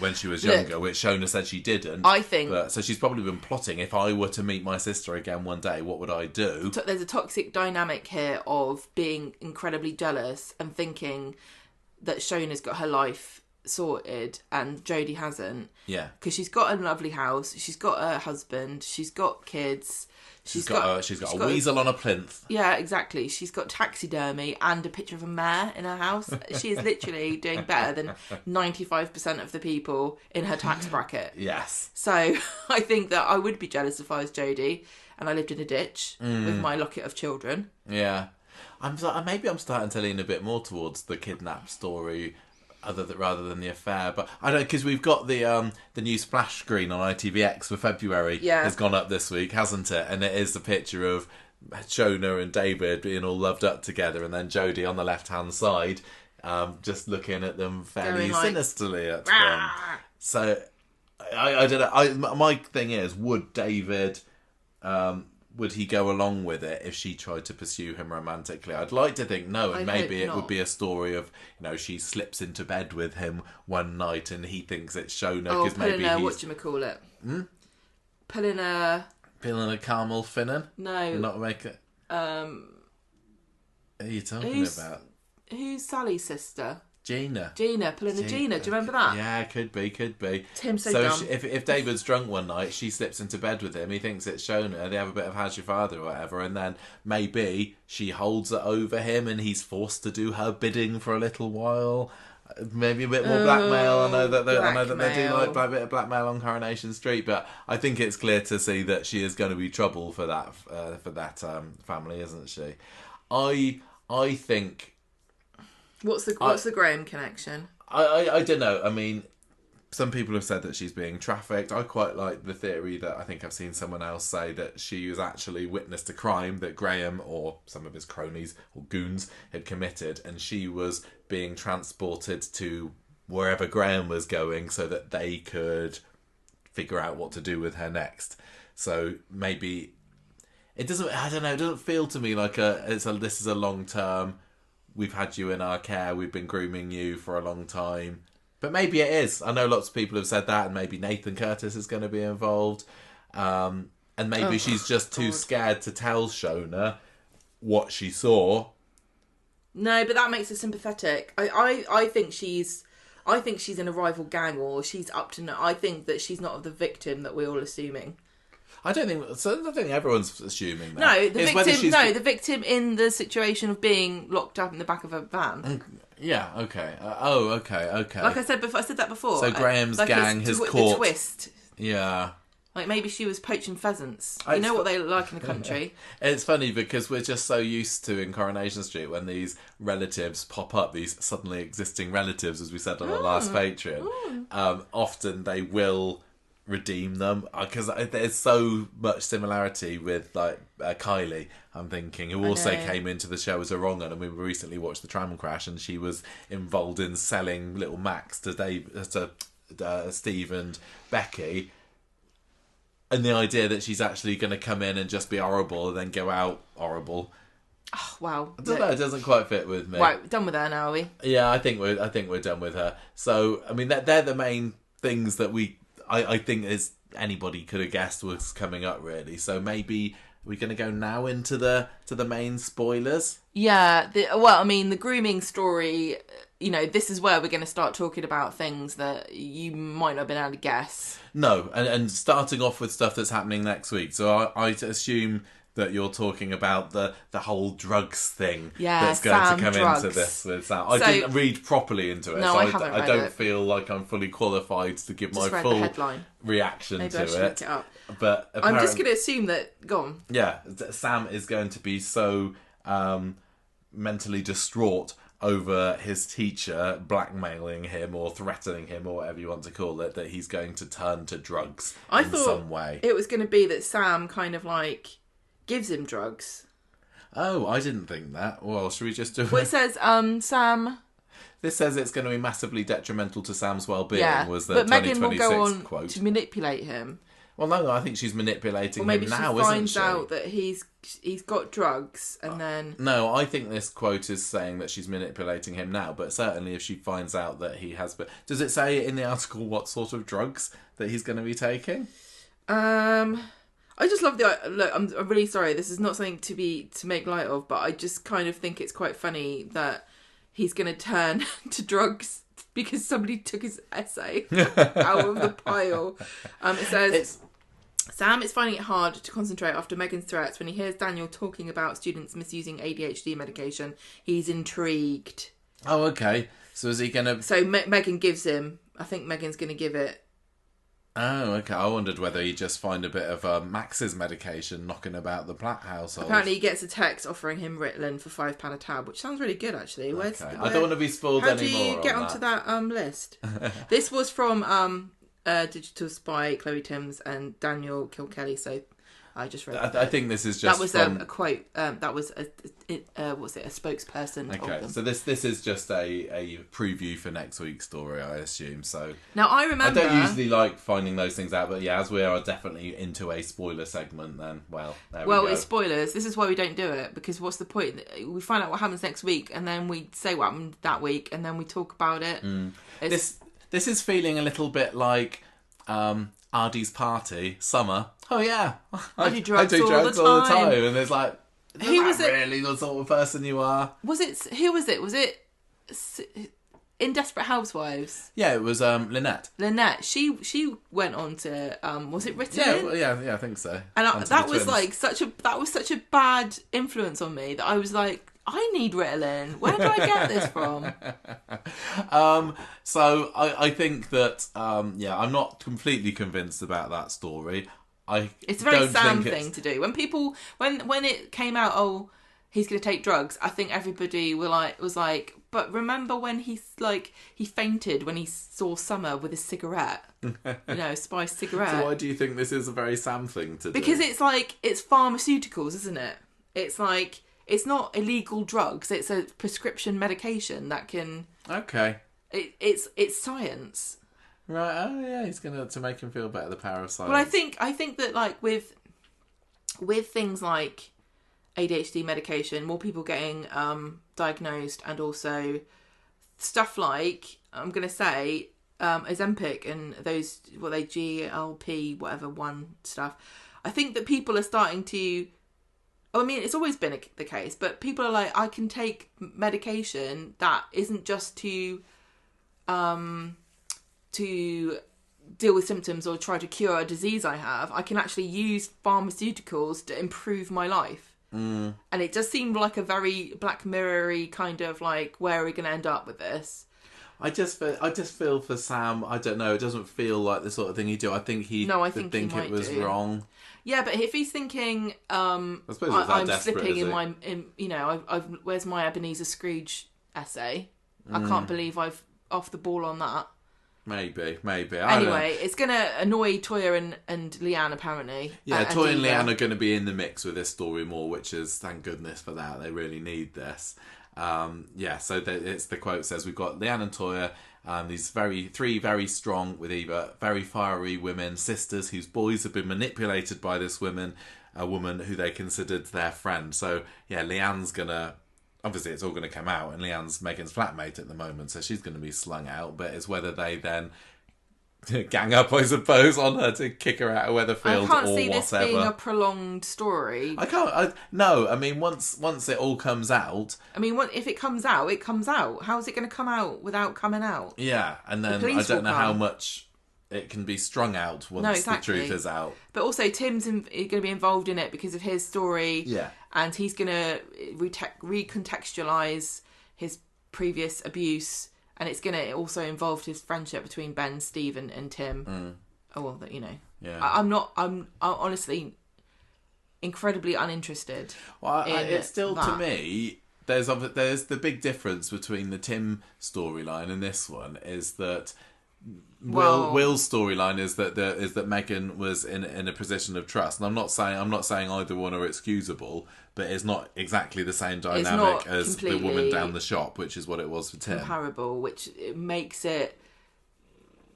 when she was younger, which Shona said she didn't. I think. So she's probably been plotting, if I were to meet my sister again one day, what would I do? There's a toxic dynamic here of being incredibly jealous and thinking that Shona's got her life sorted and Jodie hasn't. Yeah. Because she's got a lovely house, she's got a husband, she's got kids. She's got a weasel on a plinth. Yeah, exactly. She's got taxidermy and a picture of a mare in her house. She is literally doing better than 95% of the people in her tax bracket. Yes. So I think that I would be jealous if I was Jodie and I lived in a ditch with my locket of children. Yeah. Maybe I'm starting to lean a bit more towards the kidnap story rather than the affair, but I don't, because we've got the new splash screen on ITVX for February has gone up this week, hasn't it? And it is the picture of Shona and David being all loved up together, and then Jodie on the left hand side, just looking at them fairly sinisterly at them. So I don't know. My thing is, would David? Would he go along with it if she tried to pursue him romantically? I'd like to think no, and maybe it would be a story of, she slips into bed with him one night and he thinks it's Shona because maybe he's... whatchamacallit? Pulling a... Feeling a Carmel Finnan? No. You're not making. Who are you talking about? Who's Sally's sister? Gina, pulling a Gina. Do you remember that? Yeah, could be. Tim's so dumb. If David's drunk one night, she slips into bed with him. He thinks it's Shona. They have a bit of how's your father or whatever, and then maybe she holds it over him, and he's forced to do her bidding for a little while. Maybe a bit more blackmail. I know that they do like a bit of blackmail on Coronation Street, but I think it's clear to see that she is going to be trouble for that family, isn't she? I think. What's the Graham connection? I don't know. I mean, some people have said that she's being trafficked. I quite like the theory that I think I've seen someone else say that she was actually witnessed a crime that Graham or some of his cronies or goons had committed, and she was being transported to wherever Graham was going so that they could figure out what to do with her next. So maybe it doesn't. I don't know. It doesn't feel to me like this is a long term. We've had you in our care. We've been grooming you for a long time. But maybe it is. I know lots of people have said that, and maybe Nathan Curtis is going to be involved. And maybe she's just too scared to tell Shona what she saw. No, but that makes her sympathetic. I think she's in a rival gang, or she's up to no. I think that she's not the victim that we're all assuming. I don't think everyone's assuming that. No, the victim in the situation of being locked up in the back of a van. Yeah, okay. Okay. Like I said before, I said that before. So Graham's gang has caught... The twist. Yeah. Like maybe she was poaching pheasants. You know what they like in the country. It's funny because we're just so used to in Coronation Street when these relatives pop up, these suddenly existing relatives, as we said on our last Patreon. Often they will redeem them because there's so much similarity with like Kylie, I'm thinking, who also came into the show as a wrong one, and we recently watched the tram crash, and she was involved in selling little Max to Steve and Becky, and the idea that she's actually going to come in and just be horrible and then go out horrible. Oh, wow. I don't know, it doesn't quite fit with me. Right, done with her now, are we? Yeah, I think we're done with her. So I mean they're the main things that I think is anybody could have guessed was coming up, really. So maybe we're going to go now into the main spoilers. Yeah. The grooming story. This is where we're going to start talking about things that you might not have been able to guess. No, and starting off with stuff that's happening next week. So I assume that you're talking about the whole drugs thing that's going to come into this with Sam. I didn't read properly into it, no, so I don't feel like I'm fully qualified to give my full reaction Maybe to I should it. look it up. But I'm just going to assume that... Go on. Yeah, Sam is going to be so mentally distraught over his teacher blackmailing him or threatening him or whatever you want to call it, that he's going to turn to drugs in some way. It was going to be that Sam kind of like gives him drugs. Oh, I didn't think that. Well, should we just do it? Well, it says, Sam... This says it's going to be massively detrimental to Sam's well-being, was the but 2026 Megan will go on quote. to manipulate him. Well, no, I think she's manipulating him now, isn't she? Maybe she finds out that he's got drugs, and then... No, I think this quote is saying that she's manipulating him now, but certainly if she finds out that he has... Does it say in the article what sort of drugs that he's going to be taking? I just love look, I'm really sorry, this is not something to make light of, but I just kind of think it's quite funny that he's going to turn to drugs because somebody took his essay out of the pile. It says... Sam is finding it hard to concentrate after Megan's threats. When he hears Daniel talking about students misusing ADHD medication, he's intrigued. Oh, okay. So is he going to... So Megan gives him... I think Megan's going to give it... Oh, okay. I wondered whether he'd just find a bit of Max's medication knocking about the Platt household. Apparently he gets a text offering him Ritalin for £5 a tab, which sounds really good, actually. Okay. I don't want to be spoiled anymore. How do you get onto that list? This was from Digital Spy, Chloe Timms and Daniel Kilkelly, so I just read I think this is just that was a quote. That was a spokesperson. Okay, so this is just a preview for next week's story, I assume. So now I remember. I don't usually like finding those things out, but yeah, as we are definitely into a spoiler segment, then there we go. It's spoilers. This is why we don't do it, because what's the point? We find out what happens next week, and then we say what happened that week, and then we talk about it. This is feeling a little bit like Ardy's party, summer. Oh yeah, I do drugs, all the time. And it's like, who was it? Really, the sort of person you are? Who was it? Was it in Desperate Housewives? Yeah, it was Lynette. Lynette. She went on to was it Written? Yeah, I think so. And that was like such a bad influence on me that I was like, I need Ritalin. Where do I get this from? So I think that I'm not completely convinced about that story. It's a very Sam thing to do. When people when it came out, oh, he's going to take drugs, I think everybody was like, but remember when he fainted when he saw Summer with a cigarette, a spiced cigarette. So why do you think this is a very Sam thing to do? Because it's pharmaceuticals, isn't it? It's like, it's not illegal drugs. It's a prescription medication that can. Okay. It's science. Right. Oh yeah, he's to make him feel better. The power of science. Well, I think that like with things like ADHD medication, more people getting diagnosed, and also stuff like, I'm going to say, Ozempic and those GLP whatever one stuff. I think that people are starting to. I mean, it's always been the case, but people are like, I can take medication that isn't just to deal with symptoms or try to cure a disease I have. I can actually use pharmaceuticals to improve my life. And it just seemed like a very Black Mirror-y kind of like, where are we going to end up with this? I just feel for Sam. I don't know. It doesn't feel like the sort of thing he'd do. I think he'd think it was wrong. Yeah, but if he's thinking, I'm slipping where's my Ebenezer Scrooge essay? I can't believe I've off the ball on that. Maybe. Anyway, it's going to annoy Toya and Leanne, apparently. Yeah, Toya and Leanne are going to be in the mix with this story more, which is, thank goodness for that. They really need this. It's the quote says, we've got Leanne and Toya, these three very strong with Eva, very fiery women, sisters whose boys have been manipulated by this woman who they considered their friend. So yeah, Leanne's gonna, obviously it's all gonna come out, and Leanne's Megan's flatmate at the moment, so she's gonna be slung out, but it's whether they then gang up, I suppose, on her to kick her out of Weatherfield or whatever. I can't see this being a prolonged story. No, I mean, once it all comes out... I mean, if it comes out, it comes out. How is it going to come out without coming out? Yeah, and then I don't know how much it can be strung out once the truth is out. But also, Tim's going to be involved in it because of his story. Yeah. And he's going to recontextualise his previous abuse. And it's going to also involve his friendship between Ben, Steve, and Tim. Oh, well, Yeah. I'm honestly incredibly uninterested. Well, it's still, to me, there's the big difference between the Tim storyline and this one is that Will's storyline is that Megan was in a position of trust, and I'm not saying either one are excusable, but it's not exactly the same dynamic as the woman down the shop, which is what it was for Tim. Comparable, which makes it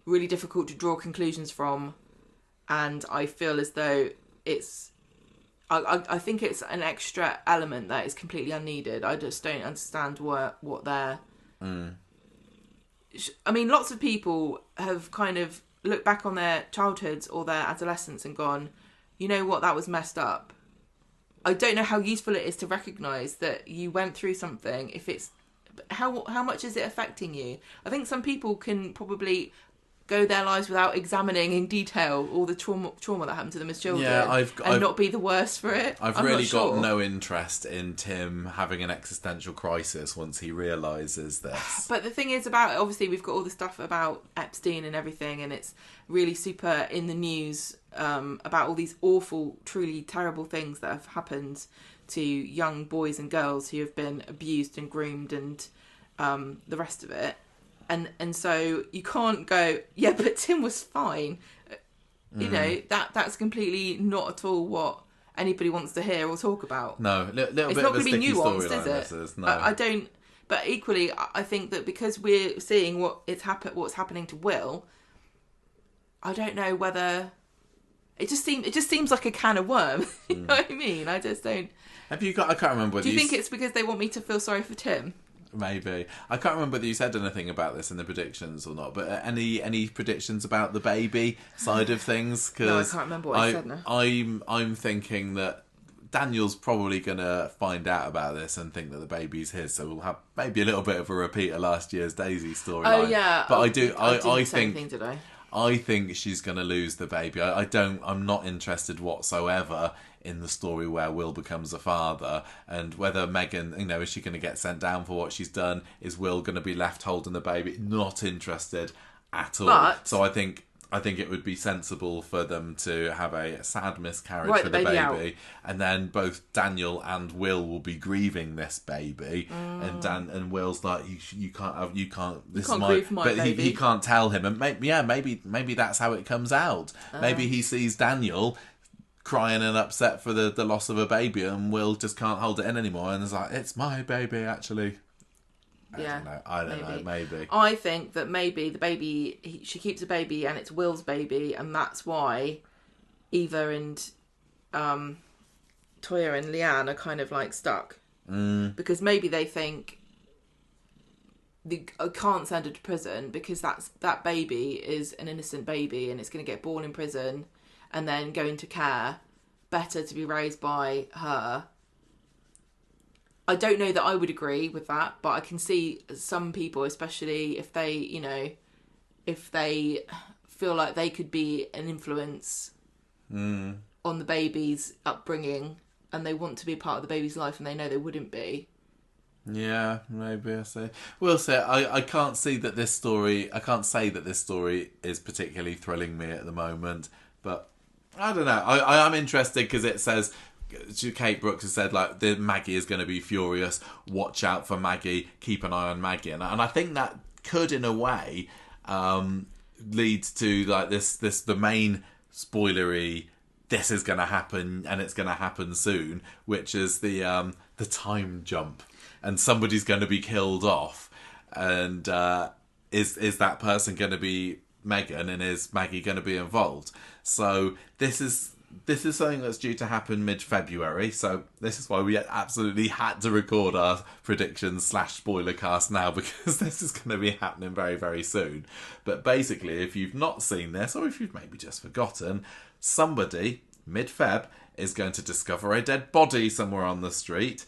really difficult to draw conclusions from, and I feel as though I think it's an extra element that is completely unneeded. I just don't understand what they're. I mean, lots of people have kind of looked back on their childhoods or their adolescence and gone, you know what, that was messed up. I don't know how useful it is to recognise that you went through something. If it's how much is it affecting you? I think some people can probably go their lives without examining in detail all the trauma that happened to them as children, and not be the worst for it. I've really got no interest in Tim having an existential crisis once he realises this. But the thing is about, obviously we've got all the stuff about Epstein and everything, and it's really super in the news about all these awful, truly terrible things that have happened to young boys and girls who have been abused and groomed and the rest of it. And so you can't go, yeah, but Tim was fine. You know, that's completely not at all what anybody wants to hear or talk about. No, it's not going to be nuanced, is it? No. I don't. But equally, I think that because we're seeing what's happening to Will, I don't know whether it just seems like a can of worms. You know what I mean? I just don't. Have you got? I can't remember. Do you think it's because they want me to feel sorry for Tim? Maybe. I can't remember whether you said anything about this in the predictions or not, but any predictions about the baby side of things? Cause no, I can't remember what I said now. I'm thinking that Daniel's probably going to find out about this and think that the baby's his, so we'll have maybe a little bit of a repeat of last year's Daisy storyline. Oh, yeah. But I think she's going to lose the baby. I'm not interested whatsoever in the story where Will becomes a father, and whether Megan, is she going to get sent down for what she's done? Is Will going to be left holding the baby? Not interested at all. But, so I think it would be sensible for them to have a sad miscarriage for the baby, and then both Daniel and Will be grieving this baby, and Will's like, you can't. This is grieve my but baby. he can't tell him, and maybe that's how it comes out. Maybe he sees Daniel crying and upset for the loss of a baby, and Will just can't hold it in anymore, and is like, it's my baby actually. I don't know, maybe. I think that maybe the baby, she keeps a baby and it's Will's baby, and that's why Eva and Toya and Leanne are kind of like stuck. Because maybe they think I can't send her to prison because that baby is an innocent baby and it's going to get born in prison and then go into care. Better to be raised by her. I don't know that I would agree with that, but I can see some people, especially if they, if they feel like they could be an influence on the baby's upbringing and they want to be part of the baby's life and they know they wouldn't be. Yeah, maybe I say. We'll say I can't say that this story is particularly thrilling me at the moment, but I don't know. I am interested because it says, Kate Brooks has said, like, Maggie is going to be furious. Watch out for Maggie. Keep an eye on Maggie, and I think that could, in a way, lead to like the main spoilery. This is going to happen, and it's going to happen soon, which is the time jump, and somebody's going to be killed off, and is that person going to be Megan, and is Maggie going to be involved? So this is something that's due to happen mid-February, so this is why we absolutely had to record our predictions / spoiler cast now, because this is going to be happening very, very soon. But basically, if you've not seen this, or if you've maybe just forgotten, somebody, mid-Feb, is going to discover a dead body somewhere on the street,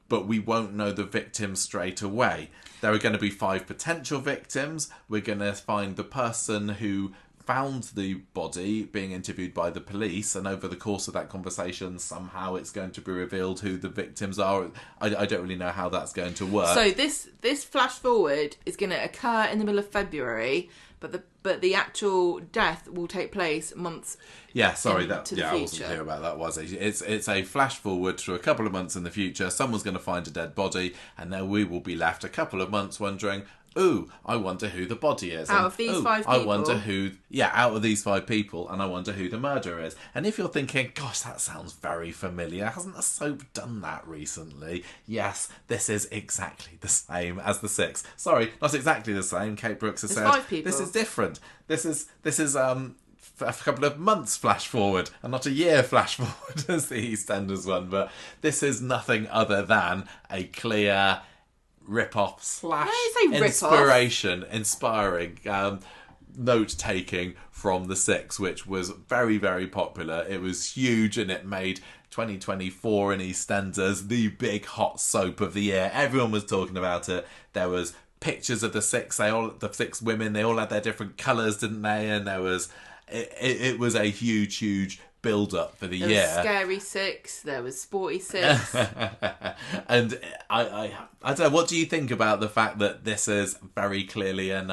but we won't know the victim straight away. There are going to be 5 potential victims. We're going to find the person who found the body being interviewed by the police, and over the course of that conversation somehow it's going to be revealed who the victims are. I don't really know how that's going to work. So this flash forward is going to occur in the middle of February, but the actual death will take place months. Yeah, sorry, I wasn't clear about that, was it? It's a flash forward to a couple of months in the future. Someone's going to find a dead body, and then we will be left a couple of months wondering, ooh, I wonder who the body is. Out of these 5 people. I wonder out of these 5 people, and I wonder who the murderer is. And if you're thinking, gosh, that sounds very familiar, hasn't the soap done that recently? Yes, this is exactly the same as The Six. Sorry, not exactly the same. Kate Brooks has said, 5 people. This is different. This is a couple of months flash forward, and not a year flash forward as the EastEnders one. But this is nothing other than a clear rip-off / inspiring note-taking from The Six, which was very, very popular. It was huge, and it made 2024 in EastEnders the big hot soap of the year. Everyone was talking about it. There was pictures of the 6. The 6 women, they all had their different colours, didn't they? And there was it was a huge build-up for the year. There was Scary 6, there was Sporty 6. And I don't know, what do you think about the fact that this is very clearly an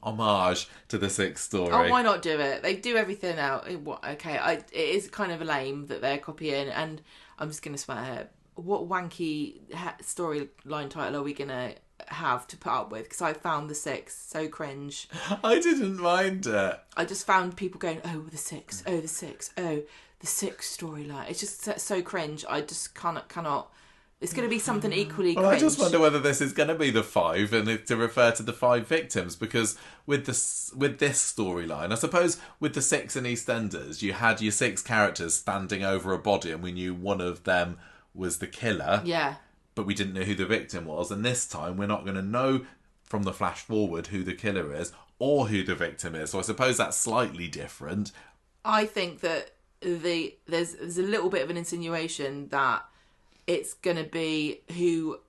homage to the 6 story? Oh, why not do it? They do everything out. It is kind of lame that they're copying, and I'm just going to swear here. What wanky storyline title are we going to have to put up with? Because I found The Six so cringe. I didn't mind it. I just found people going, oh, The Six, oh, The Six, oh, The Six storyline. It's just so cringe. I just cannot. It's going to be something equally cringe. I just wonder whether this is going to be the 5 and to refer to the 5 victims, because with this storyline, I suppose with The Six and EastEnders, you had your 6 characters standing over a body and we knew one of them was the killer. Yeah. but we didn't know who the victim was. And this time we're not going to know from the flash forward who the killer is or who the victim is. So I suppose that's slightly different. I think that there's a little bit of an insinuation that it's going to be who...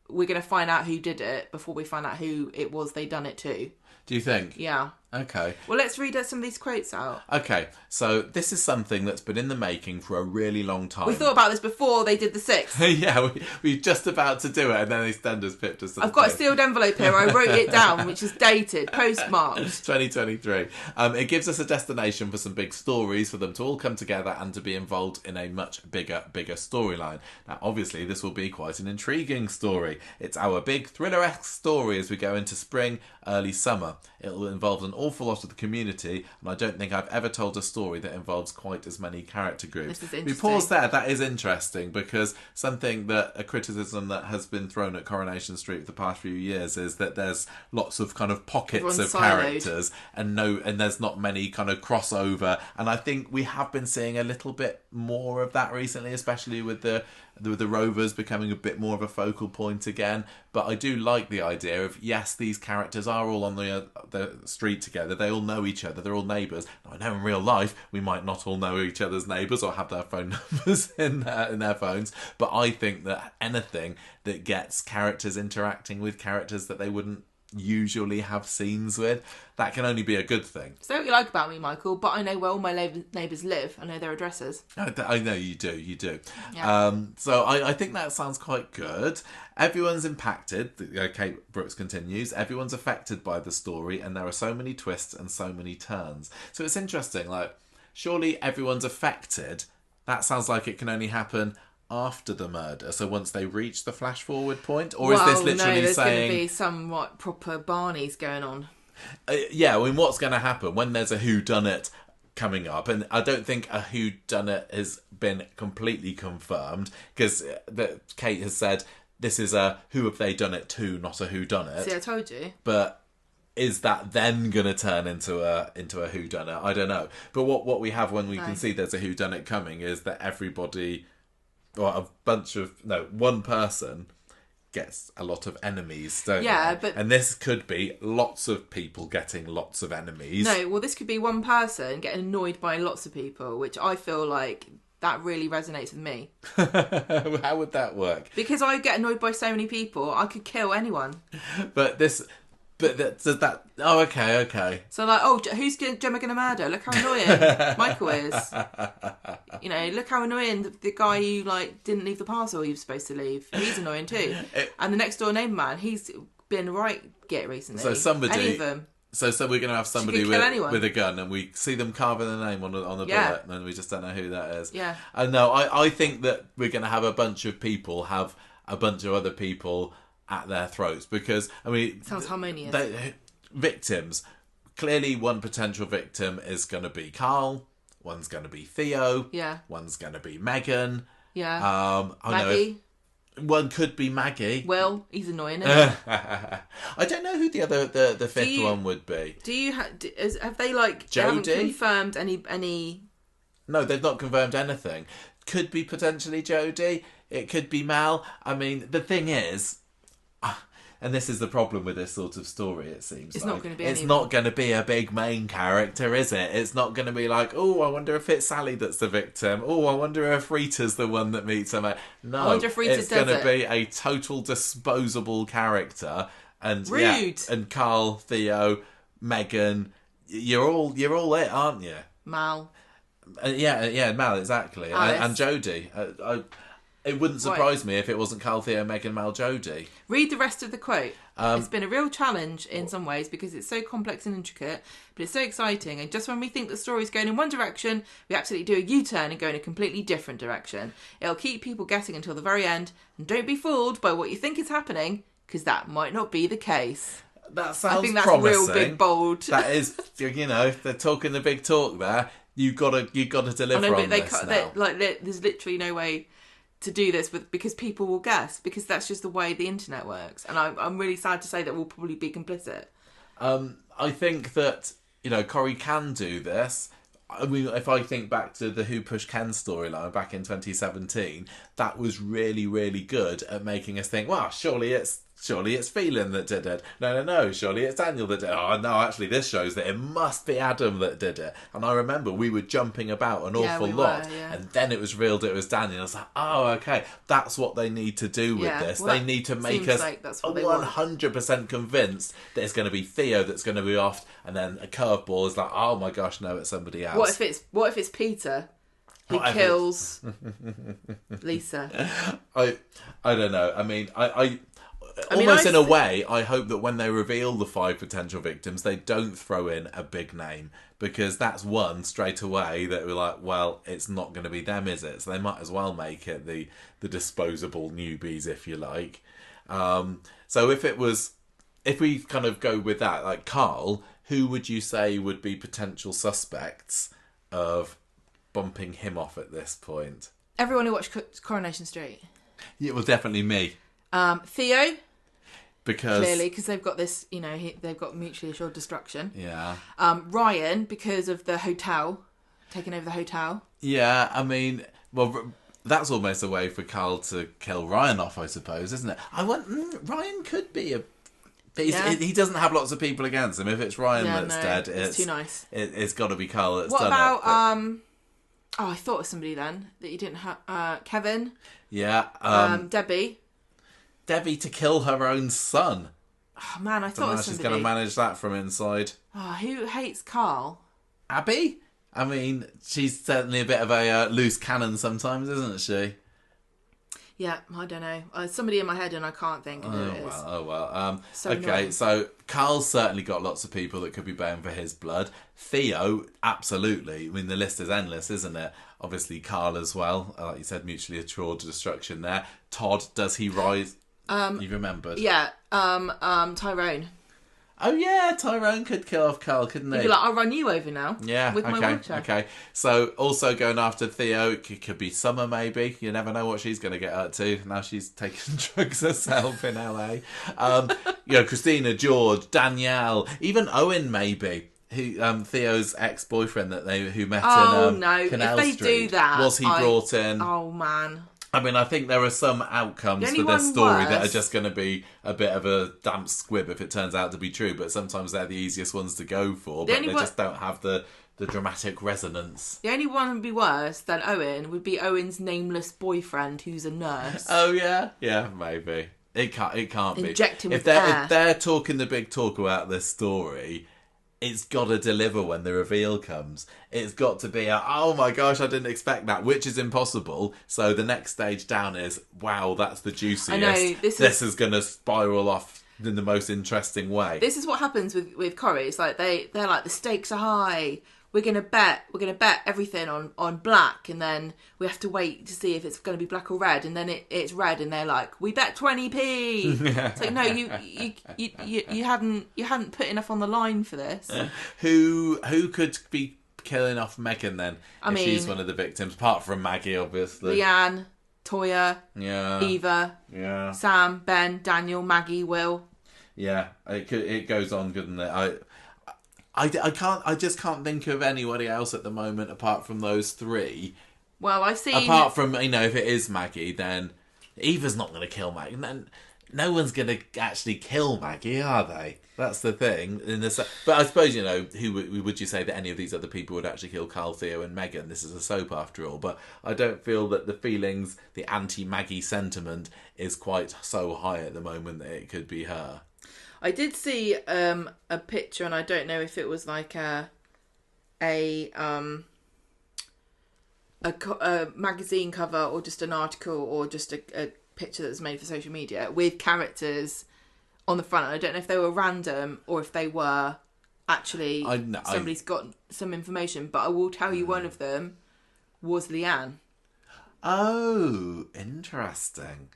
We're going to find out who did it before we find out who it was they done it to. Do you think? Yeah. Okay. Well, let's read some of these quotes out. Okay, so this is something that's been in the making for a really long time. We thought about this before they did the 6th. Yeah, we were just about to do it, and then EastEnders pipped us. I've got a sealed envelope here. I wrote it down, which is dated, postmarked. 2023. It gives us a destination for some big stories, for them to all come together and to be involved in a much bigger storyline. Now, obviously, this will be quite an intriguing story. It's our big thriller-esque story as we go into spring, early summer. It'll involve an awful lot of the community, and I don't think I've ever told a story that involves quite as many character groups. This is interesting. We pause there. That is interesting, because a criticism that has been thrown at Coronation Street for the past few years is that there's lots of kind of pockets of characters and there's not many kind of crossover. And I think we have been seeing a little bit more of that recently, especially with the Rovers becoming a bit more of a focal point again. But I do like the idea of, yes, these characters are all on the street together. They all know each other. They're all neighbours. Now, I know in real life we might not all know each other's neighbours or have their phone numbers in their phones. But I think that anything that gets characters interacting with characters that they wouldn't usually have scenes with, that can only be a good thing. So what you like about me, Michael, but I know where all my neighbours live. I know their addresses. I know you do. Yeah. So I think that sounds quite good. Everyone's impacted, Kate Brooks continues, everyone's affected by the story, and there are so many twists and so many turns. So it's interesting, like, surely everyone's affected. That sounds like it can only happen after the murder, so once they reach the flash forward point, or is this literally there's saying going to be somewhat proper Barneys going on? Yeah, I mean, what's going to happen when there's a whodunit coming up? And I don't think a whodunit has been completely confirmed, because Kate has said this is a who have they done it to, not a whodunit. See, I told you. But is that then going to turn into a whodunit? I don't know. But what we have when we can see there's a whodunit coming is that everybody, or one person gets a lot of enemies, don't they? But... And this could be lots of people getting lots of enemies. No, well, this could be one person getting annoyed by lots of people, which I feel like that really resonates with me. How would that work? Because I get annoyed by so many people, I could kill anyone. Oh, okay. So like, who's Gemma going to murder? Look how annoying Michael is. You know, look how annoying the guy who didn't leave the parcel he was supposed to leave. He's annoying too. And the next door neighbour man, he's been right git recently. So somebody, any of them. So we're going to have somebody with a gun, and we see them carving the name on the bullet, and we just don't know who that is. Yeah. And no, I think that we're going to have a bunch of people have a bunch of other people at their throats, because sounds harmonious. Victims, clearly one potential victim is going to be Carl, one's going to be Theo, one's going to be Megan, Maggie. One could be Maggie. Will, he's annoying, isn't he? I don't know who the fifth one would be. Do you have they Jodie? They haven't confirmed any? No, they've not confirmed anything. Could be potentially Jodie. It could be Mal. I mean, the thing is, and this is the problem with this sort of story, it seems it's like. not going to be. It's not going to be a big main character, is it? It's not going to be like, oh, I wonder if it's Sally that's the victim. Oh, I wonder if Rita's the one that meets her. No, I wonder if Rita it's going to be a total disposable character. And rude. Yeah, and Carl, Theo, Megan, you're all it, aren't you? Mal. Yeah, Mal, exactly, and Jodie. It wouldn't surprise me if it wasn't Carl, Theo, Megan, Mal, Jodie. Read the rest of the quote. It's been a real challenge in some ways because it's so complex and intricate, but it's so exciting. And just when we think the story's going in one direction, we absolutely do a U-turn and go in a completely different direction. It'll keep people guessing until the very end. And don't be fooled by what you think is happening, because that might not be the case. That sounds promising. I think that's real big, bold. That is, they're talking the big talk there. You got to deliver on this now. There's literally no way to do this because people will guess, because that's just the way the internet works, and I'm really sad to say that we'll probably be complicit. I think that Corrie can do this. I mean, if I think back to the Who Pushed Ken storyline back in 2017, that was really, really good at making us think, well, surely it's Phelan that did it. No, surely it's Daniel that did it. Oh, no, actually, this shows that it must be Adam that did it. And I remember we were jumping about an awful lot. And then it was revealed it was Daniel. I was like, oh, okay, that's what they need to do with this. Well, they need to make us 100% convinced that it's going to be Theo that's going to be off. And then a curveball is like, oh my gosh, no, it's somebody else. What if it's Peter? He kills Lisa. I don't know. I mean, in a way, I hope that when they reveal the 5 potential victims, they don't throw in a big name, because that's one straight away that we're like, well, it's not going to be them, is it? So they might as well make it the disposable newbies, if you like. So if we kind of go with that, like Carl, who would you say would be potential suspects of bumping him off at this point? Everyone who watched Coronation Street. Yeah, well, definitely me. Theo, because they've got this, they've got mutually assured destruction. Yeah. Ryan, because of the hotel, taking over the hotel. Yeah, I mean, well, that's almost a way for Carl to kill Ryan off, I suppose, isn't it? Ryan could be he doesn't have lots of people against him. If it's Ryan dead, it's too nice. It's got to be Carl that's done it. What about I thought of somebody then that you didn't have. Kevin. Yeah. Debbie to kill her own son. Oh man, I thought it was somebody. She's going to manage that from inside. Oh, who hates Carl? Abby? I mean, she's certainly a bit of a loose cannon sometimes, isn't she? Yeah, I don't know. Somebody in my head and I can't think of who it is. Oh well. So Carl's certainly got lots of people that could be baying for his blood. Theo, absolutely. I mean, the list is endless, isn't it? Obviously, Carl as well. Like you said, mutually assured destruction there. Todd, does he rise? You remembered? Yeah. Tyrone. Oh yeah, Tyrone could kill off Carl, couldn't he? He'd be like, I'll run you over now. Yeah, with my wheelchair. Okay. So also going after Theo, it could be Summer maybe. You never know what she's going to get up to. Now she's taking drugs herself in LA. Christina, George, Danielle, even Owen maybe. Who Theo's ex-boyfriend who met in Canal if they Street. Do that, was he brought in? Oh man. I mean, I think there are some outcomes for this story that are just going to be a bit of a damp squib if it turns out to be true, but sometimes they're the easiest ones to go for, but they just don't have the dramatic resonance. The only one would be worse than Owen would be Owen's nameless boyfriend who's a nurse. Oh, yeah? Yeah, maybe. It can't be. Inject him with air. If they're talking the big talk about this story, it's got to deliver when the reveal comes. It's got to be oh my gosh, I didn't expect that, which is impossible. So the next stage down is, wow, that's the juiciest. I know, this is going to spiral off in the most interesting way. This is what happens with Corrie. It's like they're like, the stakes are high. We're gonna bet everything on black, and then we have to wait to see if it's going to be black or red, and then it's red, and they're like, we bet 20p. It's like, no, you hadn't put enough on the line for this. Who could be killing off Megan then? If she's one of the victims, apart from Maggie, obviously. Leanne, Toya, Eva, Sam, Ben, Daniel, Maggie, Will. Yeah, it goes on, couldn't it? I just can't think of anybody else at the moment apart from those three. Well, I've seen... Apart from, if it is Maggie, then Eva's not going to kill Maggie. No one's going to actually kill Maggie, are they? That's the thing. But I suppose, who would you say that any of these other people would actually kill Carl, Theo and Megan? This is a soap after all. But I don't feel that the feelings, the anti-Maggie sentiment is quite so high at the moment that it could be her. I did see a picture, and I don't know if it was like a magazine cover or just an article or just a picture that was made for social media with characters on the front. I don't know if they were random or if they were actually somebody's got some information, but I will tell you one of them was Leanne. Oh, interesting.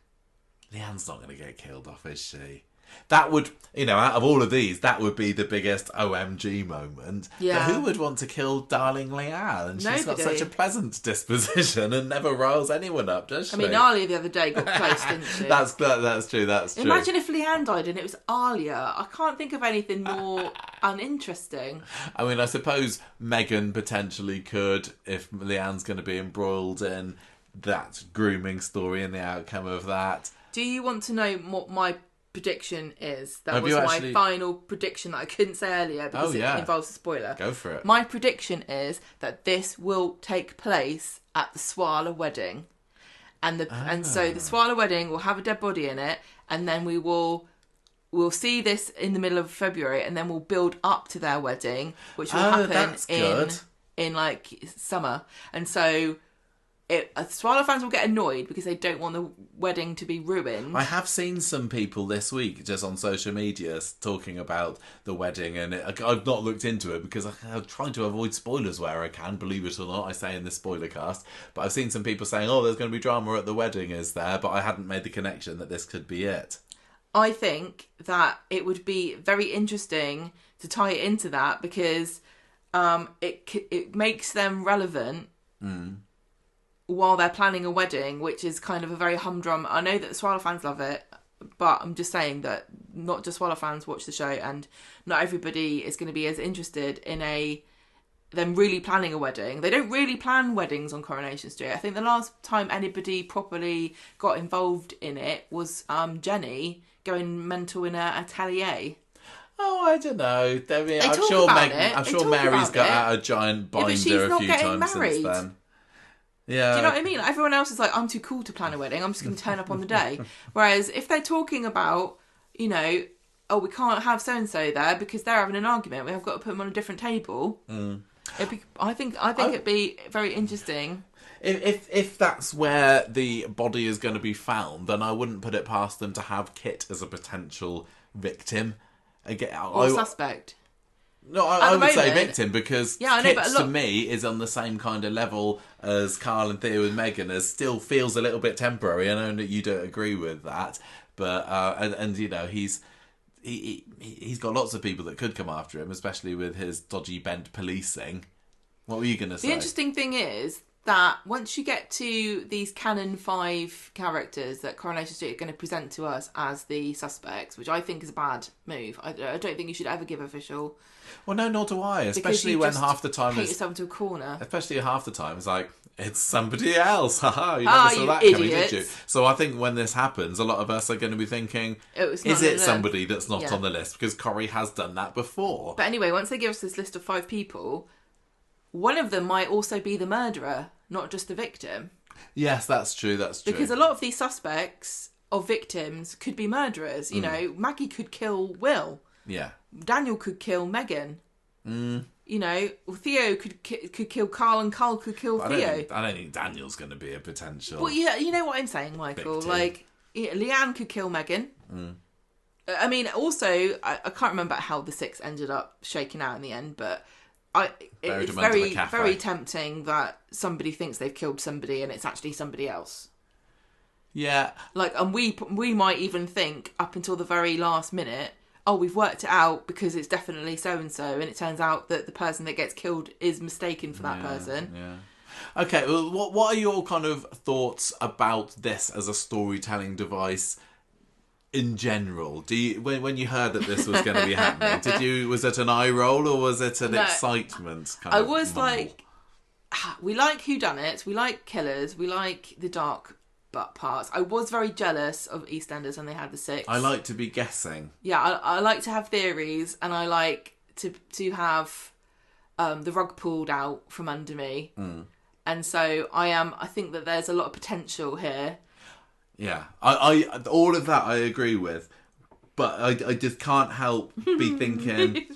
Leanne's not going to get killed off, is she? That would, out of all of these, that would be the biggest OMG moment. Yeah. But who would want to kill darling Leanne? And she's got such a pleasant disposition and never riles anyone up, does she? I mean, Alia the other day got close, didn't she? That's true, Imagine if Leanne died and it was Alia. I can't think of anything more uninteresting. I mean, I suppose Meghan potentially could, if Leanne's going to be embroiled in that grooming story and the outcome of that. Do you want to know what my prediction is? That was my final prediction that I couldn't say earlier because it involves a spoiler. Go for it. My prediction is that this will take place at the Swala wedding. And so the Swala wedding will have a dead body in it, and then we'll see this in the middle of February, and then we'll build up to their wedding, which will happen in like summer. And so Swallow fans will get annoyed because they don't want the wedding to be ruined. I have seen some people this week just on social media talking about the wedding, and I've not looked into it because I'm trying to avoid spoilers where I can, believe it or not. I say in this spoiler cast, but I've seen some people saying, "Oh, there's going to be drama at the wedding," is there? But I hadn't made the connection that this could be it. I think that it would be very interesting to tie it into that because it makes them relevant. While they're planning a wedding, which is kind of a very humdrum. I know that the Swallow fans love it, but I'm just saying that not just Swallow fans watch the show, and not everybody is going to be as interested in them really planning a wedding. They don't really plan weddings on Coronation Street. I think the last time anybody properly got involved in it was Jenny going mental in an atelier. Oh, I don't know. I mean, I'm sure Mary's got out a giant binder a few times since then. Yeah. Do you know what I mean? Like, everyone else is like, I'm too cool to plan a wedding. I'm just going to turn up on the day. Whereas if they're talking about, we can't have so-and-so there because they're having an argument. We've got to put them on a different table. I think it'd be very interesting. If that's where the body is going to be found, then I wouldn't put it past them to have Kit as a potential victim. Or suspect. No, I would say victim because Kit to me is on the same kind of level as Carl and Theo with Meghan, as still feels a little bit temporary. I know that you don't agree with that, but he's got lots of people that could come after him, especially with his dodgy bent policing. What were you going to say? The interesting thing is that once you get to these Canon 5 characters that Coronation Street are going to present to us as the suspects, which I think is a bad move. I don't think you should ever give official. Well, no, nor do I. Especially when half the time paint yourself into a corner. Especially half the time, it's like, it's somebody else. Haha, you never saw that coming, did you? So I think when this happens, a lot of us are going to be thinking, is it somebody that's not on the list? Because Corrie has done that before. But anyway, once they give us this list of 5 people, one of them might also be the murderer, not just the victim. Yes, that's true. Because a lot of these suspects of victims could be murderers. You know, Maggie could kill Will. Yeah. Daniel could kill Meghan. Theo could kill Carl, and Carl could kill Theo. I don't think Daniel's going to be a potential. Well, yeah, you know what I'm saying, Michael. Victim. Like, Leanne could kill Meghan. I mean, also, I can't remember how the 6 ended up shaking out in the end, but it's very tempting that somebody thinks they've killed somebody and it's actually somebody else. Yeah. Like, and we might even think up until the very last minute, oh, we've worked it out because it's definitely so-and-so, and it turns out that the person that gets killed is mistaken for that person. Yeah. Okay, well, what are your kind of thoughts about this as a storytelling device in general? Do you, when you heard that this was going to be happening, was it an eye roll or was it an excitement kind of mumble? Like, we like whodunits, we like killers, we like the dark parts. I was very jealous of EastEnders when they had the 6. I like to be guessing. Yeah, I like to have theories, and I like to have the rug pulled out from under me. And so I think that there's a lot of potential here. Yeah, I all of that I agree with, but I just can't help be thinking.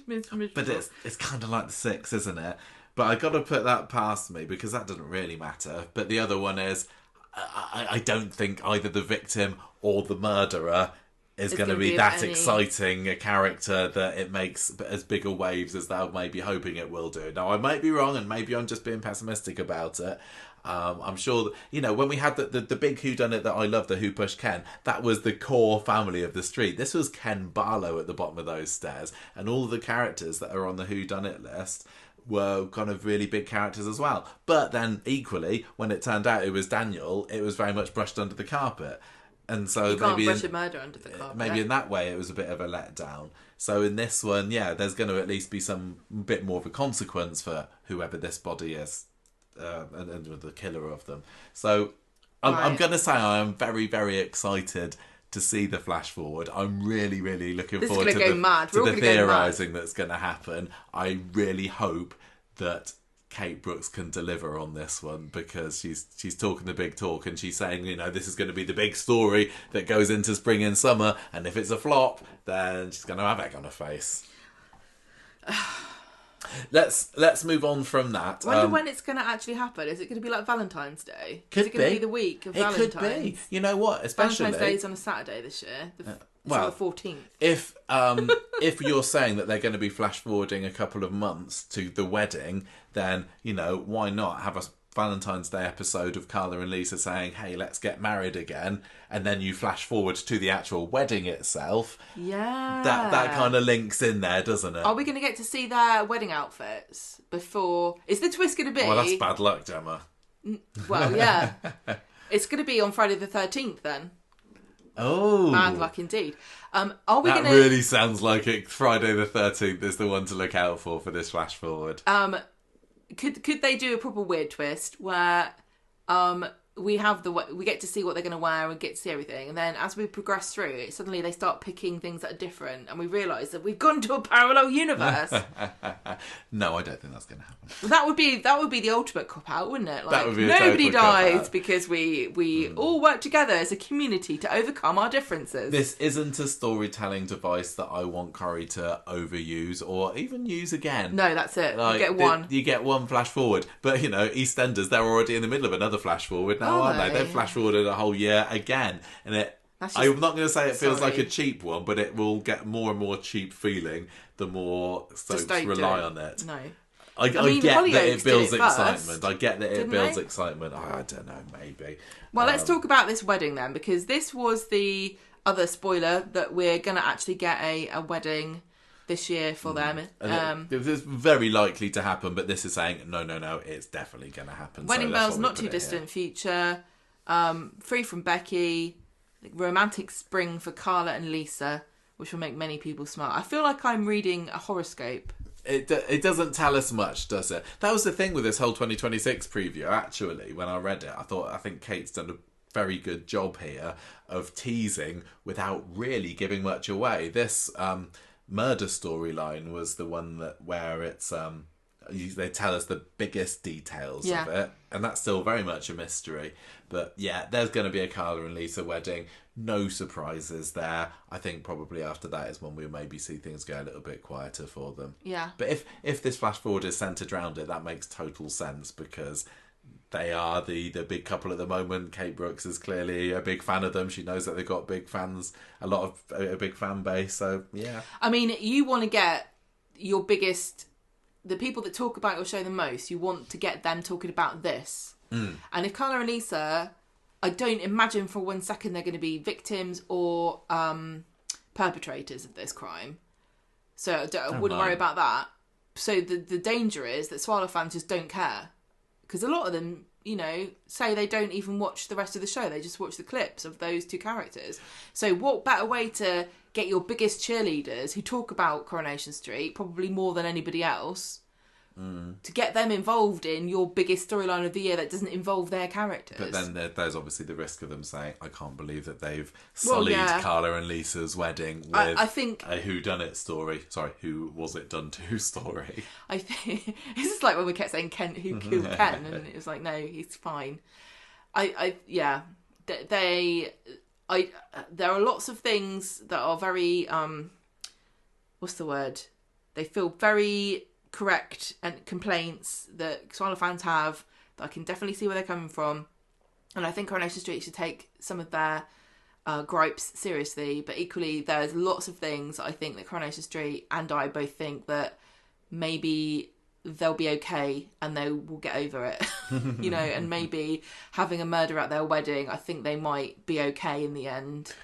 But it's kind of like the 6, isn't it? But I got to put that past me because that doesn't really matter. But the other one is, I don't think either the victim or the murderer is going to be that exciting a character that it makes as bigger waves as they're maybe hoping it will do. Now, I might be wrong, and maybe I'm just being pessimistic about it. I'm sure that, when we had the big whodunit that I love, the Who Pushed Ken, that was the core family of the street. This was Ken Barlow at the bottom of those stairs, and all of the characters that are on the whodunit list were kind of really big characters as well. But then equally, when it turned out it was Daniel, it was very much brushed under the carpet. And so you can't brush a murder under the carpet. Maybe in that way it was a bit of a letdown. So in this one, there's going to at least be some bit more of a consequence for whoever this body is, and the killer of them. So I'm going to say I am very, very excited to see the flash forward. I'm really, really looking forward to the theorising that's going to happen. I really hope that Kate Brooks can deliver on this one, because she's talking the big talk, and she's saying, this is going to be the big story that goes into spring and summer, and if it's a flop, then she's going to have egg on her face. Let's move on from that. I wonder when it's going to actually happen. Is it going to be like Valentine's Day? Is it going to be the week of Valentine's? It could be. You know what? Especially Valentine's Day is on a Saturday this year. The 14th. If you're saying that they're going to be flash forwarding a couple of months to the wedding, then why not have a Valentine's Day episode of Carla and Lisa saying, "Hey, let's get married again," and then you flash forward to the actual wedding itself. Yeah, that kind of links in there, doesn't it? Are we going to get to see their wedding outfits before? Is the twist going to be? Well, that's bad luck, Gemma. Well, yeah, it's going to be on Friday the 13th then. Oh, bad luck indeed. Are we? That really sounds like it. Friday the 13th is the one to look out for this flash forward. Could they do a proper weird twist where we get to see what they're going to wear and get to see everything, and then as we progress through it, suddenly they start picking things that are different, and we realise that we've gone to a parallel universe. No, I don't think that's going to happen. Well, that would be the ultimate cop out, wouldn't it? Like, that would be nobody dies because we all work together as a community to overcome our differences. This isn't a storytelling device that I want Corrie to overuse or even use again. No, that's it. Like, you get one. You get one flash forward, but EastEnders, they're already in the middle of another flash forward now. Aren't they? They've flash forwarded a whole year again, and I'm not going to say it feels like a cheap one, but it will get more and more cheap feeling the more soaps rely on it. No, I get that it builds excitement. I get that it builds excitement. I don't know, maybe. Well, let's talk about this wedding then, because this was the other spoiler that we're going to actually get a wedding this year for them. It's very likely to happen, but this is saying no, it's definitely going to happen. Wedding bells, not too distant future. Free from Becky. Romantic spring for Carla and Lisa, which will make many people smile. I feel like I'm reading a horoscope. It doesn't tell us much, does it? That was the thing with this whole 2026 preview, actually. When I read it, I think Kate's done a very good job here of teasing without really giving much away. This murder storyline was the one where it's they tell us the biggest details of it, and that's still very much a mystery. But there's going to be a Carla and Lisa wedding. No surprises there. I think probably after that is when we'll maybe see things go a little bit quieter for them. Yeah. But if this flash forward is centred around it, that makes total sense, because they are the big couple at the moment. Kate Brooks is clearly a big fan of them. She knows that they've got big fans, a big fan base. So, yeah. I mean, you want to get your biggest... The people that talk about your show the most, you want to get them talking about this. And if Carla and Lisa, I don't imagine for 1 second they're going to be victims or perpetrators of this crime. So I wouldn't worry about that. So the danger is that Swallow fans just don't care. Because a lot of them, say they don't even watch the rest of the show. They just watch the clips of those two characters. So what better way to get your biggest cheerleaders who talk about Coronation Street, probably more than anybody else, to get them involved in your biggest storyline of the year that doesn't involve their characters. But then there's obviously the risk of them saying, I can't believe that they've sullied Carla and Lisa's wedding with I think a whodunit story. Sorry, who was it done to story. I think this is like when we kept saying Ken, who killed Ken, and it was like, no, he's fine. There are lots of things that are very what's the word? They feel very correct, and complaints that Swallow fans have that I can definitely see where they're coming from, and I think Coronation Street should take some of their gripes seriously. But equally, there's lots of things I think that Coronation Street and I both think that maybe they'll be okay and they will get over it, and maybe having a murder at their wedding, I think they might be okay in the end.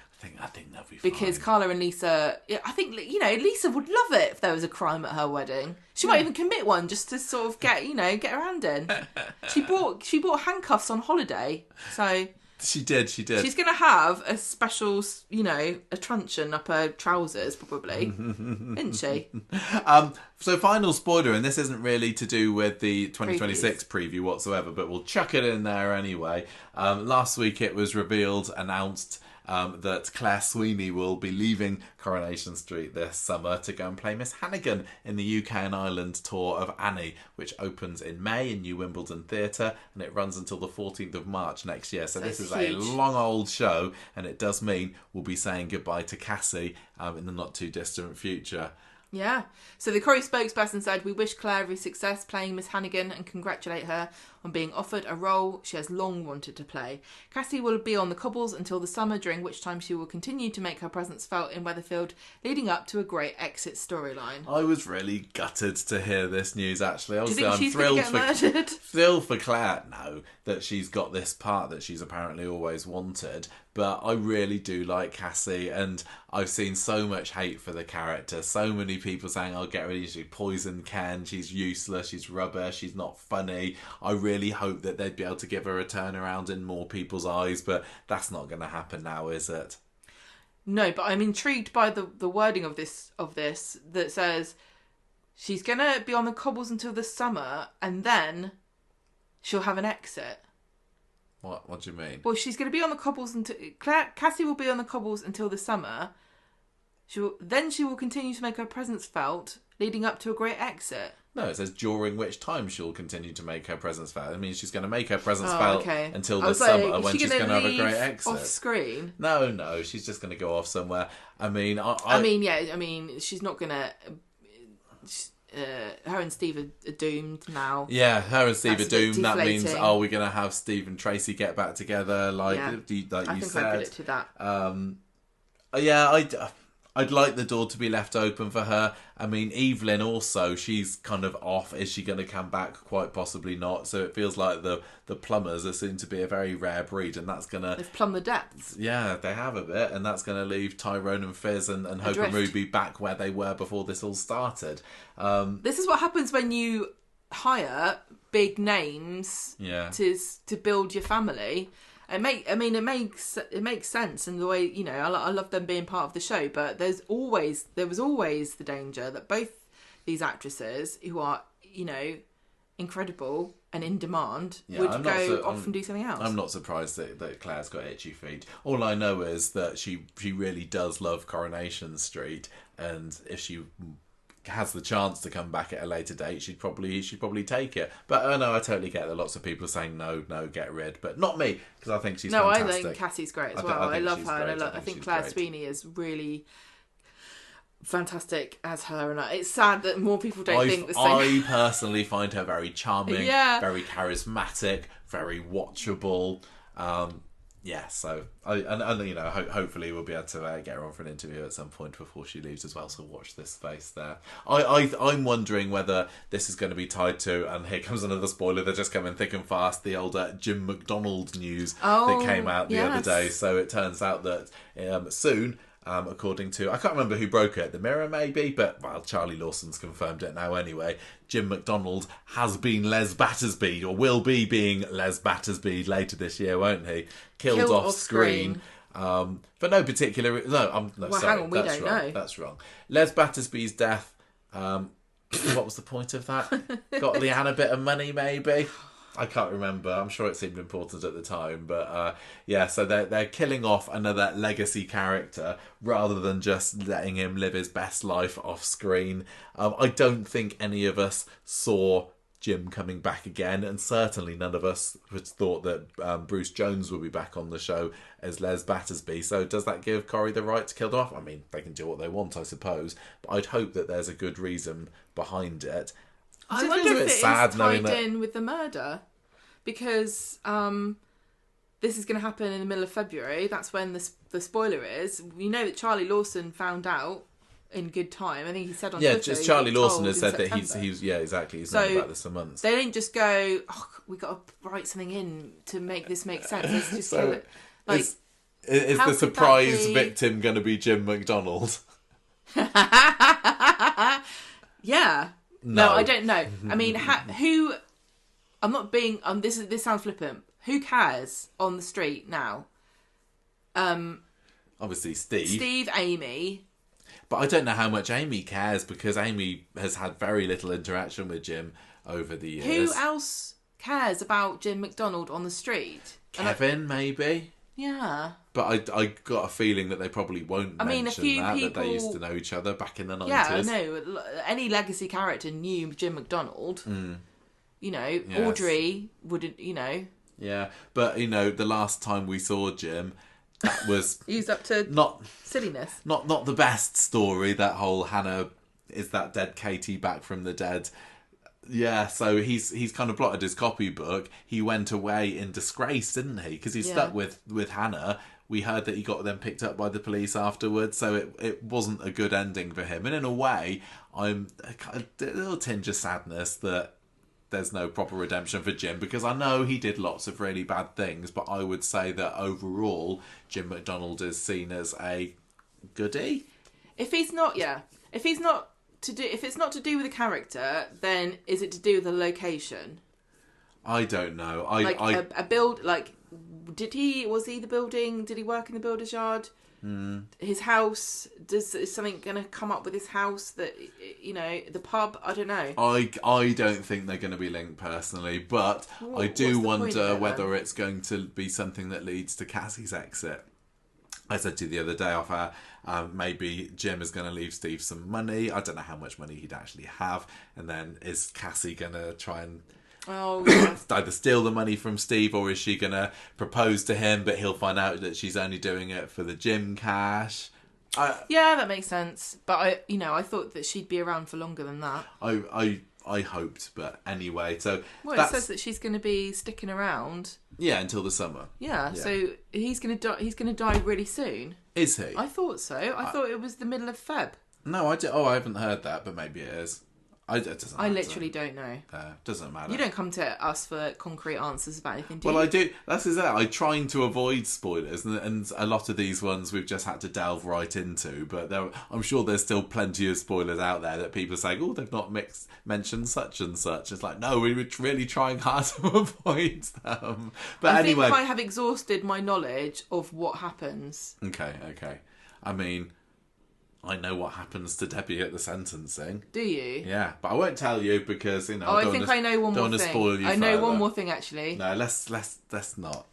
I think they'll be fine. Because Carla and Lisa, I think, Lisa would love it if there was a crime at her wedding. She might even commit one just to sort of get her hand in. She bought handcuffs on holiday. So, She did. She's going to have a special, a truncheon up her trousers, probably. Isn't she? So final spoiler, and this isn't really to do with the 2026 preview whatsoever, but we'll chuck it in there anyway. Last week it was announced that Claire Sweeney will be leaving Coronation Street this summer to go and play Miss Hannigan in the UK and Ireland tour of Annie, which opens in May in New Wimbledon Theatre, and it runs until the 14th of March next year. So this is huge. A long old show, and it does mean we'll be saying goodbye to Cassie in the not too distant future. Yeah. So the Corrie spokesperson said, "We wish Claire every success playing Miss Hannigan and congratulate her on being offered a role she has long wanted to play. Cassie will be on the cobbles until the summer, during which time she will continue to make her presence felt in Weatherfield, leading up to a great exit storyline." I was really gutted to hear this news, actually. Obviously, do you think she's going to get murdered? Thrilled for Claire, no, that she's got this part that she's apparently always wanted. But I really do like Cassie, and I've seen so much hate for the character. So many people saying, "Oh, get rid of her, she poisoned Ken, she's useless, she's rubbish, she's not funny." I really hope that they'd be able to give her a turnaround in more people's eyes, but that's not going to happen now, is it? No, but I'm intrigued by the wording of this that says she's going to be on the cobbles until the summer, and then she'll have an exit. What do you mean? Well, she's going to be on the cobbles until... Cassie will be on the cobbles until the summer. She will continue to make her presence felt, leading up to a great exit. No, it says during which time she'll continue to make her presence felt. I mean, she's going to make her presence felt until the summer, when she's going to have a great exit. Off screen? No, she's just going to go off somewhere. I mean, she's not going to... her and Steve are doomed now. Yeah, her and Steve are doomed. That means, we're going to have Steve and Tracy get back together, like you said. I think I predicted that. I'd like the door to be left open for her. I mean, Evelyn also, she's kind of off. Is she going to come back? Quite possibly not. So it feels like the plumbers are soon to be a very rare breed, and that's going to... They've plumbed the depths. Yeah, they have a bit, and that's going to leave Tyrone and Fizz and Hope and Ruby back where they were before this all started. This is what happens when you hire big names to build your family. It makes sense in the way, I love them being part of the show, but there was always the danger that both these actresses, who are, incredible and in demand, would go off and do something else. I'm not surprised that Claire's got itchy feet. All I know is that she really does love Coronation Street, and if she has the chance to come back at a later date, she'd probably take it. But I totally get that lots of people are saying no, get rid, but not me, because I think she's fantastic. I think Cassie's great as well. I love her, and I think Claire Sweeney is really fantastic as her, and it's sad that more people don't think the same. I personally find her very charming, very charismatic, very watchable. So hopefully we'll be able to get her on for an interview at some point before she leaves as well. So watch this space there. I'm wondering whether this is going to be tied to, and here comes another spoiler. They're just coming thick and fast. The old Jim McDonald news that came out the other day. So it turns out that soon. According to, I can't remember who broke it, the Mirror maybe, but Charlie Lawson's confirmed it now anyway. Jim McDonald has been Les Battersby, or will be being Les Battersby later this year, won't he? Killed off screen. For no particular... sorry, hang on, we don't know. That's wrong. Les Battersby's death, what was the point of that? Got Leanne a bit of money maybe? I can't remember. I'm sure it seemed important at the time, but so they're killing off another legacy character rather than just letting him live his best life off screen. I don't think any of us saw Jim coming back again, and certainly none of us thought that Bruce Jones would be back on the show as Les Battersby. So does that give Corrie the right to kill them off? I mean, they can do what they want, I suppose, but I'd hope that there's a good reason behind it. I wonder if it is tied in with the murder, because this is going to happen in the middle of February. That's when the spoiler is. You know that Charlie Lawson found out in good time. I think he said on Twitter. Just Charlie Lawson has said that he's exactly. He's known about this for months. They didn't just go, we got to write something in to make this make sense. Let's just kill it. Is the surprise victim going to be Jim McDonald? Yeah. No, I don't know. I mean, who? I'm not being. This sounds flippant. who cares on the street now? Obviously Steve, Amy. But I don't know how much Amy cares, because Amy has had very little interaction with Jim over the years. Who else cares about Jim McDonald on the street? Kevin, maybe? Yeah. But I got a feeling that they probably won't mention a few that people... they used to know each other back in the 90s. Yeah, no. Any legacy character knew Jim McDonald. You know, yes. Audrey wouldn't, you know. Yeah, but, you know, the last time we saw Jim, that was... He was up to silliness. Not the best story, that whole Hannah, is that dead Katie back from the dead... Yeah, so he's kind of blotted his copybook. He went away in disgrace, didn't he? Because he's stuck with Hannah. We heard that he got then picked up by the police afterwards, so it wasn't a good ending for him. And in a way, I'm a little tinge of sadness that there's no proper redemption for Jim, because I know he did lots of really bad things, but I would say that overall, Jim McDonald is seen as a goodie. If it's not to do with the character, then is it to do with the location? I don't know. Did he work in the builder's yard? His house, is something going to come up with his house, that, you know, the pub? I don't know. I don't think they're going to be linked personally, but I do wonder whether it's going to be something that leads to Cassie's exit. I said to you the other day off air, maybe Jim is going to leave Steve some money. I don't know how much money he'd actually have. And then is Cassie going to try and either steal the money from Steve, or is she going to propose to him, but he'll find out that she's only doing it for the gym cash? Yeah, that makes sense. But I thought that she'd be around for longer than that. I hoped, but anyway. So it says that she's going to be sticking around. Yeah, until the summer. Yeah. So he's going to die. He's going to die really soon. Is he? I thought so. I thought it was the middle of Feb. No, I haven't heard that, but maybe it is. I literally don't know. Doesn't matter. You don't come to us for concrete answers about anything, do you? Well, I do. That's it. I'm trying to avoid spoilers, and a lot of these ones we've just had to delve right into. But I'm sure there's still plenty of spoilers out there that people are saying, "Oh, they've not mentioned such and such." It's like, no, we were really trying hard to avoid them. But anyway, I think I have exhausted my knowledge of what happens. Okay. I mean, I know what happens to Debbie at the sentencing. Do you? Yeah, but I won't tell you because, you know. I think I know one more thing. Don't want to spoil you. I know one more thing actually. No, let's not.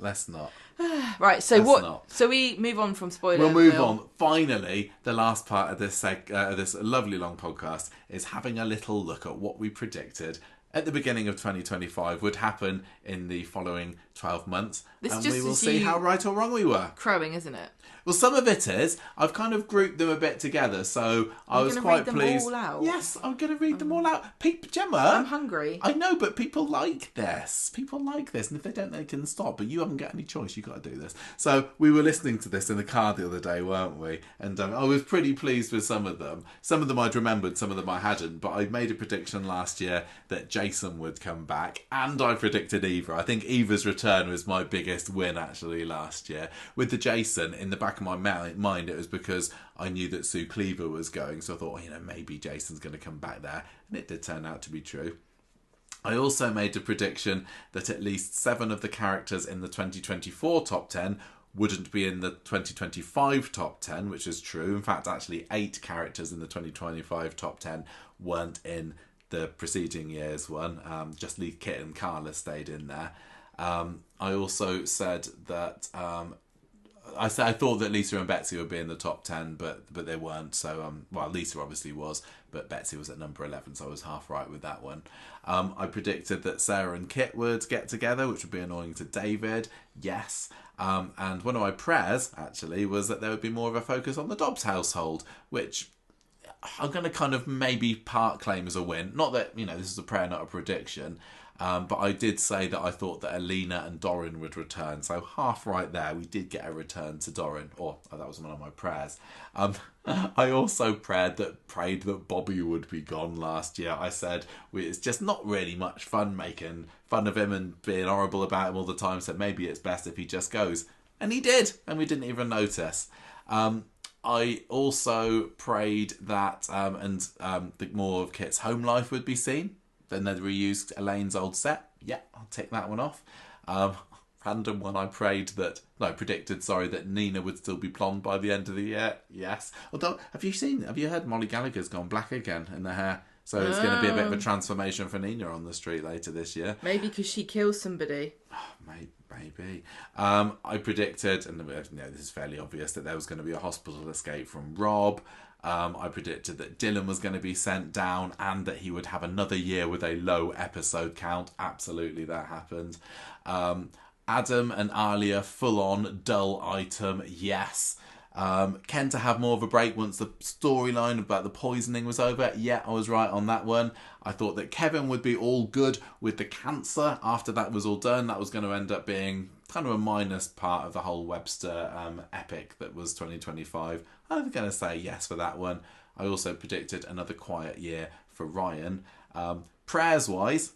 Right. So what? Not. So we move on from spoilers. We'll move on. Finally, the last part of this this lovely long podcast is having a little look at what we predicted at the beginning of 2025 would happen in the following 12 months. And we will see how right or wrong we were. Crowing, isn't it? Well, some of it is. I've kind of grouped them a bit together, so I was quite pleased. Read them all out? Yes, I'm going to read them all out. Gemma, I'm hungry. I know, but people like this. And if they don't, they can stop. But you haven't got any choice. You've got to do this. So we were listening to this in the car the other day, weren't we? And I was pretty pleased with some of them. Some of them I'd remembered, some of them I hadn't. But I made a prediction last year that Jason would come back, and I predicted Eva. I think Eva's return was my biggest win actually last year. With the Jason, in the back of my mind, it was because I knew that Sue Cleaver was going, so I thought, maybe Jason's going to come back there, and it did turn out to be true. I also made a prediction that at least 7 of the characters in the 2024 top 10 wouldn't be in the 2025 top 10, which is true. In fact, actually 8 characters in the 2025 top 10 weren't in the preceding year's one. Just Lee, Kit and Carla stayed in there. I also said that I thought that Lisa and Betsy would be in the top 10, but they weren't. So Lisa obviously was, but Betsy was at number 11, so I was half right with that one. I predicted that Sarah and Kit would get together, which would be annoying to David. Yes. And one of my prayers actually was that there would be more of a focus on the Dobbs household, which I'm going to kind of maybe part claim as a win. Not that, this is a prayer, not a prediction. But I did say that I thought that Alina and Doran would return. So half right there, we did get a return to Doran. Or that was one of my prayers. I also prayed that Bobby would be gone last year. I said it's just not really much fun making fun of him and being horrible about him all the time. So maybe it's best if he just goes. And he did. And we didn't even notice. I also prayed that more of Kit's home life would be seen. Then they'd reused Elaine's old set. Yeah, I'll take that one off. random one. I predicted that Nina would still be blonde by the end of the year. Yes. Although, have you heard Molly Gallagher's gone black again in the hair? So it's going to be a bit of a transformation for Nina on the street later this year. Maybe because she kills somebody. Maybe. I predicted, and this is fairly obvious, that there was going to be a hospital escape from Rob. I predicted that Dylan was going to be sent down and that he would have another year with a low episode count. Absolutely, that happened. Adam and Alia, full-on dull item. Yes. Ken to have more of a break once the storyline about the poisoning was over. Yeah, I was right on that one. I thought that Kevin would be all good with the cancer after that was all done. That was going to end up being kind of a minus part of the whole Webster epic that was 2025. I'm going to say yes for that one. I also predicted another quiet year for Ryan. Prayers-wise,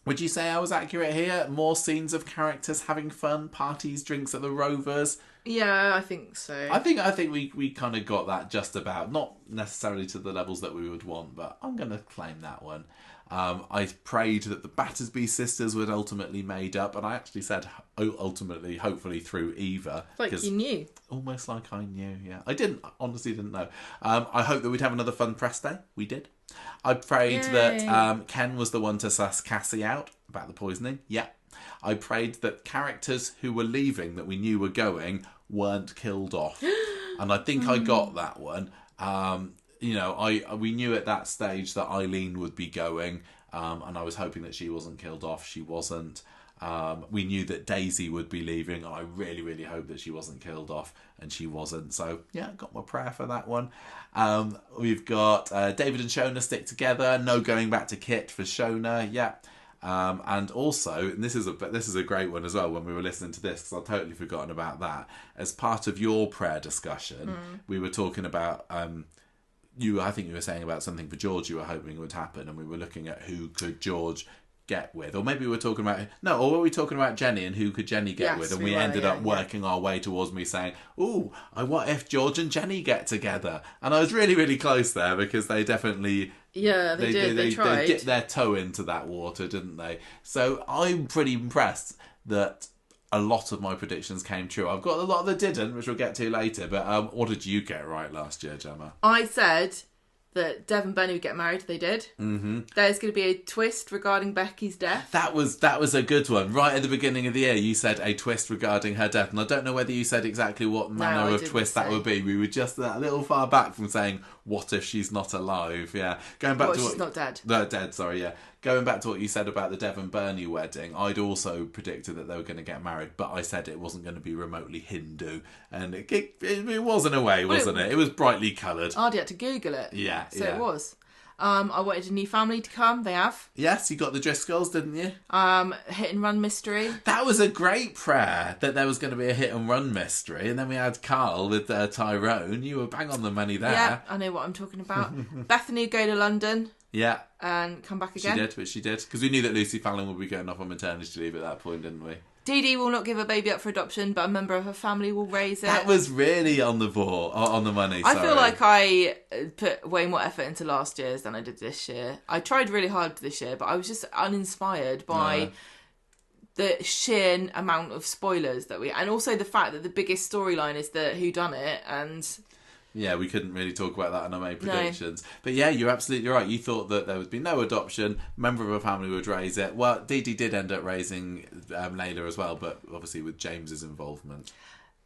would you say I was accurate here? More scenes of characters having fun, parties, drinks at the Rovers. Yeah, I think so. I think we kind of got that just about. Not necessarily to the levels that we would want, but I'm going to claim that one. I prayed that the Battersby sisters would ultimately made up, and I actually said ultimately, hopefully through Eva. Like you knew. Almost like I knew, yeah. I honestly didn't know. I hope that we'd have another fun press day. We did. I prayed that Ken was the one to suss Cassie out about the poisoning. Yeah. I prayed that characters who were leaving that we knew were going weren't killed off. And I think I got that one. We knew at that stage that Eileen would be going, and I was hoping that she wasn't killed off. She wasn't. We knew that Daisy would be leaving, and I really, really hoped that she wasn't killed off, and she wasn't. So, yeah, got my prayer for that one. We've got David and Shona stick together. No going back to Kit for Shona. Yeah. And also, and this is a great one as well when we were listening to this, because I'd totally forgotten about that. As part of your prayer discussion, we were talking about... I think you were saying about something for George you were hoping would happen, and we were looking at who could George get with, or maybe we were talking about or were we talking about Jenny and who could Jenny get with, and we ended up working our way towards me saying, what if George and Jenny get together? And I was really, really close there, because they definitely they tried. They dipped their toe into that water, didn't they? So I'm pretty impressed that a lot of my predictions came true. I've got a lot that didn't, which we'll get to later. But what did you get right last year, Gemma? I said that Dev and Benny would get married. They did. Mm-hmm. There's going to be a twist regarding Becky's death. That was a good one. Right at the beginning of the year, you said a twist regarding her death. And I don't know whether you said exactly what manner of twist that would be. We were just a little far back from saying, what if she's not alive? Yeah. Going back to she's not dead. No, dead, sorry, yeah. Going back to what you said about the Dev and Bernie wedding, I'd also predicted that they were going to get married, but I said it wasn't going to be remotely Hindu. And it was in a way, wasn't it? It was brightly coloured. I'd had to Google it. Yeah, So it was. I wanted a new family to come. They have. Yes, you got the Driscolls, didn't you? Hit and run mystery. That was a great prayer, that there was going to be a hit and run mystery. And then we had Carl with Tyrone. You were bang on the money there. Yeah, I know what I'm talking about. Bethany would go to London. Yeah. And come back again. She did. Because we knew that Lucy Fallon would be going off on maternity leave at that point, didn't we? Dee Dee will not give her baby up for adoption, but a member of her family will raise it. That was really on the ball, on the money. I feel like I put way more effort into last year's than I did this year. I tried really hard this year, but I was just uninspired by the sheer amount of spoilers that and also the fact that the biggest storyline is the whodunit, and... Yeah, we couldn't really talk about that in our main predictions. No. But yeah, you're absolutely right. You thought that there would be no adoption, member of a family would raise it. Well, Dee Dee did end up raising Layla as well, but obviously with James's involvement.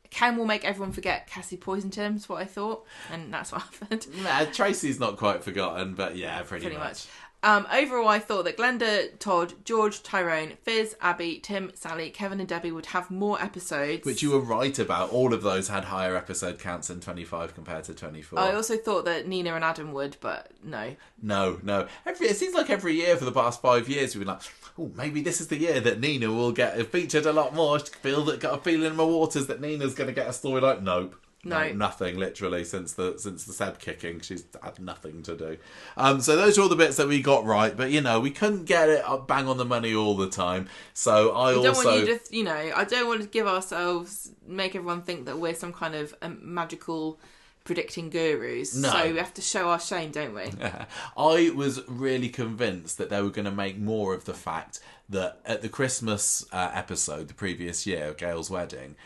Ken will make everyone forget Cassie poisoned him, is what I thought, and that's what happened. Nah, Tracy's not quite forgotten, but yeah, pretty much. Overall, I thought that Glenda, Todd, George, Tyrone, Fizz, Abby, Tim, Sally, Kevin and Debbie would have more episodes. Which you were right about. All of those had higher episode counts in 25 compared to 24. I also thought that Nina and Adam would, but no. No. It seems like every year for the past 5 years we've been like, maybe this is the year that Nina will get featured a lot more. Got a feeling in my waters that Nina's going to get a story like, nope. No, nothing, literally, since the Seb kicking. She's had nothing to do. So those are all the bits that we got right, but, we couldn't get it bang on the money all the time. So I don't want to give ourselves, make everyone think that we're some kind of magical predicting gurus. No. So we have to show our shame, don't we? I was really convinced that they were going to make more of the fact that at the Christmas episode the previous year, Gail's wedding,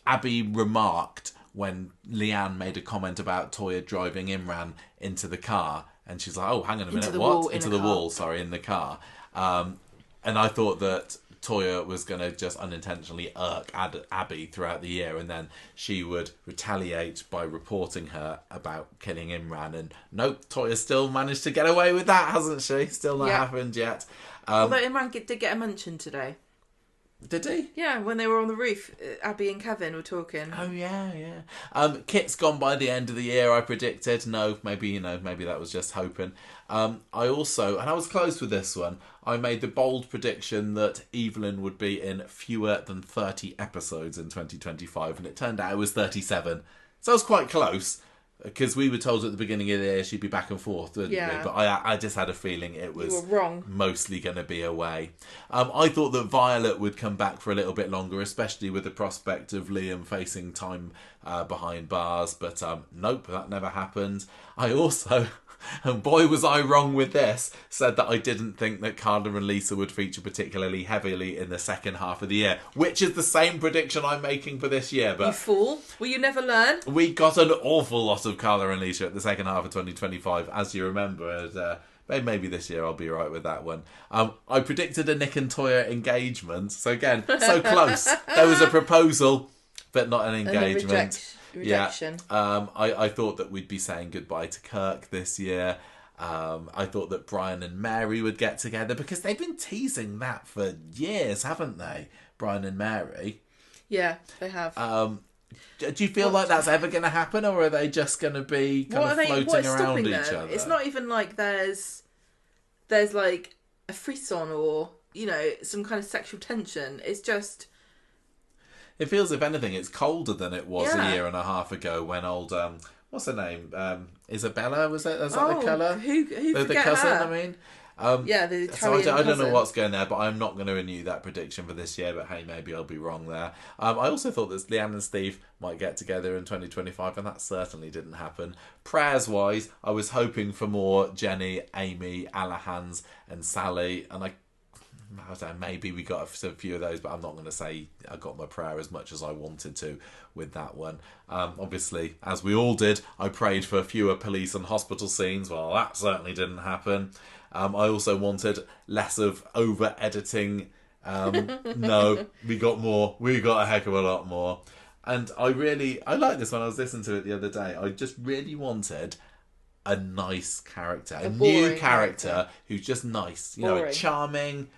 Abby remarked when Leanne made a comment about Toya driving Imran into the car, and she's like, "Oh, hang on a minute, what? Into the wall, sorry, in the car." And I thought that Toya was going to just unintentionally irk Abby throughout the year, and then she would retaliate by reporting her about killing Imran. And nope, Toya still managed to get away with that, hasn't she? Still not happened yet. Although Imran did get a mention today. Did he? Yeah, when they were on the roof, Abby and Kevin were talking. Oh yeah. Kit's gone by the end of the year, I predicted. No, maybe that was just hoping. I also, and I was close with this one, I made the bold prediction that Evelyn would be in fewer than 30 episodes in 2025, and it turned out it was 37. So I was quite close, because we were told at the beginning of the year she'd be back and forth, didn't we? But I just had a feeling it was You were wrong. mostly going to be away. I thought that Violet would come back for a little bit longer, especially with the prospect of Liam facing time behind bars, but nope, that never happened. I also, and boy was I wrong with this, said that I didn't think that Carla and Lisa would feature particularly heavily in the second half of the year, which is the same prediction I'm making for this year. But you fool. Will you never learn? We got an awful lot of Carla and Lisa at the second half of 2025, as you remember. And, maybe this year I'll be right with that one. I predicted a Nick and Toya engagement. So again, so close. There was a proposal, but not an engagement. Rejection. Yeah. I thought that we'd be saying goodbye to Kirk this year. I thought that Brian and Mary would get together, because they've been teasing that for years, haven't they? Brian and Mary. Yeah, they have. Do you feel like that's ever going to happen, or are they just going to be floating around each other? It's not even like there's like a frisson or, some kind of sexual tension. It's just... It feels, if anything, it's colder than it was a year and a half ago when old... what's her name? Isabella, was that? Is that the colour? Who the cousin, her? I mean... the Italian so I don't know what's going there, but I'm not going to renew that prediction for this year, but hey, maybe I'll be wrong there. I also thought that Leanne and Steve might get together in 2025, and that certainly didn't happen. Prayers-wise, I was hoping for more Jenny, Amy, Alahans and Sally, and I don't know, maybe we got a few of those, but I'm not going to say I got my prayer as much as I wanted to with that one. Obviously, as we all did, I prayed for fewer police and hospital scenes. Well, that certainly didn't happen. I also wanted less of over-editing. No, we got more. We got a heck of a lot more. And I like this one. I was listening to it the other day. I just really wanted a nice character. A new character who's just nice. Charming,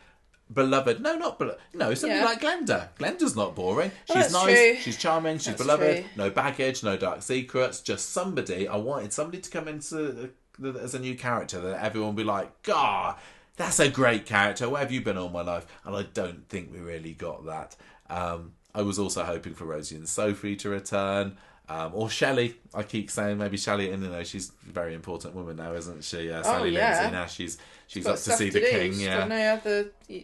beloved. No, not beloved. No, somebody like Glenda. Glenda's not boring. She's nice. True. She's charming. She's beloved. True. No baggage. No dark secrets. Just somebody. I wanted somebody to come into... as a new character that everyone will be like, God, that's a great character. Where have you been all my life? And I don't think we really got that. I was also hoping for Rosie and Sophie to return, or Shelley. I keep saying maybe Shelley, and she's a very important woman now, isn't she? Sally Lindsay. Now she's up to see the king. She's got no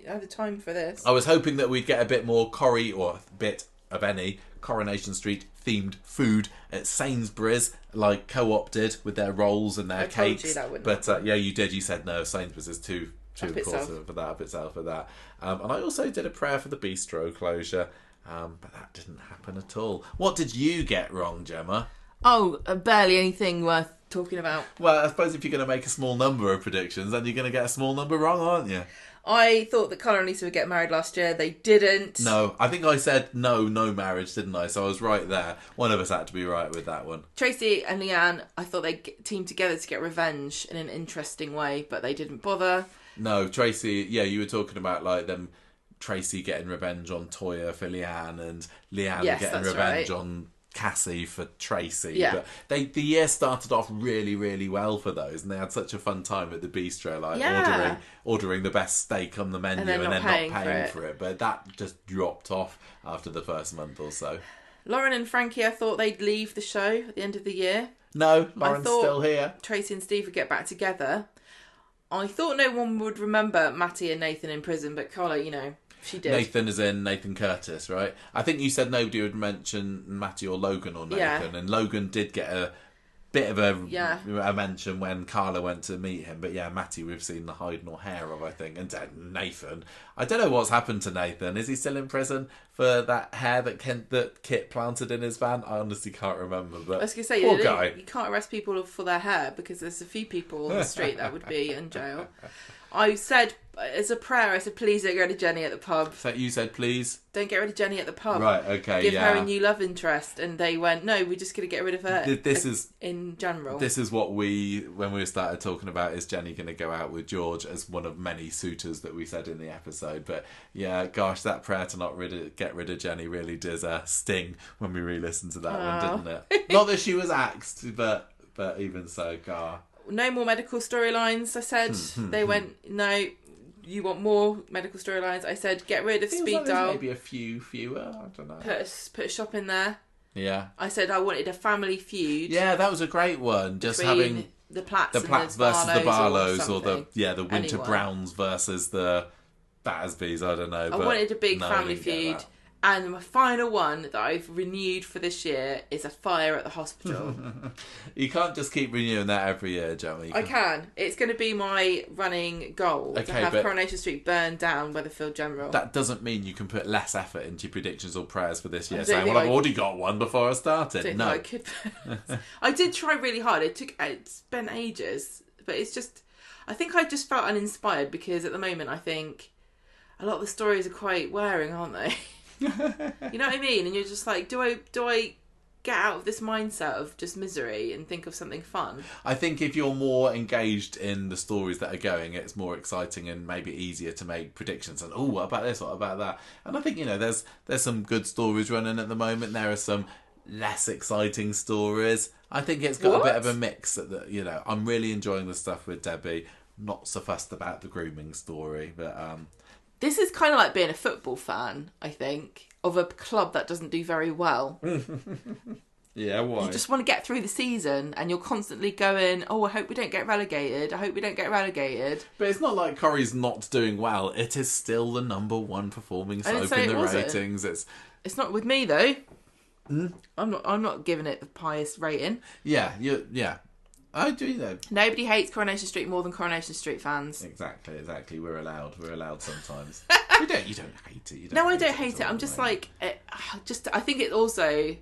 other time for this. I was hoping that we'd get a bit more Corrie, or a bit of any Coronation Street themed food at Sainsbury's, like co-opted with their rolls and their cakes. But you did. You said no. Sainsbury's is too important for that, up itself for that. And I also did a prayer for the bistro closure, but that didn't happen at all. What did you get wrong, Gemma? Oh, barely anything worth talking about. Well, I suppose if you're going to make a small number of predictions, then you're going to get a small number wrong, aren't you? I thought that Carla and Lisa would get married last year. They didn't. No, I think I said no marriage, didn't I? So I was right there. One of us had to be right with that one. Tracy and Leanne, I thought they'd team together to get revenge in an interesting way, but they didn't bother. No, Tracy, you were talking about like them, Tracy getting revenge on Toya for Leanne, and Leanne getting revenge on Cassie for Tracy. Yeah. But the year started off really, really well for those, and they had such a fun time at the bistro, ordering the best steak on the menu and then not paying for it. But that just dropped off after the first month or so. Lauren and Frankie, I thought they'd leave the show at the end of the year. No, Lauren's still here. Tracy and Steve would get back together. I thought no one would remember Matty and Nathan in prison, but Carla, She did. Nathan is in Nathan Curtis, right? I think you said nobody would mention Matty or Logan or Nathan, and Logan did get a bit of a mention when Carla went to meet him. But yeah, Matty we've seen the hide nor hair of, I think. And Nathan, I don't know what's happened to Nathan. Is he still in prison for that hair that Kit planted in his van? I honestly can't remember. But I was going to say, poor guy. You can't arrest people for their hair, because there's a few people on the street that would be in jail. I said, as a prayer, I said, please don't get rid of Jenny at the pub. So you said, please? Don't get rid of Jenny at the pub. Right, okay, Give her a new love interest. And they went, no, we're just going to get rid of her in general. This is what when we started talking about, is Jenny going to go out with George, as one of many suitors that we said in the episode. But yeah, gosh, that prayer to not get rid of Jenny really does sting when we re-listened to that one, didn't it? Not that she was axed, but even so, God. No more medical storylines, I said. They went, no, you want more medical storylines. I said, get rid of Speed Dial. Maybe a fewer, I don't know. Put a shop in there. Yeah. I said I wanted a family feud. Yeah, that was a great one. Just having the Platts versus the Barlows, or the Winter Browns versus the Battersbys, I don't know. I wanted a big family feud. And my final one that I've renewed for this year is a fire at the hospital. You can't just keep renewing that every year, Jamie. I can. It's going to be my running goal to have Coronation Street burned down, Weatherfield General. That doesn't mean you can put less effort into your predictions or prayers for this year, saying, well, I've already got one before I started. No. I could. I did try really hard. It's been ages. But it's just, I think I just felt uninspired, because at the moment I think a lot of the stories are quite wearing, aren't they? You know what I mean? And you're just like, do I get out of this mindset of just misery and think of something fun? I think if you're more engaged in the stories that are going, it's more exciting and maybe easier to make predictions. And what about this? What about that? And I think, there's some good stories running at the moment. There are some less exciting stories. I think it's got a bit of a mix. I'm really enjoying the stuff with Debbie. Not so fussed about the grooming story, but this is kind of like being a football fan, I think, of a club that doesn't do very well. Yeah, why? You just want to get through the season, and you're constantly going, I hope we don't get relegated. I hope we don't get relegated. But it's not like Corrie's not doing well. It is still the number one performing soap in the ratings. It's not with me, though. I'm not giving it the highest rating. Yeah. I do though. Nobody hates Coronation Street more than Coronation Street fans. Exactly. We're allowed sometimes. You don't hate it. No, I don't hate it. I'm just like, I think it also.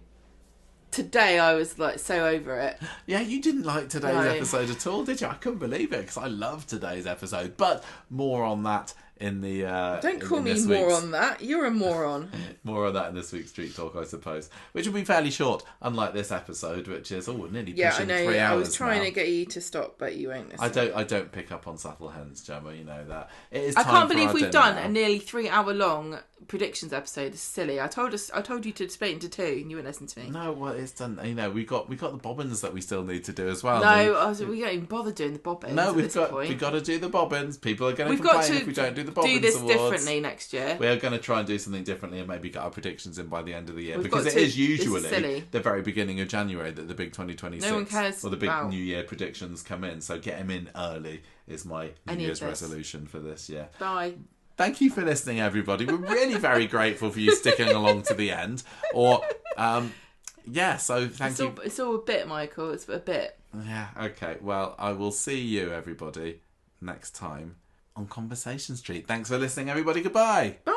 Today I was like so over it. Yeah, you didn't like today's episode at all, did you? I couldn't believe it, because I love today's episode. But more on that in the don't call me more on that. You're a moron. More on that in this week's Street Talk, I suppose, which will be fairly short, unlike this episode, which is nearly pushing 3 hours. I was trying to get you to stop, but you won't listen. I don't pick up on subtle hints, Gemma. You know that. It is. I can't believe we've done a nearly 3 hour long predictions episode. It's silly. I told you to split into 2, and you wouldn't listen to me. No, well, it's done. We got the bobbins that we still need to do as well. No, we don't even bother doing the bobbins. No, we've got to do the bobbins. People are going to complain if we don't do the bobbins. Do this awards differently next year. We are going to try and do something differently, and maybe get our predictions in by the end of the year, because it is usually the very beginning of January that the big 2026 or the big New Year predictions come in. So get them in early is my New Year's resolution for this year. Bye. Thank you for listening, everybody. We're really very grateful for you sticking along to the end. So thank you. It's all a bit, Michael. It's a bit. Yeah, okay. Well, I will see you, everybody, next time on Conversation Street. Thanks for listening, everybody. Goodbye. Bye.